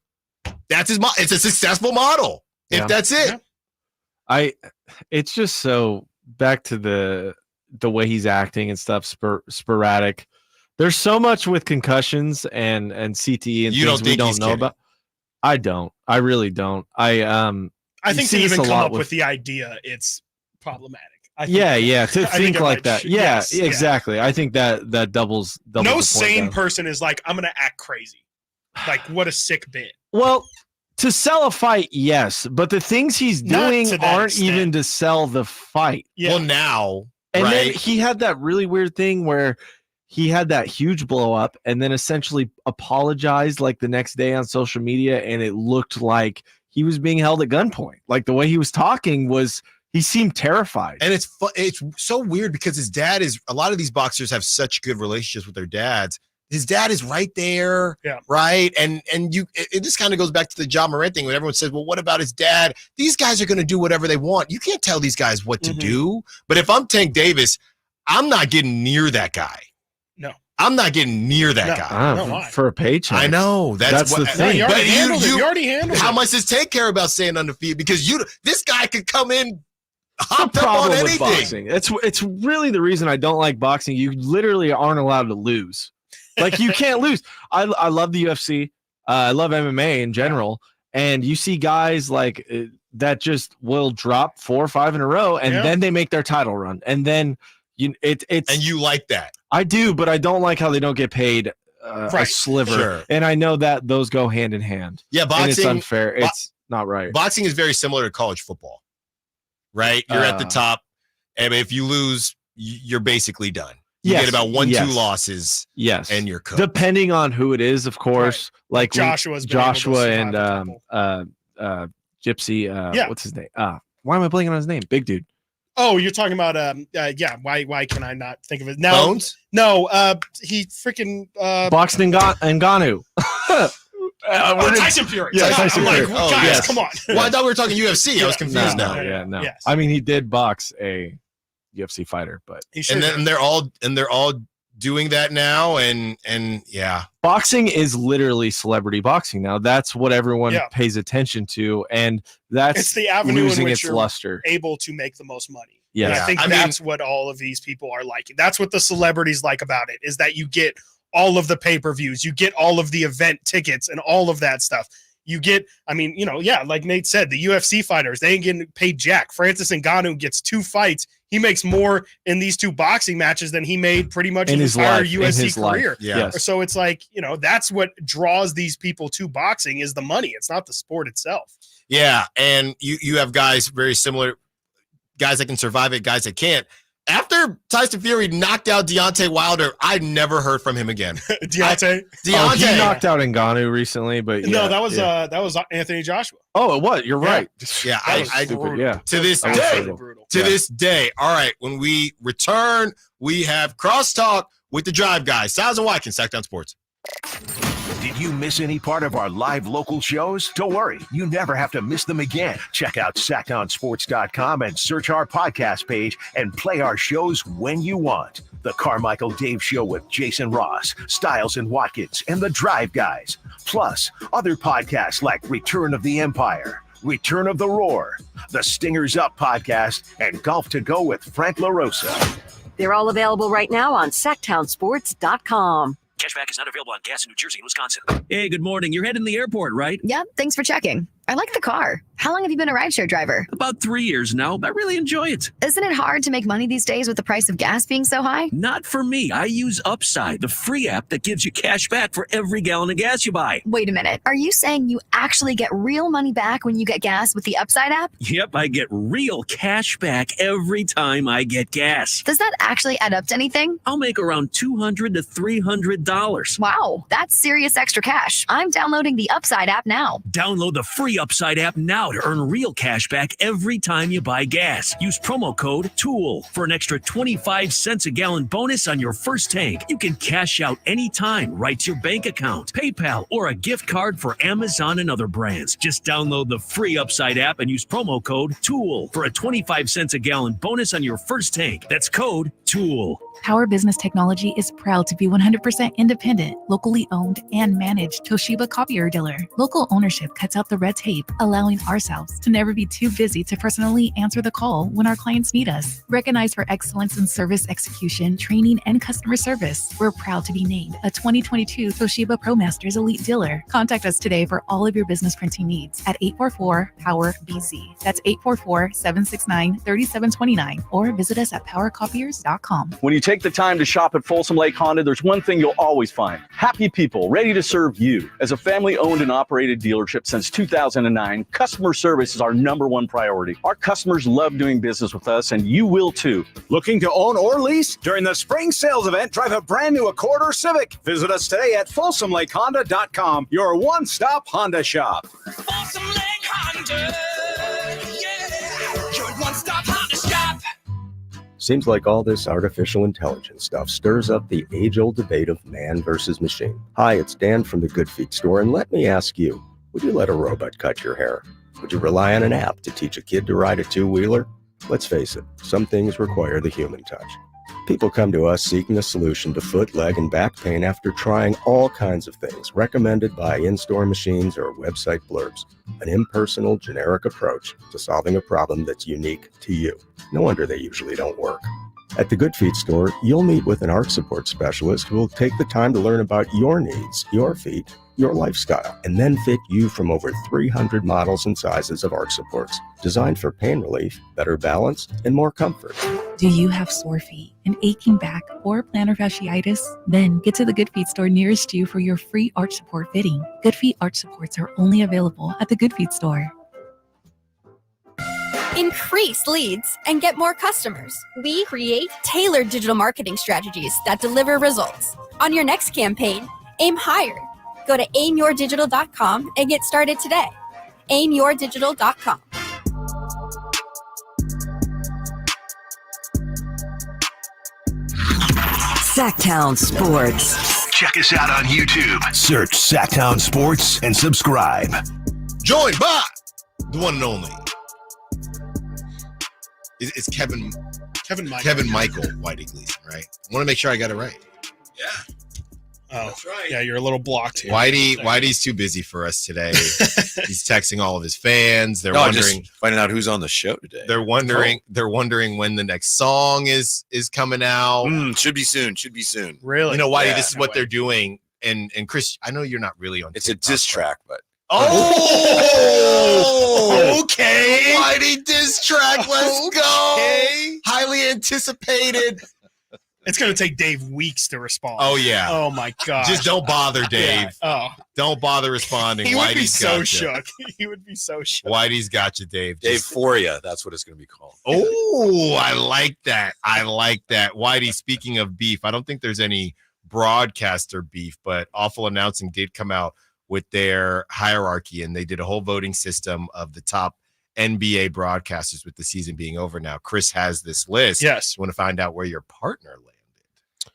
that's his model. It's a successful model. If that's it. Yeah. It's just so back to the way he's acting and stuff, sporadic. There's so much with concussions and CTE and you things we don't know kidding. about. I don't. I really don't. I think to even come up with the idea, it's problematic. To think like that. Yeah, exactly. I think that doubles. No sane person is like, I'm going to act crazy. Like, what a sick bit. Well, to sell a fight, yes, but the things he's doing aren't even to sell the fight. Yeah. Well, now, and then he had that really weird thing where he had that huge blow up and then essentially apologized like the next day on social media, and it looked like he was being held at gunpoint. Like the way he was talking he seemed terrified. And it's so weird because his dad a lot of these boxers have such good relationships with their dads. His dad is right there, right? And it just kind of goes back to the Ja Morant thing when everyone says, well, what about his dad? These guys are going to do whatever they want. You can't tell these guys what to do. But if I'm Tank Davis, I'm not getting near that guy. No. I'm not getting near that guy. For a paycheck. I know. That's the thing. You already handled it. How much does Tank care about staying undefeated? Because this guy could come in hopped up on anything. Boxing. It's really the reason I don't like boxing. You literally aren't allowed to lose. Like you can't lose. I love the UFC. I love MMA in general. And you see guys like that just will drop 4 or 5 in a row, and then they make their title run. And then it's and you like that. I do, but I don't like how they don't get paid a sliver. Sure. And I know that those go hand in hand. Yeah, boxing. And it's unfair. It's not right. Boxing is very similar to college football, right? You're at the top, and if you lose, you're basically done. You get about 1-2 losses, and you're cooked. Depending on who it is, of course. Like Joshua and Gypsy. What's his name? Why am I blanking on his name? Big dude. Oh, you're talking about why can I not think of it now? Bones? No, he freaking Boxing Ngannou. Tyson Fury. Yeah, Tyson Fury. Guys, come on. Well, I thought we were talking UFC. I was confused now. No. Yes. I mean, he did box a UFC fighter, but and they're all doing that now, and boxing is literally celebrity boxing now. That's what everyone pays attention to, and it's the avenue losing in which its you're luster. able to make the most money. Yes. And I think that's what all of these people are liking. That's what the celebrities like about it, is that you get all of the pay-per-views, you get all of the event tickets and all of that stuff. You get, like Nate said, the UFC fighters, they ain't getting paid jack. Francis Ngannou gets 2 fights. He makes more in these 2 boxing matches than he made pretty much in his entire UFC career. Yeah. So it's like, that's what draws these people to boxing is the money. It's not the sport itself. Yeah, and you have guys very similar, guys that can survive it, guys that can't. After Tyson Fury knocked out Deontay Wilder, I never heard from him again. Deontay? He knocked out Ngannou recently, but no, that was Anthony Joshua. Oh, it was. You're right. Yeah, To this day. All right, when we return, we have crosstalk with the Drive Guys, Stiles and Watkins, Sacktown Sports. Did you miss any part of our live local shows? Don't worry, you never have to miss them again. Check out sacktownsports.com and search our podcast page and play our shows when you want. The Carmichael Dave Show with Jason Ross, Stiles and Watkins, and the Drive Guys. Plus, other podcasts like Return of the Empire, Return of the Roar, the Stingers Up podcast, and Golf to Go with Frank LaRosa. They're all available right now on sacktownsports.com. Cashback is not available on gas in New Jersey and Wisconsin. Hey, good morning. You're heading to the airport, right? Yep, thanks for checking. I like the car. How long have you been a rideshare driver? About 3 years now. I really enjoy it. Isn't it hard to make money these days with the price of gas being so high? Not for me. I use Upside, the free app that gives you cash back for every gallon of gas you buy. Wait a minute. Are you saying you actually get real money back when you get gas with the Upside app? Yep, I get real cash back every time I get gas. Does that actually add up to anything? I'll make around $200 to $300. Wow, that's serious extra cash. I'm downloading the Upside app now. Download the free Upside app now to earn real cash back every time you buy gas. Use promo code TOOL for an extra 25 cents a gallon bonus on your first tank. You can cash out anytime right to your bank account, PayPal, or a gift card for Amazon and other brands. Just download the free Upside app and use promo code TOOL for a 25 cents a gallon bonus on your first tank. That's code TOOL. Power Business Technology is proud to be 100% independent, locally owned, and managed Toshiba copier dealer. Local ownership cuts out the red tape, allowing ourselves to never be too busy to personally answer the call when our clients need us. Recognized for excellence in service execution, training, and customer service, we're proud to be named a 2022 Toshiba ProMasters Elite Dealer. Contact us today for all of your business printing needs at 844-POWER-BZ. That's 844-769-3729, or visit us at powercopiers.com. When you take the time to shop at Folsom Lake Honda, there's one thing you'll always find: happy people ready to serve you. As a family-owned and operated dealership since 2009, customers customer service is our #1 priority. Our customers love doing business with us, and you will too. Looking to own or lease? During the spring sales event, drive a brand new Accord or Civic. Visit us today at FolsomLakeHonda.com, your one-stop Honda shop. Folsom Lake Honda, yeah, your one-stop Honda shop. Seems like all this artificial intelligence stuff stirs up the age-old debate of man versus machine. Hi, it's Dan from the Good Feet store, and let me ask you, would you let a robot cut your hair? Would you rely on an app to teach a kid to ride a two-wheeler? Let's face it, some things require the human touch. People come to us seeking a solution to foot, leg, and back pain after trying all kinds of things recommended by in-store machines or website blurbs. An impersonal, generic approach to solving a problem that's unique to you. No wonder they usually don't work. At the Good Feet store, you'll meet with an arch support specialist who will take the time to learn about your needs, your feet, your lifestyle, and then fit you from over 300 models and sizes of arch supports, designed for pain relief, better balance, and more comfort. Do you have sore feet, an aching back, or plantar fasciitis? Then get to the Good Feet store nearest you for your free arch support fitting. Good Feet arch supports are only available at the Good Feet store. Increase leads and get more customers. We create tailored digital marketing strategies that deliver results. On your next campaign, aim higher. Go to aimyourdigital.com and get started today. aimyourdigital.com. Sacktown Sports. Check us out on YouTube. Search Sacktown Sports and subscribe. Joined by the one and only. It's Kevin Michael Whitey Gleason, right? I want to make sure I got it right. Yeah. Oh, that's right. Yeah, you're a little blocked here. Whitey's too busy for us today. He's texting all of his fans. They're wondering, just finding out who's on the show today. They're wondering when the next song is coming out. Should be soon. Really? You know, Whitey, Yeah. this is what they're doing. And Chris, I know you're not really on. It's TikTok, a diss track, but okay. Whitey diss track. Let's go. Highly anticipated. It's going to take Dave weeks to respond. Oh, yeah. Oh, my God. Just don't bother, Dave. Yeah. Oh. Don't bother responding. He would be Whitey's so got shook. He would be so shook. Whitey's got you, Dave. Dave for you. That's what it's going to be called. Oh, I like that. Whitey, speaking of beef, I don't think there's any broadcaster beef, but Awful Announcing did come out with their hierarchy, and they did a whole voting system of the top NBA broadcasters with the season being over now. Chris has this list. Yes. You want to find out where your partner landed?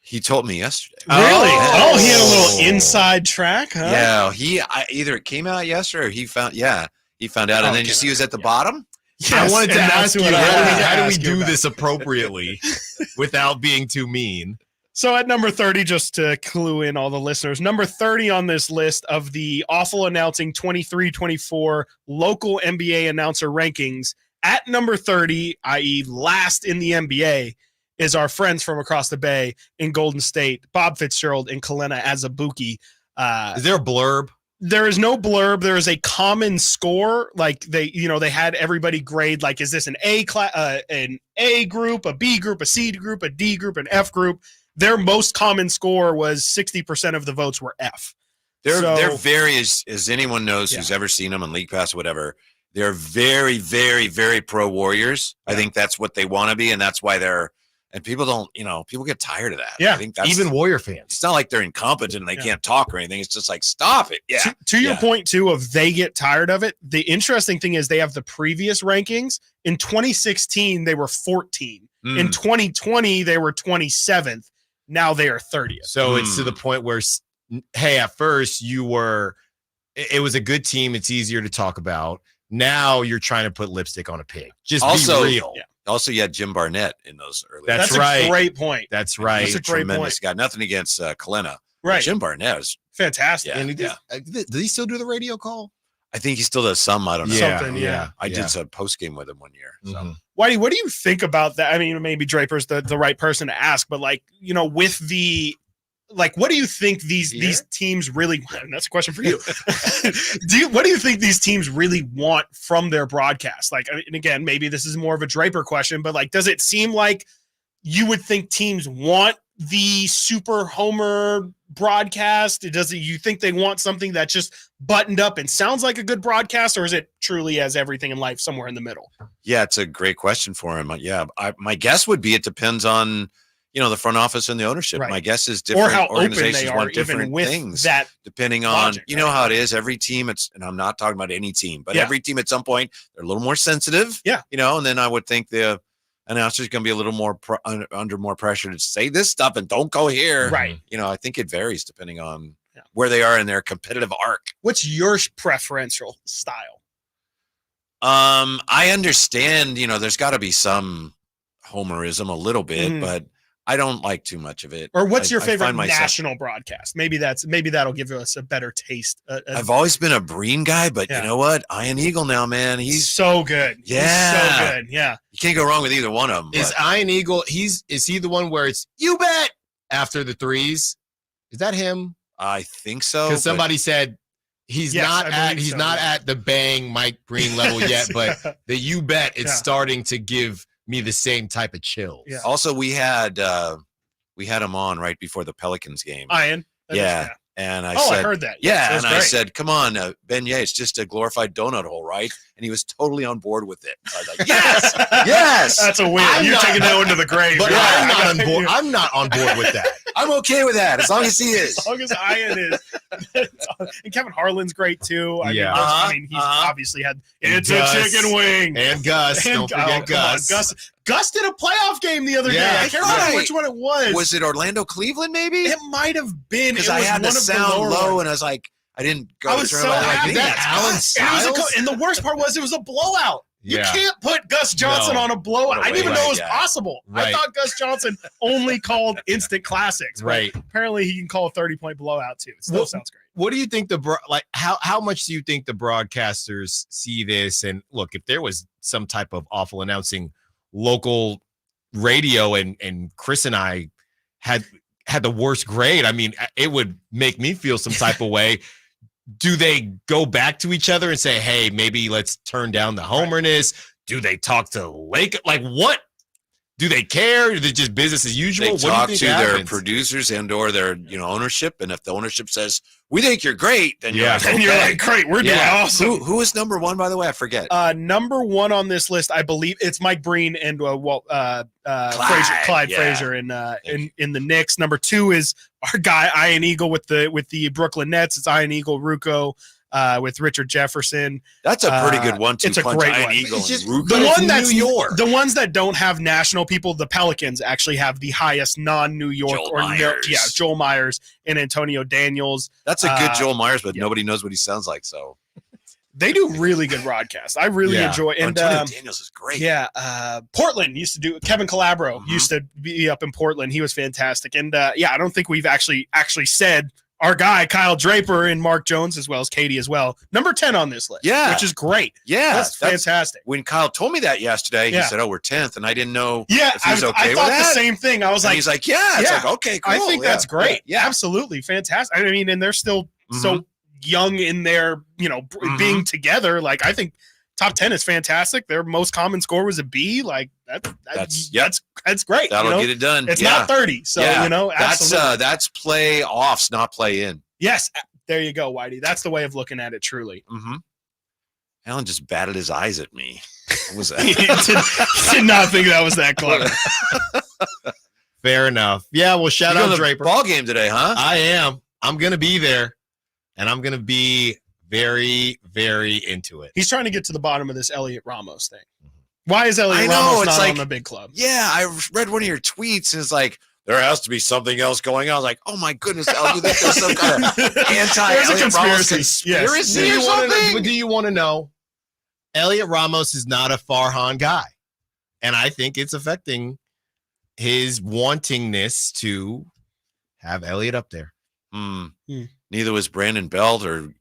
He told me yesterday. Really? Oh, he had a little inside track, huh? Yeah, either it came out yesterday or he found out, and then just he was at the bottom. Yes, I wanted to ask you, how do we do about. this appropriately without being too mean? So at number 30, just to clue in all the listeners, number 30 on this list of the Awful Announcing 23-24 local NBA announcer rankings, at number 30, i.e. last in the NBA, is our friends from across the bay in Golden State, Bob Fitzgerald and Kalena Azubuike. Is there a blurb? There is no blurb. There is a common score. Like they had everybody grade. Like, is this an A group, a B group, a C group, a D group, an F group? Their most common score was 60% of the votes were F. They're very, as anyone knows who's ever seen them on League Pass or whatever, they're very, very, very pro Warriors. I think that's what they want to be, and that's why and people don't, people get tired of that. Yeah. I think that's even Warrior fans. It's not like they're incompetent and they can't talk or anything. It's just like, stop it. Yeah. To your point, too, of they get tired of it. The interesting thing is they have the previous rankings. In 2016, they were 14. In 2020, they were 27th. Now they are 30th. So it's to the point where, hey, at first it was a good team. It's easier to talk about. Now you're trying to put lipstick on a pig. Just be real. Yeah. Also, you had Jim Barnett in those early. That's right. A great point. That's right. That's a great tremendous point. guy. Nothing against Kalena. Right. Jim Barnett is fantastic. And did he still do the radio call? I think he still does some. I don't know. Yeah. I did some post game with him one year. So. Whitey, what do you think about that? I mean, maybe Draper's the right person to ask, but with the what do you think these teams really? That's a question for you. What do you think these teams really want from their broadcast? And again, maybe this is more of a Draper question, but does it seem like you would think teams want the super homer broadcast? You think they want something that's just buttoned up and sounds like a good broadcast, or is it truly, as everything in life, somewhere in the middle? Yeah, it's a great question for him. Yeah, my guess would be it depends on the front office and the ownership. Right. My guess is different or how organizations open they are, want different even with things that depending logic, on how it is. Every team, and I'm not talking about any team, but every team at some point they're a little more sensitive. Yeah, and then I would think the announcer's going to be a little more under more pressure to say this stuff and don't go here. Right. I think it varies depending on where they are in their competitive arc. What's your preferential style? I understand, there's got to be some homerism a little bit, but I don't like too much of it. Or what's your favorite national broadcast? Maybe that'll give us a better taste. I've always been a Breen guy, but you know what? Ian Eagle now, man, he's so good. Yeah, he's so good. Yeah, you can't go wrong with either one of them. Is Ian Eagle? Is he the one where it's "you bet" after the threes? Is that him? I think so. Because somebody said he's not at the bang Mike Breen level yet, but the "you bet" it's starting to give me the same type of chills. Yeah. Also, we had him on right before the Pelicans game. Ian. And I said, I heard that. Yeah, and I said, "Come on, Ben. Yeah, it's just a glorified donut hole, right?" And he was totally on board with it. I was like, "Yes, yes, that's a win. You're taking that one to the grave." But I'm not on board. I'm not on board with that. I'm okay with that as long as he is. As long as Ian is. And Kevin Harlan's great too. I mean, he's obviously had a chicken wing. And Gus. Don't forget Gus. Gus did a playoff game the other day. I can't remember which one it was. Was it Orlando Cleveland? Maybe it might have been because I had the sound low, and I was like, I didn't go. I was so happy. And the worst part was it was a blowout. You can't put Gus Johnson on a blowout. I didn't even know it was possible. Right. I thought Gus Johnson only called instant classics. Right. Apparently, he can call a 30-point blowout too. It still sounds great. What do you think how much do you think the broadcasters see this? And look, if there was some type of awful announcing local radio and Chris and I had the worst grade, I mean, it would make me feel some type of way. Do they go back to each other and say, hey, maybe let's turn down the homerness? Do they talk to Lake? Like, what? Do they care? Is it just business as usual? They talk to their producers and or their ownership, and if the ownership says we think you're great, then you're like, great, we're doing awesome. Who is number one, by the way? I forget. Number one on this list, I believe it's Mike Breen and Clyde Frazier in the Knicks. Number two is our guy Ian Eagle with the Brooklyn Nets. It's Ian Eagle, Ruocco. With Richard Jefferson. That's a pretty good one. It's a great one. Eagle the one that's New York. The ones that don't have national people, the Pelicans actually have the highest non-New York Joel Myers and Antonio Daniels. That's a good Joel Myers, but nobody knows what he sounds like. So they do really good broadcasts. I really enjoy. And Antonio Daniels is great. Yeah, Portland used to do. Kevin Calabro used to be up in Portland. He was fantastic. And I don't think we've actually said our guy, Kyle Draper and Mark Jones, as well as Katie as well. Number 10 on this list. Yeah. Which is great. Yeah. That's fantastic. When Kyle told me that yesterday, he said, we're 10th. And I didn't know if he was okay I thought with that. the same thing. I was like, he's like, it's like, okay, cool. I think that's great. Yeah, absolutely. Fantastic. I mean, and they're still so young in their, being together. Like, I think top 10 is fantastic. Their most common score was a B. Like that's great. That'll get it done. It's not 30. So, absolutely. That's playoffs, not play in. Yes. There you go, Whitey. That's the way of looking at it, truly. Mm-hmm. Alan just batted his eyes at me. What was that? he did not think that was that clever. Fair enough. Yeah, well, shout out Draper. Ball game today, huh? I am. I'm going to be there, and I'm going to be very, very into it. He's trying to get to the bottom of this Elliot Ramos thing. Why is Elliot Ramos not on the big club? Yeah, I read one of your tweets, and it's like, there has to be something else going on. I was like, oh my goodness, Elliot, you think there's some kind of anti-Elliot Ramos conspiracy or something? Do you want to know? Elliot Ramos is not a Farhan guy, and I think it's affecting his wantingness to have Elliot up there. Neither was Brandon Belt or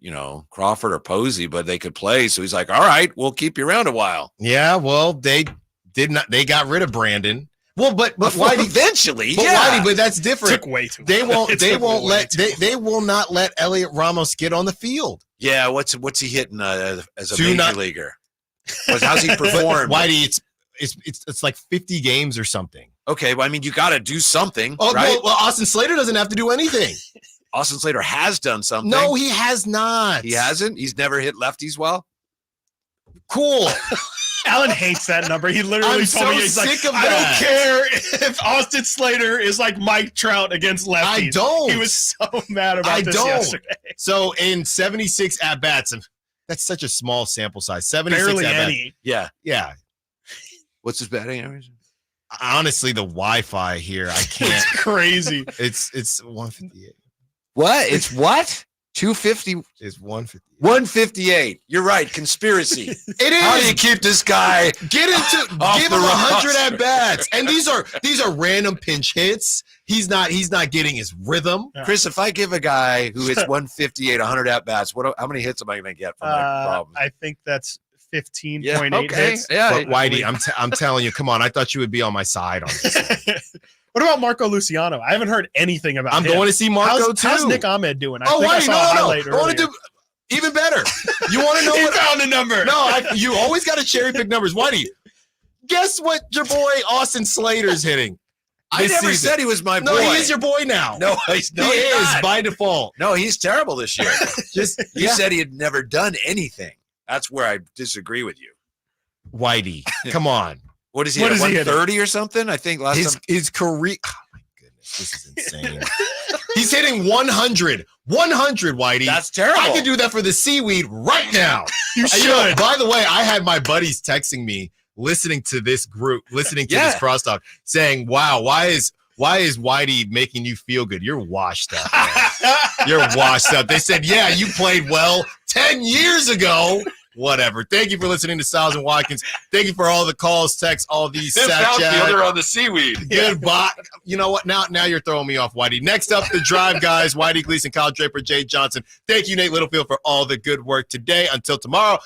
Crawford or Posey, but they could play. So he's like, all right, we'll keep you around a while. Yeah, well, they did not. They got rid of Brandon. Well, but why eventually? But Whitey, but that's different. Took way too. They won't. They will not let Elliot Ramos get on the field. Yeah, what's he hitting as a major leaguer? How's he perform? Whitey, it's like 50 games or something. Okay, well, I mean, you got to do something, Oh, right? well, Austin Slater doesn't have to do anything. Austin Slater has done something. No, he has not. He hasn't? He's never hit lefties well? Cool. Alan hates that number. He literally told me, he's like, I don't care if Austin Slater is like Mike Trout against lefties. I don't. He was so mad about this yesterday. So in 76 at-bats, and that's such a small sample size. 76 Barely at-bats. any. Yeah. Yeah. What's his batting average? Honestly, the Wi-Fi here, I can't. It's crazy. It's 158. What? It's what? 250? It's 158. 158. You're right. Conspiracy. It is. How do you keep this guy? Give him 100 at bats, and these are random pinch hits. He's not getting his rhythm. Chris, if I give a guy who hits 158, 100 at bats, how many hits am I going to get from my problem? I think that's 15.8 hits. Yeah, but Whitey, I'm telling you, come on. I thought you would be on my side on this. What about Marco Luciano? I haven't heard anything about him. I'm going to see Marco too. How's Nick Ahmed doing? Oh, I Whitey, no. I want to do even better. You want to know what? He found a number. No, you always got to cherry pick numbers. Whitey, guess what your boy Austin Slater's hitting? I never said he was my boy. No, he is your boy now. No, he's not. By default. No, he's terrible this year. You said he had never done anything. That's where I disagree with you. Whitey, come on. What is he at, 130 or something? I think last time. His career. Oh, my goodness. This is insane. He's hitting 100. 100, Whitey. That's terrible. I can do that for the seaweed right now. You should. By the way, I had my buddies texting me, listening to this this crosstalk, saying, wow, why is Whitey making you feel good? You're washed up. Man. You're washed up. They said, yeah, you played well 10 years ago. Whatever. Thank you for listening to Stiles and Watkins. Thank you for all the calls, texts, all these They're on the seaweed. Goodbye. You know what? Now you're throwing me off, Whitey. Next up, the Drive guys, Whitey Gleason, Kyle Draper, Jay Johnson. Thank you, Nate Littlefield, for all the good work today. Until tomorrow.